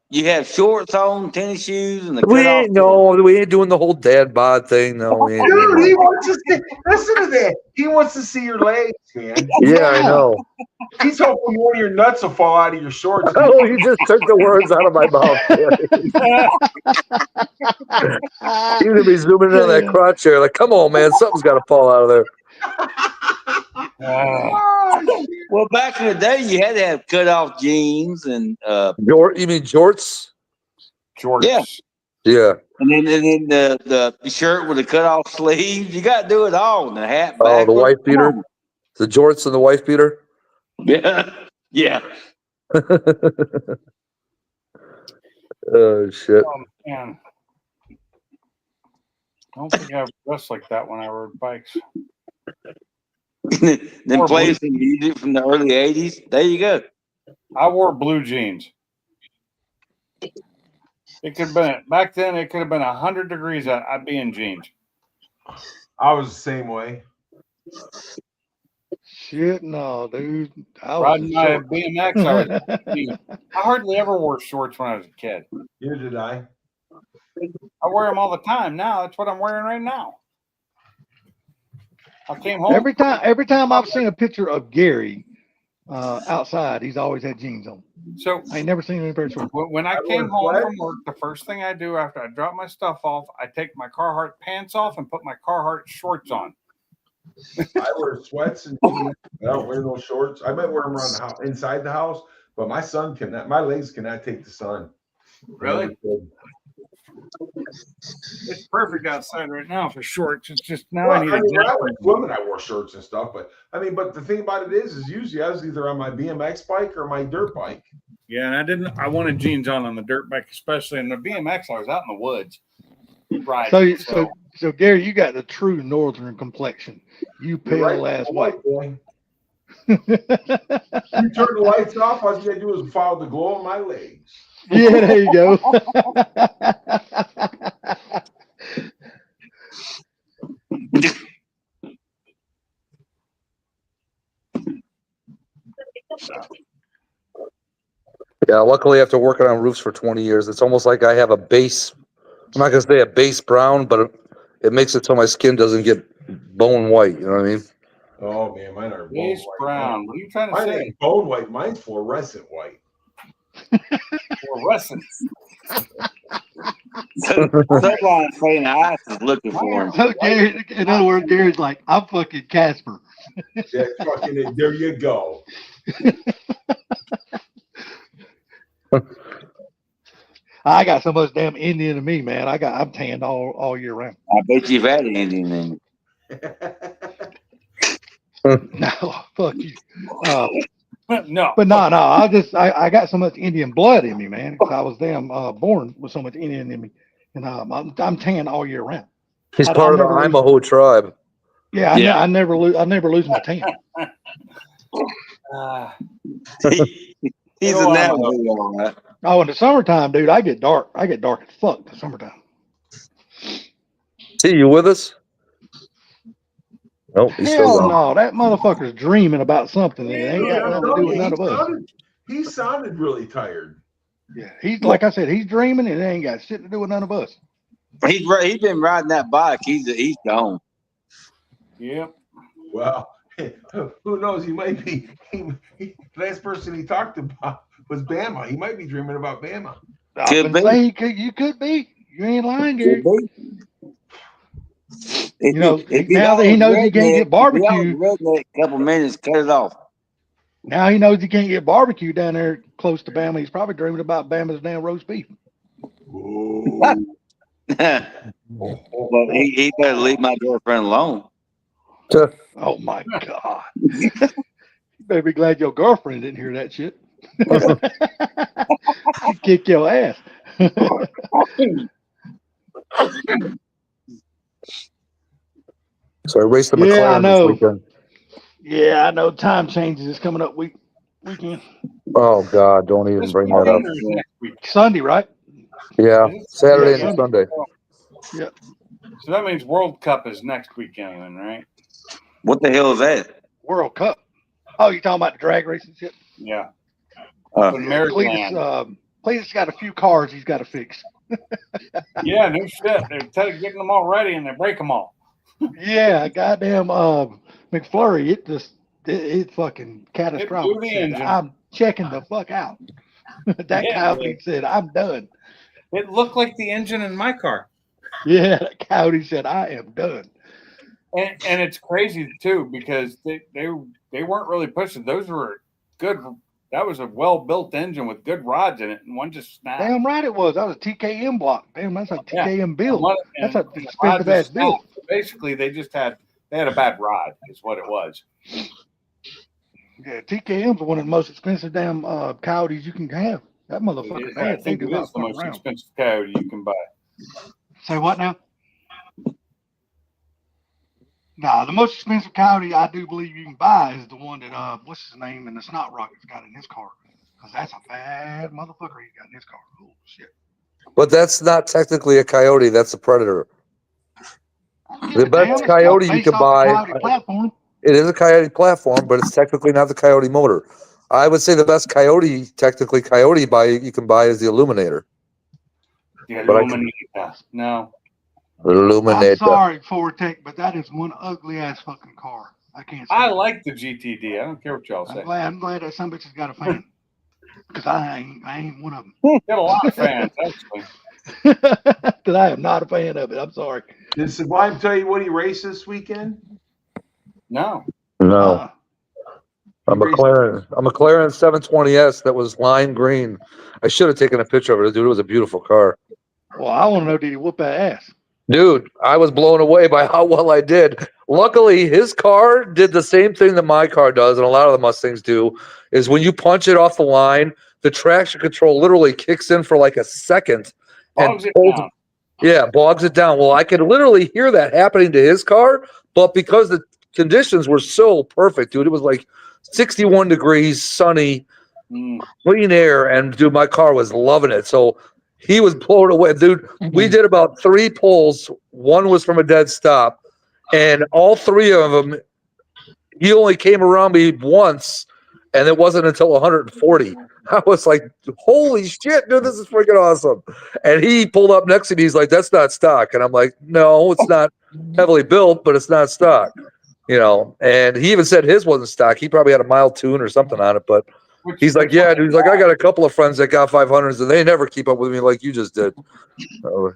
You have shorts on, tennis shoes, and the We ain't doing the whole dad bod thing. No, we ain't doing Dude, he wants to see. Listen to that. He wants to see your legs, man. Yeah, I know. He's hoping one of your nuts will fall out of your shorts. Oh, you just took the words out of my mouth. You're gonna be zooming in on that crotch there. Like, come on, man, something's got to fall out of there. Well, back in the day, you had to have cut off jeans and You mean jorts? Jorts. Yeah. Yeah. And then the shirt with the cut off sleeves. You got to do it all. And the hat. Oh, the wife beater, the jorts and the wife beater. Yeah. Yeah. Oh shit. Oh, man. I don't think I was dressed like that when I rode bikes. Then play some music from the early 80s. There you go. I wore blue jeans. It could have been back then. It could have been 100 degrees. I'd be in jeans. I was the same way. Shit, no, dude. Riding my BMX, I hardly ever wore shorts when I was a kid. Neither did I. I wear them all the time now. That's what I'm wearing right now. I came home Every time I've seen a picture of Gary outside, he's always had jeans on. So I ain't never seen him in a pair of shorts. when I came home from work, the first thing I do after I drop my stuff off, I take my Carhartt pants off and put my Carhartt shorts on. I wear sweats and jeans. I don't wear no shorts. I might wear them around the house, inside the house, but my son cannot. My legs cannot take the sun. Really? It's perfect outside right now for shorts. It's just now Well, I need when I a went swimming, I wore shorts and stuff. But but the thing about it is usually I was either on my BMX bike or my dirt bike. Yeah, and I wanted jeans on the dirt bike, especially in the BMX. I was out in the woods riding. So Gary, you got the true northern complexion. You pale ass white. Boy. You turn the lights off. All you gotta do is follow the glow on my legs. Yeah, there you go. Yeah, luckily after working on roofs for 20 years, it's almost like I have a base. I'm not gonna say a base brown, but it makes it so my skin doesn't get bone white. You know what I mean? Oh man, mine are base bone white. brown. What are you trying to Mine say? ain't bone white. Mine's fluorescent white. Fluorescent. Someone saying ice is looking for him. So Gary, in other words, Gary's like, I'm fucking Casper. Yeah, fucking it. There you go. I got so much damn Indian in me, man. I'm tanned all year round. I bet you've had an Indian in No, fuck you. No. But no. I got so much Indian blood in me, man. 'Cause I was damn born with so much Indian in me, and I'm tan all year round. He's part of the Imaho tribe. Yeah, I never lose my tan. He's a Navajo, all right. Oh, in the summertime, dude, I get dark. I get dark as fuck in the summertime. T, you with us? Nope, he's still Hell gone. no, that motherfucker's dreaming about something that ain't Yeah, got I'm nothing to telling do with you, none of us. he sounded really tired. Yeah, he's like I said, he's dreaming and it ain't got shit to do with none of us. He's been riding that bike. He's gone. Yep. Well, who knows? He might be. Last person he talked about was Bama. He might be dreaming about Bama. I Could been be. saying you could be. You ain't lying, Gary. You know, If now that he knows he can't get barbecue, redneck, couple minutes, cut it off. now he knows he can't get barbecue down there close to Bama. He's probably dreaming about Bama's damn roast beef. Ooh. Well, he better leave my girlfriend alone. Oh my God. You better be glad your girlfriend didn't hear that shit. She'd kick your ass. So I raced the Yeah, I McLaren know. this weekend. Yeah, I know time changes is coming up weekend. Oh God, don't even bring that up. Next week. Sunday, right? Yeah, Saturday Yeah, and Sunday. Yeah. So that means World Cup is next weekend, then, right? What the hell is that? World Cup. Oh, you talking about the drag racing shit? Yeah. Uh, In Maryland. Cletus got a few cars he's got to fix. Yeah, no shit. They're getting them all ready and they break them all. Yeah, goddamn McFlurry, it's fucking catastrophic. blew the Said, engine. I'm checking the fuck out. That Yeah, coyote said, I'm done. It looked like the engine in my car. Yeah, that coyote said, I am done. And it's crazy too because they weren't really pushing. Those were good. That was a well-built engine with good rods in it, and one just snapped. Damn right it was. That was a TKM block. Damn, that's a TKM build. That's a and expensive ass build. So basically, they had a bad rod, is what it was. Yeah, TKM's one of the most expensive damn coyotes you can have. That motherfucker I bad. They think do it not is the fuck most around. expensive coyote you can buy. Say what now? Nah, the most expensive coyote I do believe you can buy is the one that what's his name and the Snot Rocket's got in his car. Cause that's a bad motherfucker he got in his car. Oh shit. But that's not technically a coyote. That's a predator. The best coyote you can buy. It is a coyote platform, but it's technically not the coyote motor. I would say the best coyote, technically coyote you can buy is the Illuminator. The Illuminator. No. Illuminator. I'm sorry, Ford Tech, but that is one ugly ass fucking car. I can't. I like the GTD. I don't care what y'all say. I'm glad that some bitch has got a fan. Because I ain't one of them. Got a lot of fans, actually. Because I am not a fan of it. I'm sorry. Did Sublime tell you what he raced this weekend? No. No. A McLaren 720S that was lime green. I should have taken a picture of it, dude. It was a beautiful car. Well, I want to know, did he whoop that ass? Dude, I was blown away by how well I did. Luckily, his car did the same thing that my car does, and a lot of the Mustangs do, is when you punch it off the line, the traction control literally kicks in for like a second. Bogs it down. Yeah, bogs it down. Well, I could literally hear that happening to his car, but because the conditions were so perfect, dude, it was like 61 degrees, sunny, clean air, and dude, my car was loving it. So he was blown away, dude. We did about 3 pulls. One was from a dead stop, and all 3 of them, he only came around me once, and it wasn't until 140. I was like, holy shit, dude, this is freaking awesome. And he pulled up next to me. He's like, that's not stock. And I'm like, no, it's not heavily built, but it's not stock. You know, and he even said his wasn't stock. He probably had a mild tune or something on it, but he's like, yeah, dude. He's like, I got a couple of friends that got 500s and they never keep up with me like you just did. Does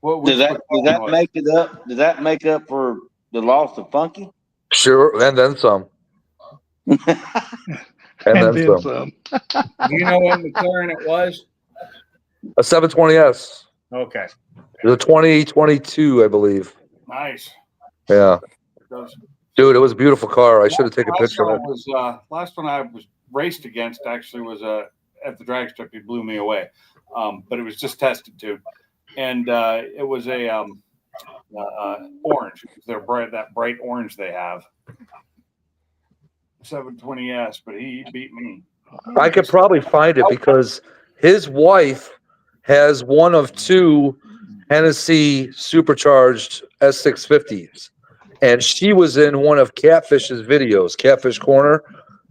that make it up? Does that make up for the loss of Funky? Sure, and then some. and then some. Do you know what McLaren it was? A 720S. Okay. The 2022, I believe. Nice. Yeah. Dude, it was a beautiful car. I should have taken a picture of it. Last one I was raced against actually was at the drag strip. He blew me away, but it was just tested too, and it was a orange. They're that bright orange they have. 720S, but he beat me. I could probably find it because his wife has one of 2 Hennessy supercharged S650s, and she was in one of Catfish's videos, Catfish Corner.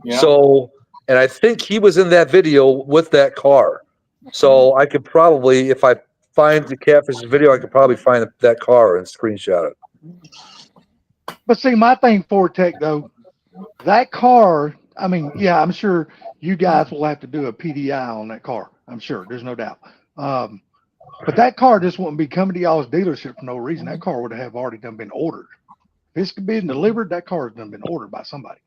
Yeah. So, and I think he was in that video with that car. So I could probably, if I find the Catfish's video, I could probably find that car and screenshot it. But see, my thing, Ford Tech, though, that car, I mean, yeah, I'm sure you guys will have to do a PDI on that car. I'm sure. There's no doubt. But that car just wouldn't be coming to y'all's dealership for no reason. That car would have already done been ordered. If it's been delivered, that car has done been ordered by somebody.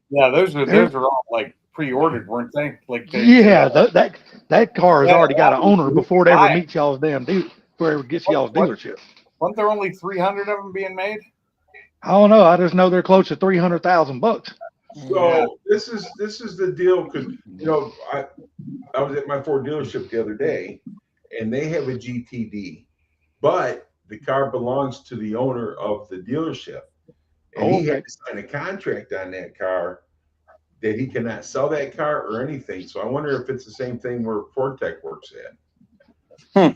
Yeah, those are all like pre-ordered, weren't they? Like Yeah, that car has already got an owner before it ever meets y'all's damn deal, before it ever gets y'all's dealership. Weren't there only 300 of them being made? I don't know. I just know they're close to $300,000. So this is the deal, because you know I was at my Ford dealership the other day, and they have a GTD, but the car belongs to the owner of the dealership, and he had to sign a contract on that car that he cannot sell that car or anything. So I wonder if it's the same thing where Ford Tech works at.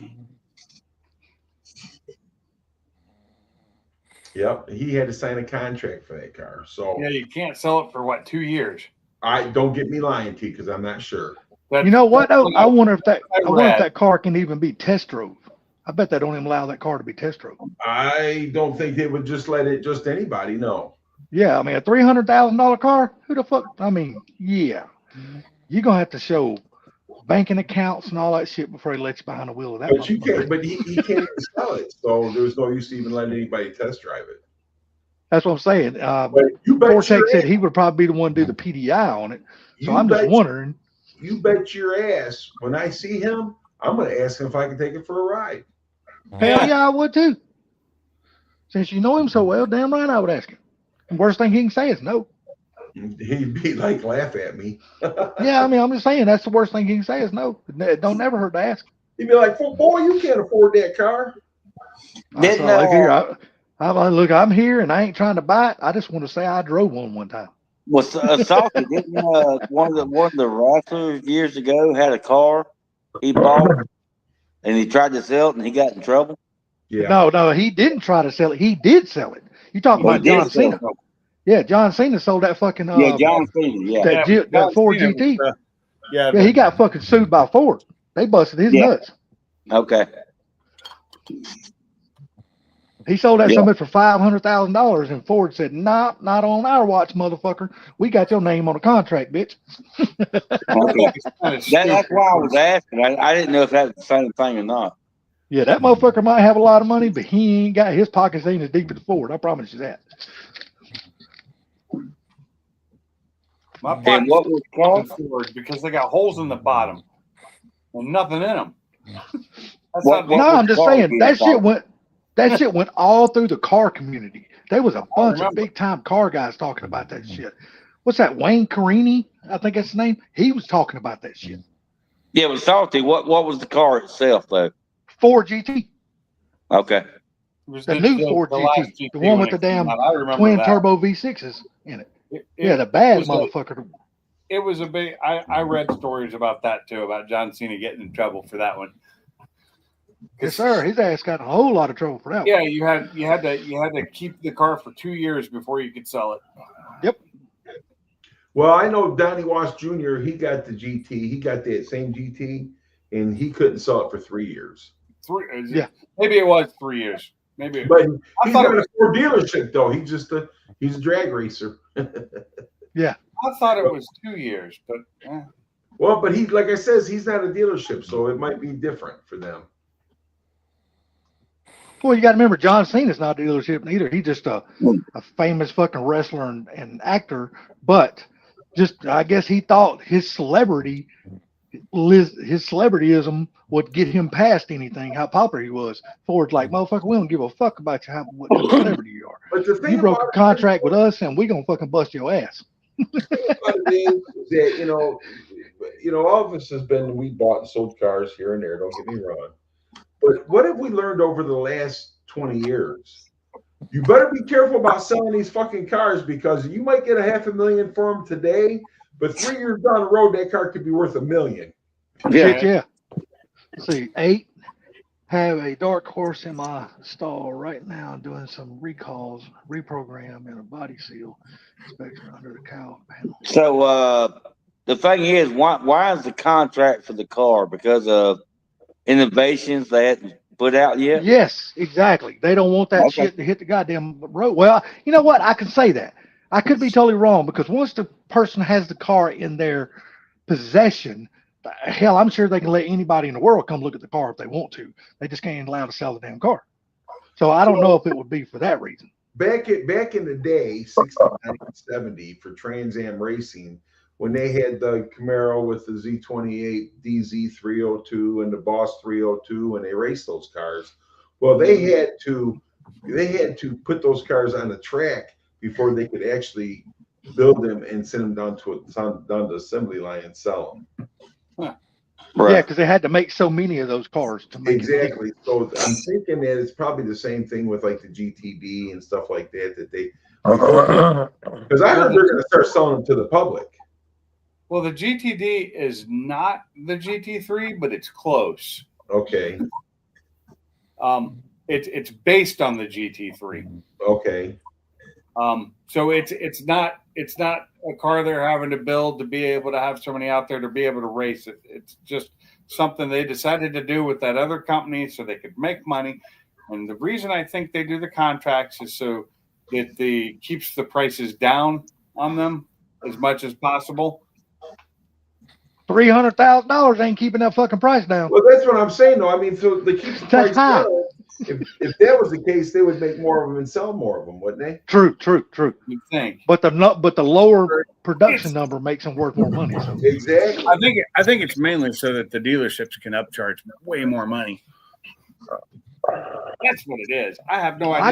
Yep, he had to sign a contract for that car. So yeah, you can't sell it for what, 2 years? I don't get me lying to you, because I'm not sure. You know what? I wonder if that car can even be test drove. I bet they don't even allow that car to be test drove. I don't think they would just let it just anybody know. Yeah, I mean, a $300,000 car. Who the fuck? I mean, yeah, you're gonna have to show banking accounts and all that shit before he lets you behind the wheel of that. But you can't. But he can't even sell it, so there's no use to even letting anybody test drive it. That's what I'm saying. Ford Tech said he would probably be the one to do the PDI on it. So I'm just wondering. You bet your ass when I see him, I'm going to ask him if I can take it for a ride. Hell yeah, I would too. Since you know him so well, damn right I would ask him. The worst thing he can say is no. He'd be like, laugh at me. Yeah, I mean, I'm just saying that's the worst thing he can say is no. It don't never hurt to ask. He'd be like, boy, you can't afford that car. Look, I'm here and I ain't trying to buy it. I just want to say I drove one time. Well, Salty, didn't one of the wrestlers years ago had a car he bought and he tried to sell it and he got in trouble? Yeah. No, he didn't try to sell it. He did sell it. You talking about John Cena? Yeah, John Cena sold that fucking John Cena, yeah. That Ford GT. Yeah, he got fucking sued by Ford. They busted his nuts. Okay. He sold that somebody for $500,000, and Ford said, "Nah, not on our watch, motherfucker. We got your name on a contract, bitch." That's why I was asking. I didn't know if that was the same thing or not. Yeah, that motherfucker might have a lot of money, but he ain't got his pockets ain't as deep as Ford. I promise you that. My pockets are Ford because they got holes in the bottom and nothing in them. I'm just saying that shit went all through the car community. There was a bunch of big time car guys talking about that shit. What's that? Wayne Carini, I think that's his name. He was talking about that shit. Yeah, but Salty, what was the car itself though? Ford GT. Okay. The new Ford GT, the one with the damn twin turbo V6s in it. Yeah, the bad motherfucker. It was a big. I read stories about that too, about John Cena getting in trouble for that one. Yes, sir. His ass got in a whole lot of trouble for that. Yeah, you had to keep the car for 2 years before you could sell it. Yep. Well, I know Donnie Wash Jr. He got the GT. He got that same GT, and he couldn't sell it for 3 years. Maybe it was 3 years. Maybe. But he's got a Ford dealership though. He's a drag racer. Yeah. I thought it was 2 years, but. Well, but like I says, he's not a dealership, so it might be different for them. Well, you got to remember, John Cena's not a dealership neither. He's just a famous fucking wrestler and actor. But just, I guess he thought his celebrityism would get him past anything, how popular he was. Ford's like, motherfucker, we don't give a fuck about what kind of celebrity you are. But the thing you broke a contract with us, and we gonna fucking bust your ass. That all of us we bought and sold cars here and there. Don't get me wrong. But what have we learned over the last 20 years? You better be careful about selling these fucking cars, because you might get $500,000 for them today, but 3 years down the road, that car could be worth $1 million. Yeah. Let's see, have a dark horse in my stall right now doing some recalls, reprogram, and a body seal inspection under the cowl panel. So the thing is, why is the contract for the car? Because of innovations they hadn't put out yet? Yes, exactly. They don't want that Okay. shit to hit the goddamn road. Well, you know what? I can say that. I could be totally wrong because once the person has the car in their possession, hell, I'm sure they can let anybody in the world come look at the car if they want to. They just can't allow to sell the damn car. So I don't know if it would be for that reason. Back in the day, 69, 70, for Trans Am Racing, when they had the Camaro with the Z28 DZ302 and the Boss 302, and they raced those cars, well, they had to put those cars on the track before they could actually build them and send them down to the assembly line and sell them. Right. Yeah, because they had to make so many of those cars to make Exactly. So I'm thinking that it's probably the same thing with like the GTD and stuff like that. That they, because I heard they're going to start selling them to the public. Well, the GTD is not the GT3, but it's close. Okay. It's based on the GT3. Okay. So it's not a car they're having to build to be able to have somebody out there to be able to race it. It's just something they decided to do with that other company so they could make money. And the reason I think they do the contracts is so that keeps the prices down on them as much as possible. $300,000 ain't keeping that fucking price down. Well, that's what I'm saying, though. I mean, so they keep the price down. If that was the case, they would make more of them and sell more of them, wouldn't they? True. You think? But the lower production number makes them worth more money. So. Exactly. I think it's mainly so that the dealerships can upcharge way more money. That's what it is. I have no idea.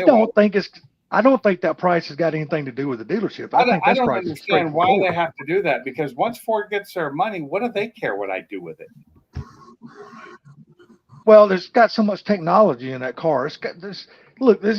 I don't think that price has got anything to do with the dealership. I don't understand why they have to do that, because once Ford gets their money, what do they care what I do with it? Well, there's got so much technology in that car. There's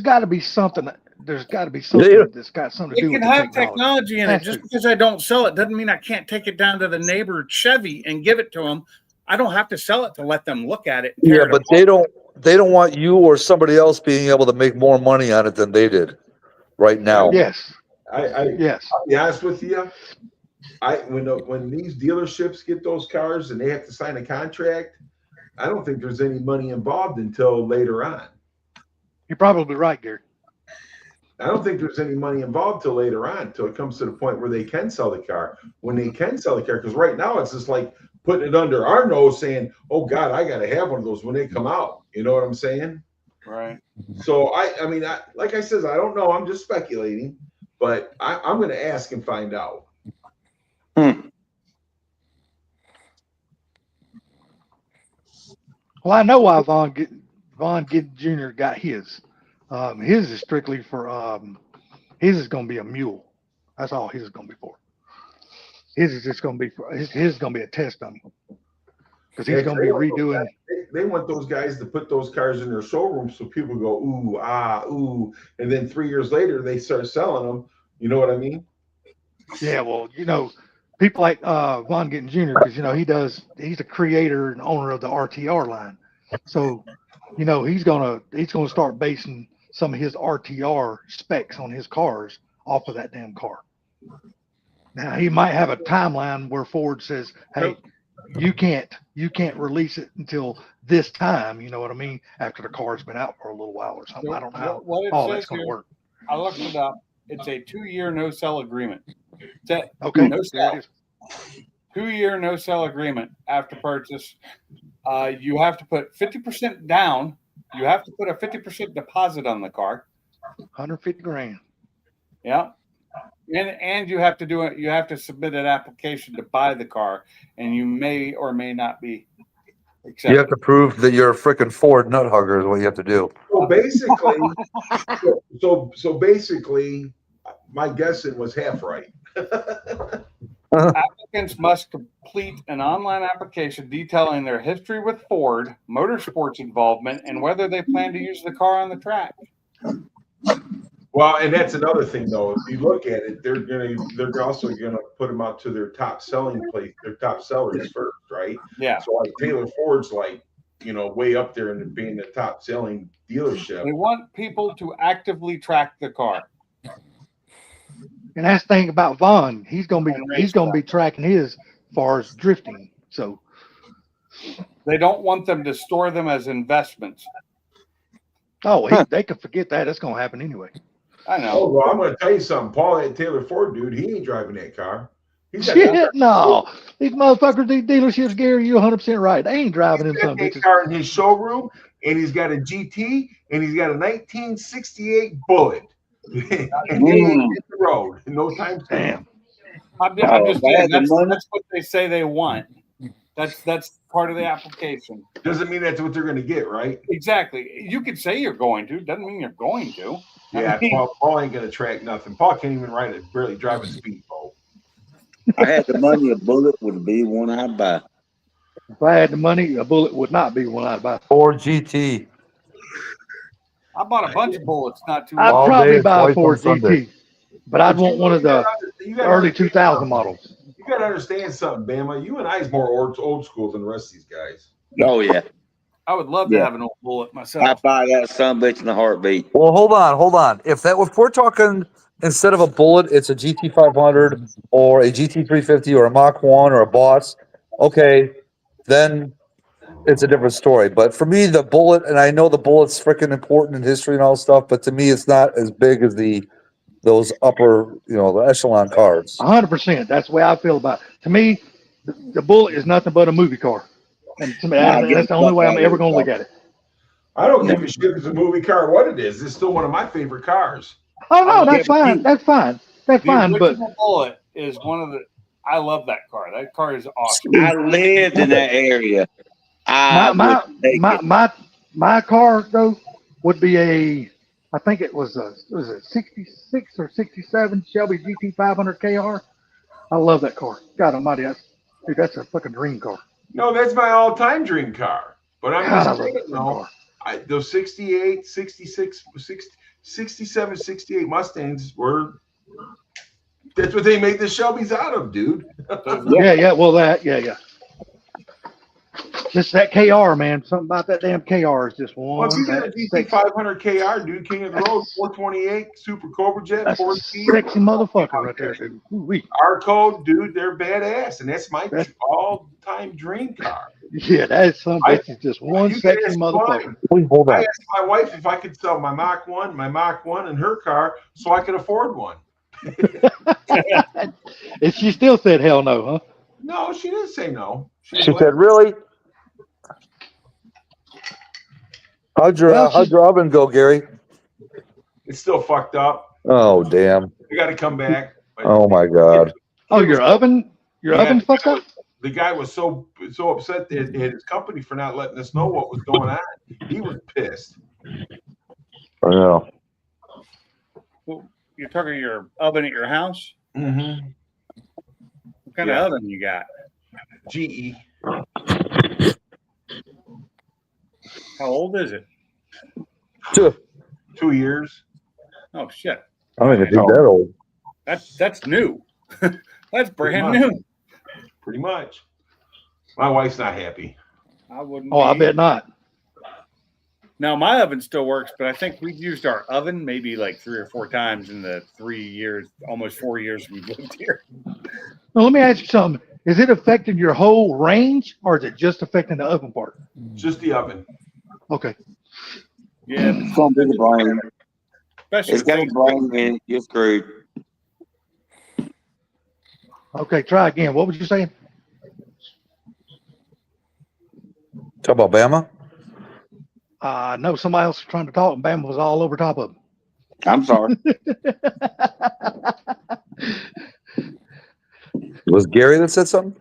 got to be something. There's got to be something that's got something to do with it. It can have technology in it. Just because I don't sell it doesn't mean I can't take it down to the neighbor Chevy and give it to them. I don't have to sell it to let them look at it. Yeah, but they don't want you or somebody else being able to make more money on it than they did right now. Yes. Yes. I'll be honest with you. When these dealerships get those cars and they have to sign a contract, I don't think there's any money involved until later on. You're probably right, Gary. I don't think there's any money involved till later on, till it comes to the point where they can sell the car. When they can sell the car, because right now it's just like putting it under our nose saying, oh God, I got to have one of those when they come out. You know what I'm saying? Right. So I mean, like I said, I don't know. I'm just speculating, but I'm going to ask and find out. Well, I know why Vaughn Giddens Jr. got his. His is strictly for his is going to be a mule. That's all his is going to be for. His is just going to be his is going to be a test dummy because he's going to be redoing. They want those guys to put those cars in their showroom so people go ooh ah ooh, and then 3 years later they start selling them. You know what I mean? Yeah, well, people like Vaughn Giddens Jr. because he's the creator and owner of the RTR line, so he's gonna start basing some of his RTR specs on his cars off of that damn car. Now he might have a timeline where Ford says, "Hey, you can't release it until this time." You know what I mean? After the car's been out for a little while or something. I don't know how all that's going to work. I looked it up. It's a 2-year no-sell agreement. Okay. No sell. 2-year no-sell agreement after purchase. You have to put 50% down. You have to put a 50% deposit on the car. $150,000. Yeah. And you have to do it. You have to submit an application to buy the car, and you may or may not be accepted. You have to prove that you're a freaking Ford nut hugger is what you have to do. So basically, my guessing was half right. Applicants must complete an online application detailing their history with Ford, motorsports involvement, and whether they plan to use the car on the track. Well, and that's another thing, though. If you look at it, they're also gonna put them out to their top selling place, their top sellers first, right? Yeah. So like Taylor Ford's like way up there and being the top selling dealership. They want people to actively track the car. And that's the thing about Vaughn. He's gonna be tracking his as far as drifting. So They don't want them to store them as investments. they could forget that. That's gonna happen anyway. I know. Oh, well, I'm going to tell you something. Paul, that Taylor Ford dude, he ain't driving that car. He's got Shit, no. These motherfuckers, these dealerships, Gary, you're 100% right. They ain't driving them some that bitches. car in his showroom, and he's got a GT, and he's got a 1968 Bullet. And he ain't hit the road in no time soon. Damn. I'm just saying, that's what they say they want. That's part of the application. Doesn't mean that's what they're going to get, right? Exactly. You could say you're going to. Doesn't mean you're going to. Yeah, Paul ain't going to track nothing. Paul can't even barely drive a speedboat. I had the money, a Bullet would be one I'd buy. If I had the money, a Bullet would not be one I'd buy. Ford GT. I bought a bunch of Bullets not too I'd long. probably buy a twice Ford on Sunday. GT, but I'd want one of the early 2000 models. You got to understand something, Bama. You and I is more old school than the rest of these guys. Oh yeah, I would love to have an old Bullet myself. I'd buy that son-bitch in a heartbeat. Well, hold on. If we're talking instead of a Bullet, it's a GT500 or a GT350 or a Mach 1 or a Boss. Okay, then it's a different story. But for me, the Bullet, and I know the Bullet's freaking important in history and all stuff, but to me, it's not as big as those upper, the echelon cars. 100%. That's the way I feel about it. To me, the Bullet is nothing but a movie car. And to me, that's the only way I'm ever going to look at it. I don't give a shit if it's a movie car, what it is. It's still one of my favorite cars. Oh, no, that's fine. That's fine. That's fine. The But original Bullet is one of the. I love that car. That car is awesome. I lived in that area. my car, though, would be I think it was a 66 or 67 Shelby GT500 KR. I love that car. God almighty. That's a fucking dream car. No, that's my all-time dream car. But I'm God, just saying, those 68, 66, 67, 68 Mustangs that's what they made the Shelbys out of, dude. Yeah. Well, yeah. Just that KR, man. Something about that damn KR is just one. Well, if you got a GT500 KR, dude, King of the Road, 428, Super Cobra Jet, That's 4 a speed. sexy motherfucker right there, dude. Ooh-wee. Our code, dude, they're badass, and that's my all-time dream car. Yeah, that is some bitch is just one sexy motherfucker. I asked my wife if I could sell my Mach 1, and her car, so I could afford one. And she still said hell no, huh? No, she didn't say no. She said, "Really? How'd your oven go, Gary?" It's still fucked up. Oh, damn. We got to come back. Oh my God. Oh, your oven fucked up? The guy was so upset at his company for not letting us know what was going on. He was pissed. I know. Well, you're talking your oven at your house? Mm-hmm. What kind of oven you got? GE. How old is it? 2 years. Oh shit! I don't even think that old. That's new. That's brand new. Pretty much. My wife's not happy. I wouldn't. Oh, I bet not. Now my oven still works, but I think we've used our oven maybe like 3 or 4 times in the 3 years, almost 4 years we've lived here. Now, let me ask you something. Is it affecting your whole range, or is it just affecting the oven part? Just the oven. Okay. Yeah, It's gonna be the brain. especially It's got a brain in it. You're screwed. Okay, try again. What was you saying? Talk about Bama? No, somebody else was trying to talk, and Bama was all over top of him. I'm sorry. Was Gary that said something?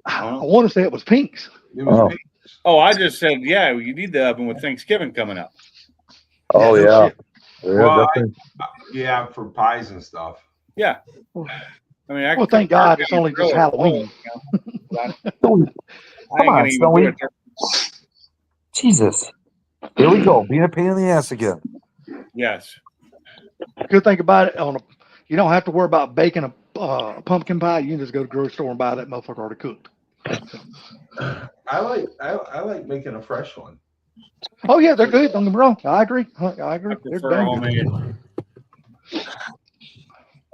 I want to say it was Pink's. It was me. Oh, I just said, yeah, you need the oven with Thanksgiving coming up. Oh, no yeah. shit. Well, Definitely. Yeah, for pies and stuff. Yeah. I mean, Well, thank God it's only just Halloween. Come on, Snowy. Jesus. Here we go. Being a pain in the ass again. Yes. Good thing about it, you don't have to worry about baking a pumpkin pie. You can just go to the grocery store and buy that motherfucker already cooked. I like making a fresh one. Oh yeah, they're good. Don't get me wrong. I agree. I I agree. They're prefer damn good. homemade.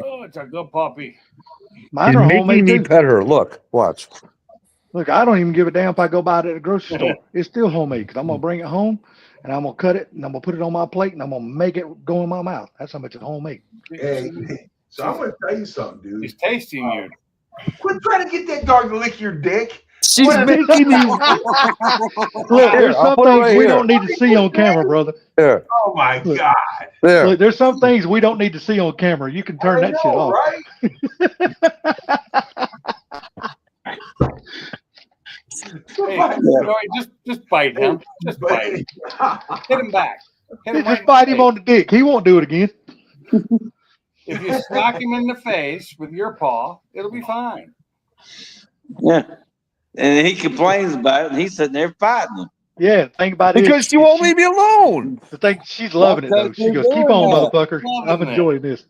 Oh, it's a good puppy. Mine He's are making homemade me too. pet her. Look, watch. Look, I don't even give a damn if I go buy it at the grocery store. It's still homemade because I'm gonna bring it home and I'm gonna cut it and I'm gonna put it on my plate and I'm gonna make it go in my mouth. That's how much it's homemade. Hey, so I'm gonna tell you something, dude. He's tasting you. Quit trying to get that dog to lick your dick. She's What? making me. Look, Here, there's I'll some put it things right we here. don't need to see on camera, brother. There, Oh my Look. god. there. Look, there's some things we don't need to see on camera. You can turn I that shit know, off. right? Hey, Joey, just bite him. Just bite him. Hit him back. Hit him right Just in bite the him face. on the dick. He won't do it again. If you smack him in the face with your paw, it'll be fine. Yeah. And he complains about it, and he's sitting there fighting him. Yeah, think about it. Because she won't leave me alone. The thing, she's loving it though. She goes, "Keep on, motherfucker. I'm enjoying this."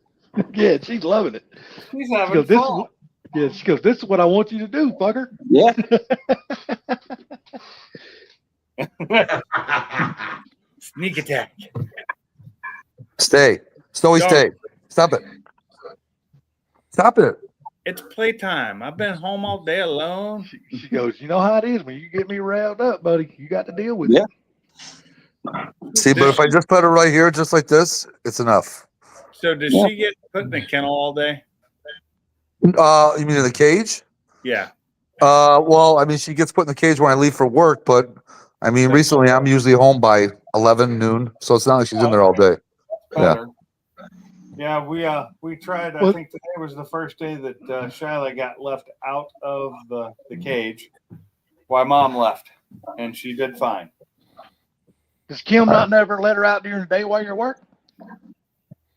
Yeah, she's loving it. He's She having goes, "This is fun. what." Yeah, she goes, "This is what I want you to do, fucker." Yeah. Sneak attack. Stay. Snowy, Dog. stay. Stop it. Stop it. It's playtime. I've been home all day alone. She goes, "You know how it is when you get me riled up, buddy. You got to deal with Yeah. it." See, but if I just put her right here, just like this, it's enough. So does Yeah. she get put in the kennel all day? You mean in the cage? Yeah. Well, I mean, she gets put in the cage when I leave for work, but I mean, recently I'm usually home by 11 noon, so it's not like she's in there all day. Yeah. Better. Yeah, we tried. I Well- think today was the first day that Shyla got left out of the cage. Why Mom left, and she did fine. Does Kim not never let her out during the day while you're working?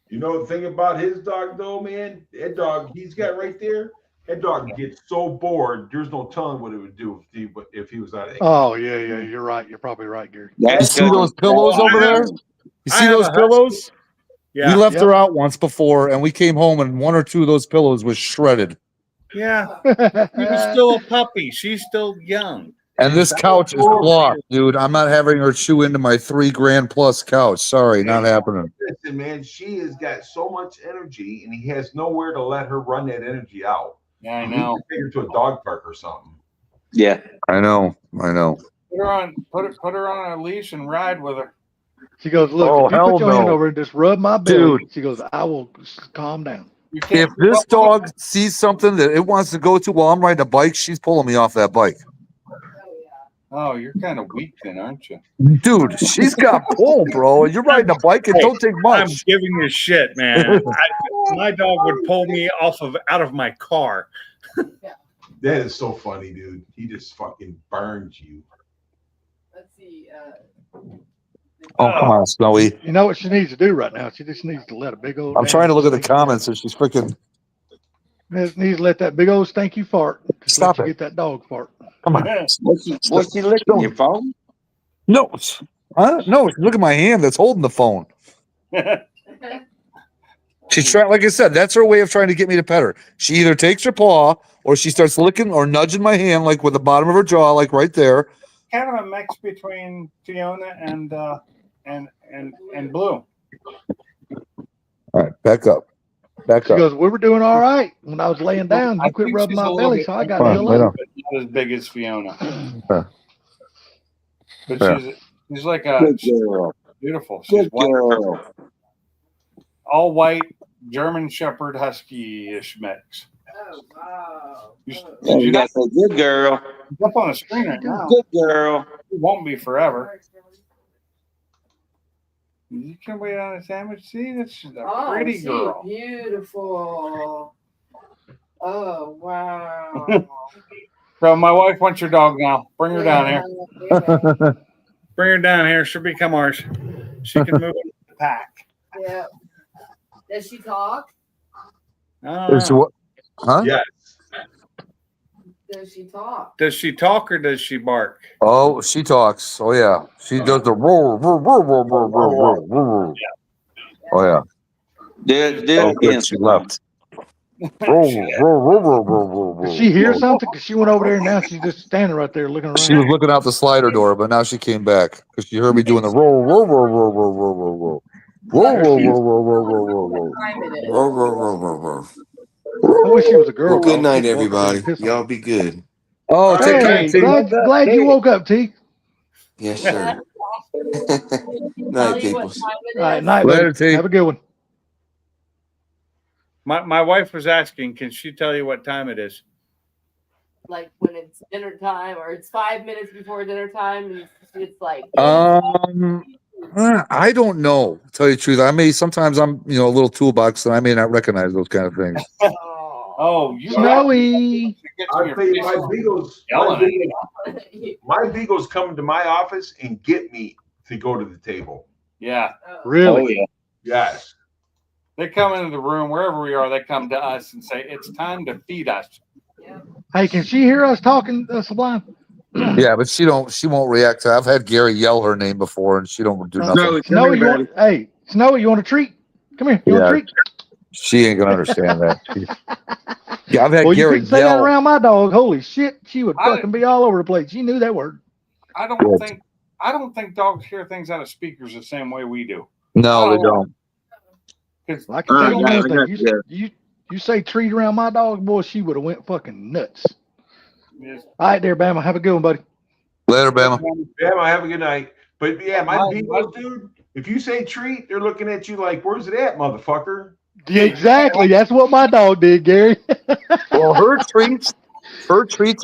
You know the thing about his dog though, man? That dog he's got right there, that dog gets so bored, there's no telling what it would do if he was out of that. Oh yeah, you're right. You're probably right, Gary. You That's see those pillows over there? You see I have those a pillows? Yeah. We left Yep. her out once before, and we came home, and one or two of those pillows was shredded. Yeah. He was still a puppy. She's still young. And this couch is blocked, dude. I'm not having her chew into my $3,000 plus couch. Sorry, not happening. Listen, man, she has got so much energy, and he has nowhere to let her run that energy out. Yeah, I He know. can take her to a dog park or something. Yeah. I know. Put her on a leash and ride with her. She goes, "Look, Oh, if you hell put your hand no. over and just rub my belly," Dude. she goes, "I will calm down." You If can't. this dog sees something that it wants to go to while I'm riding a bike, she's pulling me off that bike. Oh, you're kind of weak then, aren't you? Dude, she's got pull, bro. You're riding a bike, it don't take I'm much. giving you shit, man. My dog would pull me out of my car. That is so funny, dude. He just fucking burns you. Let's see. Oh, come on, Snowy. You know what she needs to do right now? She just needs to let a big old. I'm trying to look at the comments, and she's freaking. Just needs to let that big old stinky fart. Just Stop let you it. get that dog fart. Come on. What's she licking your phone? No, no. Look at my hand that's holding the phone. She's trying, like I said, that's her way of trying to get me to pet her. She either takes her paw or she starts licking or nudging my hand, like with the bottom of her jaw, like right there. Kind of a mix between Fiona and Blue. All right, back up. Back She up. goes, "We were doing all right when I was laying down. I You quit think rubbing she's a my little belly, bit- so I got Come to on, heal lay up." down. But not as big as Fiona. Yeah. But Yeah. she's like a Good girl. beautiful. She's Good white, girl. all white German Shepherd Husky-ish mix. Oh wow. You, Oh. Yeah, you got to say, good girl. she's up on the screen right now. Good girl. It won't be forever. You can wait on a sandwich. See, that's a Oh, pretty she's girl. beautiful. Oh wow. So my wife wants your dog now. Bring her down here. Yeah, Bring her down here. She'll become ours. She can move into the pack. yeah. Does she talk? It's what? Huh? Yeah. Does she talk? Does she talk or does she bark? Oh, she talks. Oh yeah, she does the roar, roar, roar, roar, roar, roar, roar, roar. Oh yeah. Do it Oh, again. good. She left. Did she hear something? Cause she went over there and now she's just standing right there looking She was around. looking out the slider door, but now she came back because she heard me doing the roll, roll, roll, roll, roll, roll, roll, roll. Whoa, Let her whoa, see whoa, whoa, whoa, whoa, whoa, what whoa. time it is. Roar, roar, roar, roar, roar. I wish she was a girl. Well, good Dog. night, She'd walk up there and everybody. piss on Y'all her. be good. Oh, take care, Hey, T. glad you woke up, T. Yes, sir. Tell Night, you what peoples. time All right, it is. night, Later, buddy. T. Have a good one. My wife was asking, can she tell you what time it is? Like when it's dinner time, or it's 5 minutes before dinner time. It's like I don't know. To tell you the truth, sometimes I'm a little toolbox, and I may not recognize those kind of things. Oh, you Snowy. I'll tell you, my Beagles come to my office and get me to go to the table. Yeah. Really? Oh, yeah. Yes. They come into the room, wherever we are, they come to us and say, it's time to feed us. Hey, can she hear us talking, Sublime? Yeah, but she won't react to. I've had Gary yell her name before, and she don't do nothing. Snowy, Snowy, you want a treat? Come here. You want a Yeah, treat? she ain't gonna understand that. Yeah, I've had Well, you Gary couldn't say that yell. around my dog. Holy shit, she would fucking be all over the place. She knew that word. I don't think dogs hear things out of speakers the same way we do. No, they don't. I can tell you one thing. You say treat around my dog, boy, she would have went fucking nuts. Yes. All right, there, Bama. Have a good one, buddy. Later, Bama. Bama, have a good night. But yeah, my Beagles, dude, if you say treat, they're looking at you like, where's it at, motherfucker? Yeah, exactly. That's what my dog did, Gary. Well, her treats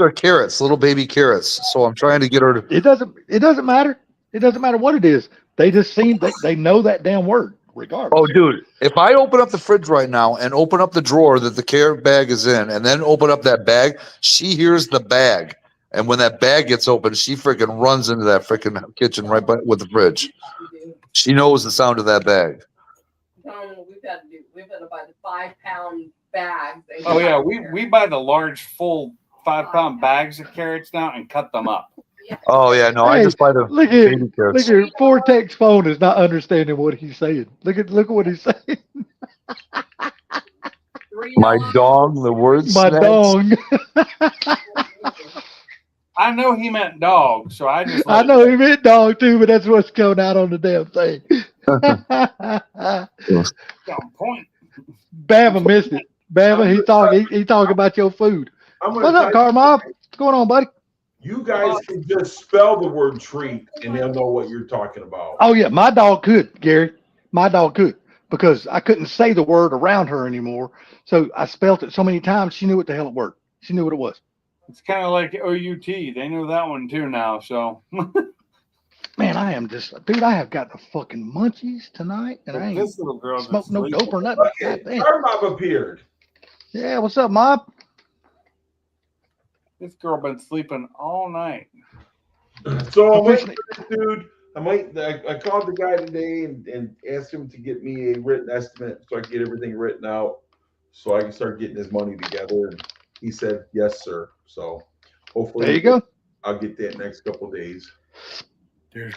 are carrots, little baby carrots. So I'm trying to get her to. It doesn't matter. It doesn't matter what it is. They just they know that damn word, regardless. Oh, dude, if I open up the fridge right now and open up the drawer that the carrot bag is in, and then open up that bag, she hears the bag. And when that bag gets open, she freaking runs into that freaking kitchen right with the fridge. She knows the sound of that bag. We've got to buy the 5-pound bags. Oh yeah, we buy the large full 5-pound bags of carrots now and cut them up. Oh yeah, no, I just buy the baby carrots. Look at Vortex phone is not understanding what he's saying. Look at what he's saying. My dog, the word my snacks. dong. I know he meant dog, so I just. I know he meant dog too, but that's what's going out on the damn thing. Point. Bama missed it. Bama, he talking about your food. What's up, Carmine? What's going on, buddy? You guys can just spell the word treat and they'll know what you're talking about. Oh yeah, my dog could, Gary. My dog could, because I couldn't say the word around her anymore. So I spelt it so many times she knew what the hell it word. She knew what it was. It's kind of like OUT. They know that one too now. So. Man, I am just, dude. I have got the fucking munchies tonight, and I ain't smoked no dope or nothing. Okay, our mom appeared. Yeah, what's up, Mom? This girl been sleeping all night. So I'm waiting for this dude. I called the guy today and asked him to get me a written estimate so I can get everything written out so I can start getting his money together. And he said, yes, sir. So hopefully there you go. I'll get that next couple of days.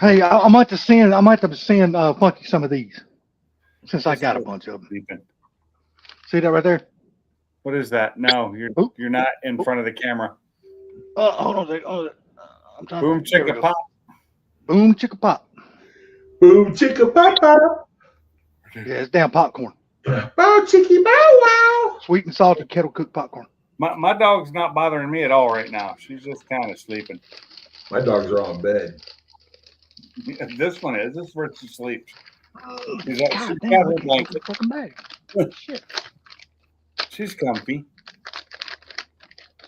Hey, I might have to send Funky some of these, since I got a bunch of them. See that right there? What is that? No, you're not in front of the camera. Hold on a second. I'm trying Boom chicka pop. Boom chicka pop. Boom chicka pop pop. Yeah, it's damn popcorn. Bow chicky bow wow. Sweet and salty kettle cooked popcorn. My dog's not bothering me at all right now. She's just kind of sleeping. My dogs are on bed. This one is. This is where she sleeps. She's God got damn, her look at blanket. the fucking bag. Shit. She's comfy.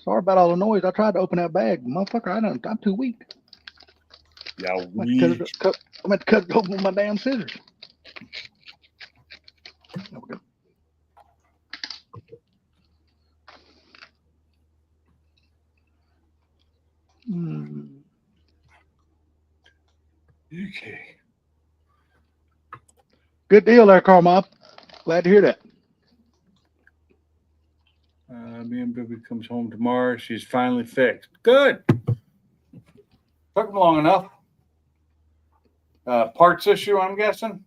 Sorry about all the noise. I tried to open that bag. Motherfucker, I'm too weak. Yeah, I'm going to cut it open with my damn scissors. There we go. Okay. Good deal there, Carmine. Glad to hear that. BMW comes home tomorrow. She's finally fixed. Good. Took them long enough. Parts issue, I'm guessing.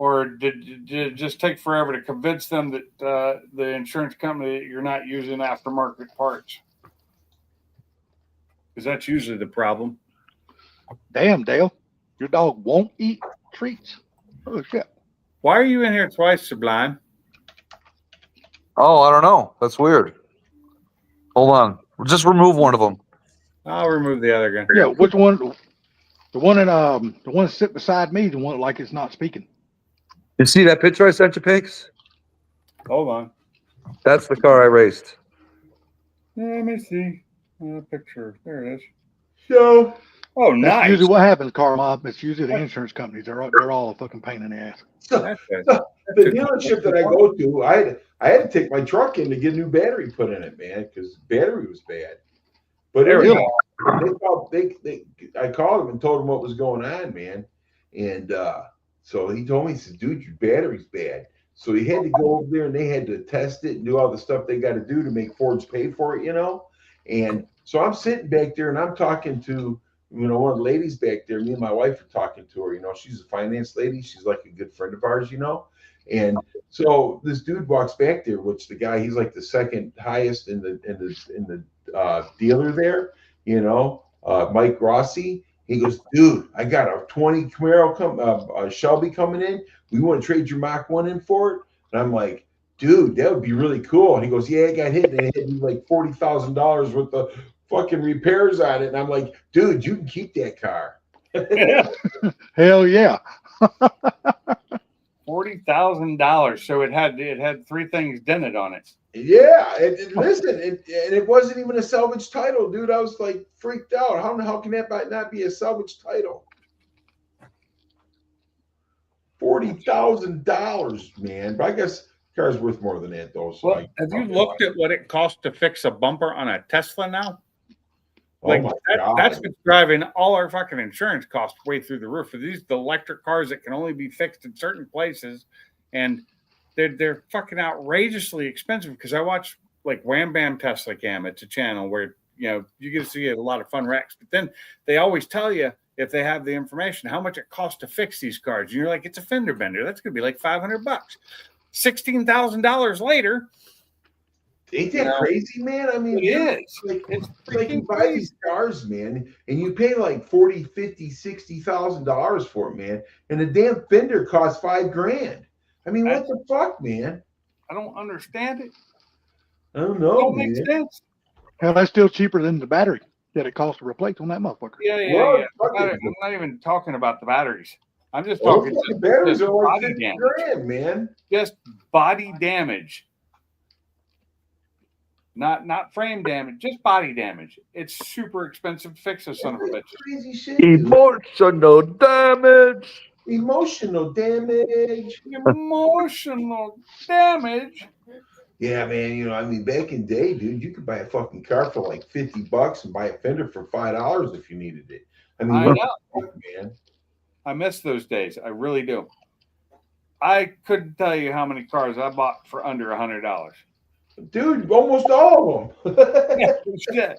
or did it just take forever to convince them that the insurance company that you're not using aftermarket parts? Because that's usually the problem. Damn, Dale, your dog won't eat treats. Oh shit! Why are you in here twice, Sublime? Oh, I don't know. That's weird. Hold on. Just remove one of them. I'll remove the other guy. Yeah, which one? The one in the one sit beside me, the one like it's not speaking. You see that picture I sent you, Pinks? Hold on. That's the car I raced. Let me see the picture. There it is. So, oh, That's nice. usually what happens, car mob. It's usually the insurance companies. They're all a fucking pain in the ass. The dealership that I go to, I had to take my truck in to get a new battery put in it, man, because battery was bad. But Really? I called him and told him what was going on, man. And so he told me, he said, dude, your battery's bad. So he had to go over there and they had to test it and do all the stuff they got to do to make Fords pay for it, you know? And so I'm sitting back there and I'm talking to, you know, one of the ladies back there. Me and my wife are talking to her, you know, she's a finance lady. She's like a good friend of ours, you know? And so this dude walks back there, which the guy, he's like the second highest in the dealer there, you know, Mike Rossi. He goes, dude, I got a 20 Camaro Shelby coming in. We want to trade your Mach 1 in for it. And I'm like, dude, that would be really cool. And he goes, yeah, I got hit and it hit me like $40,000 worth of fucking repairs on it. And I'm like, dude, you can keep that car. Hell yeah. $40,000. So it had three things dented on it. Yeah, and listen, and it wasn't even a salvage title, dude. I was like freaked out. How can that not be a salvage title? $40,000, man. But I guess the car's worth more than that, though. So well, have you looked at what it costs to fix a bumper on a Tesla now? Like that's what's driving all our fucking insurance costs way through the roof. For these the electric cars that can only be fixed in certain places, and they're fucking outrageously expensive. Because I watch like Wham Bam Tesla Cam. It's a channel where you know you get to see a lot of fun wrecks. But then they always tell you if they have the information how much it costs to fix these cars. And you're like, it's a fender bender. That's gonna be like $500. $16,000 later. Ain't that crazy, man? I mean, it is. It's like you buy these cars, man, and you pay like $40,000, $50,000, $60,000 for it, man. And the damn fender costs $5,000. I mean, what the fuck, man? I don't understand it. I don't know. It don't make sense. Hell, that's still cheaper than the battery that it costs to replace on that motherfucker. Yeah. I'm not even talking about the batteries. I'm just talking the batteries just are like body $50,000, man. Just body damage. Not frame damage, just body damage. It's super expensive to fix this son of a bitch. Crazy shit. Emotional damage. Emotional damage. Emotional damage. Yeah, man. You know, I mean, back in the day, dude, you could buy a fucking car for like $50 and buy a fender for $5 if you needed it. I mean, I know. Fuck, man. I miss those days. I really do. I couldn't tell you how many cars I bought for under $100. Dude, almost all of them. Yeah,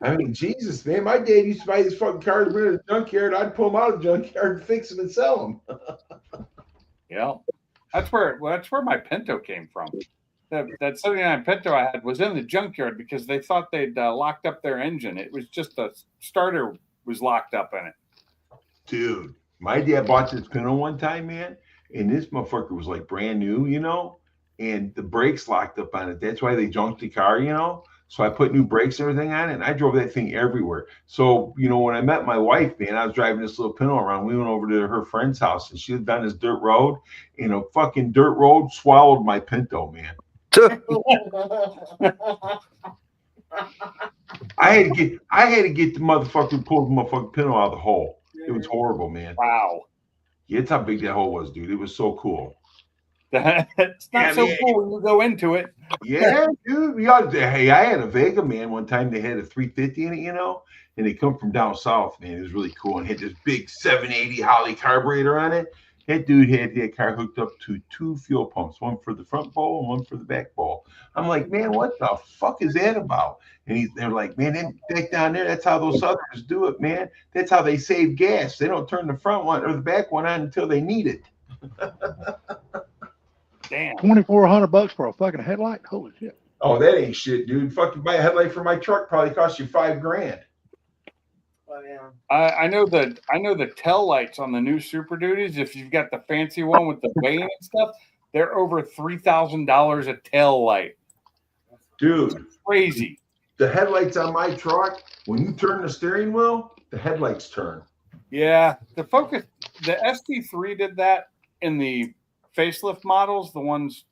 I mean, Jesus, man. My dad used to buy these fucking cars, bring it to the junkyard. I'd pull them out of the junkyard and fix them and sell them. yeah. That's where my Pinto came from. That 79 Pinto I had was in the junkyard because they thought they'd locked up their engine. It was just the starter was locked up in it. Dude, my dad bought this Pinto one time, man. And this motherfucker was like brand new, you know, and the brakes locked up on it. That's why they junked the car, you know. So I put new brakes and everything on it, and I drove that thing everywhere. So, you know, when I met my wife, man, I was driving this little Pinto around. We went over to her friend's house, and she lived on this dirt road, and a fucking dirt road swallowed my Pinto, man. I had to get the motherfucker who pulled the motherfucking Pinto out of the hole. It was horrible, man. Wow. Yeah, that's how big that hole was, dude. It was so cool. It's not so cool when you go into it. Yeah, dude. Hey, I had a Vega, man. One time they had a 350 in it, you know, and they come from down south, man. It was really cool and had this big 780 Holley carburetor on it. That dude had that car hooked up to 2 fuel pumps, one for the front bowl and one for the back bowl. I'm like, man, what the fuck is that about? And they're like, man, back down there, that's how those Southerners do it, man. That's how they save gas. They don't turn the front one or the back one on until they need it. Damn. $2,400 for a fucking headlight? Holy shit. Oh, that ain't shit, dude. Fucking buy a headlight for my truck probably cost you $5,000. Oh, yeah. I know the tail lights on the new Super Duties. If you've got the fancy one with the vane and stuff, they're over $3,000 a tail light. Dude, it's crazy. The headlights on my truck, when you turn the steering wheel, the headlights turn. Yeah, the Focus, the ST3 did that in the facelift models. The ones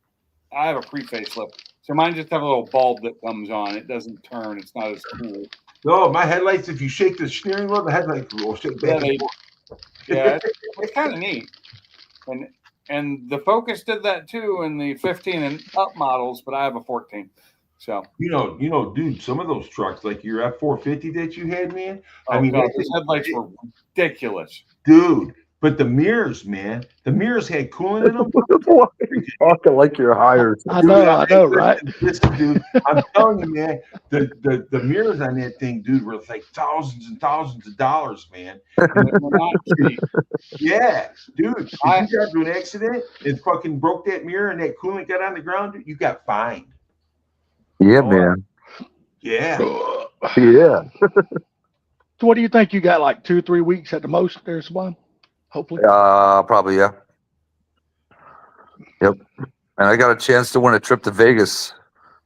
I have a pre-facelift, so mine just have a little bulb that comes on. It doesn't turn. It's not as cool. No, my headlights, if you shake the steering wheel, the headlights will shake back. Yeah, it's kind of neat. And the Focus did that too in the 15 and up models, but I have a 14. So you know, dude, some of those trucks, like your F450 that you had, man. I mean, God, those headlights were ridiculous, dude. But the mirrors, man, the mirrors had coolant in them. Why are you talking like you're hired? I know, right? Listen, dude, I'm telling you, man, the mirrors on that thing, dude, were like thousands and thousands of dollars, man. Yeah, dude. If you got into an accident and fucking broke that mirror and that coolant got on the ground, you got fined. Yeah, man. Yeah. Yeah. So what do you think? You got like 2 or 3 weeks at the most there, Sublime? Hopefully. Probably, yeah. Yep. And I got a chance to win a trip to Vegas.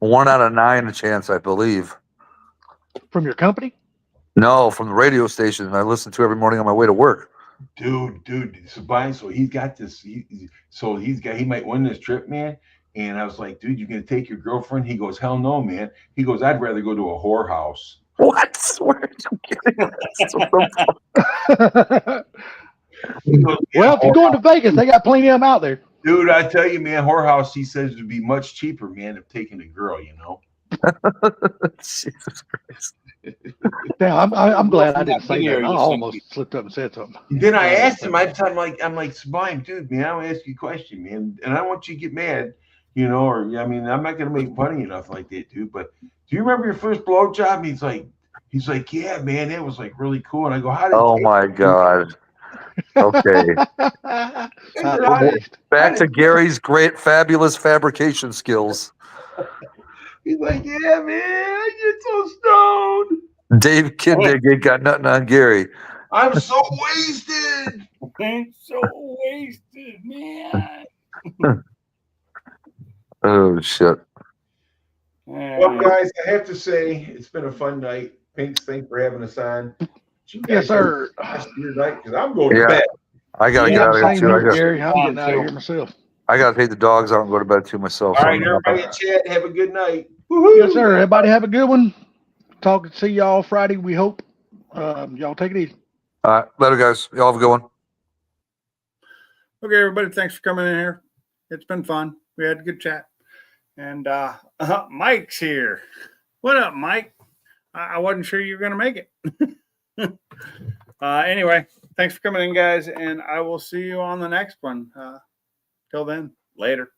1 out of 9 a chance, I believe. From your company? No, from the radio station I listen to every morning on my way to work. Dude, so he's got this. He might win this trip, man. And I was like, dude, you gonna take your girlfriend? He goes, hell no, man. He goes, I'd rather go to a whorehouse. What? Where are you getting that? Well, if you're going to Vegas, they got plenty of them out there. Dude, I tell you, man, whorehouse, he says, would be much cheaper, man, than taking a girl, you know. Jesus Christ. Damn, I'm glad I didn't say that. I almost slipped up and said something. Then I asked him, I'm like, Sublime, dude, man, I want to ask you a question, man. And I don't want you to get mad, you know, or I mean, I'm not gonna make fun of you enough like that, dude. But do you remember your first blowjob? He's like, yeah, man, that was like really cool. And I go, how did Oh my God. Okay. Back to Gary's great, fabulous fabrication skills. He's like, yeah, man, I get so stoned. Dave Kindig ain't got nothing on Gary. I'm so wasted. I'm so wasted, man. Oh, shit. Well, guys, I have to say, it's been a fun night. Thanks for having us on. Yes, sir. Your night, because I'm going to bed. I got to get out of here, too. Gary, I'm getting out of here myself. I got to take the dogs out and go to bed, too, myself. All right, everybody in chat, have a good night. Woo-hoo. Yes, sir. Everybody have a good one. See y'all Friday, we hope. Y'all take it easy. All right. Later, guys. Y'all have a good one. Okay, everybody. Thanks for coming in here. It's been fun. We had a good chat. And Mike's here. What up, Mike? I wasn't sure you were going to make it. Anyway, thanks for coming in, guys. And I will see you on the next one. Till then, later.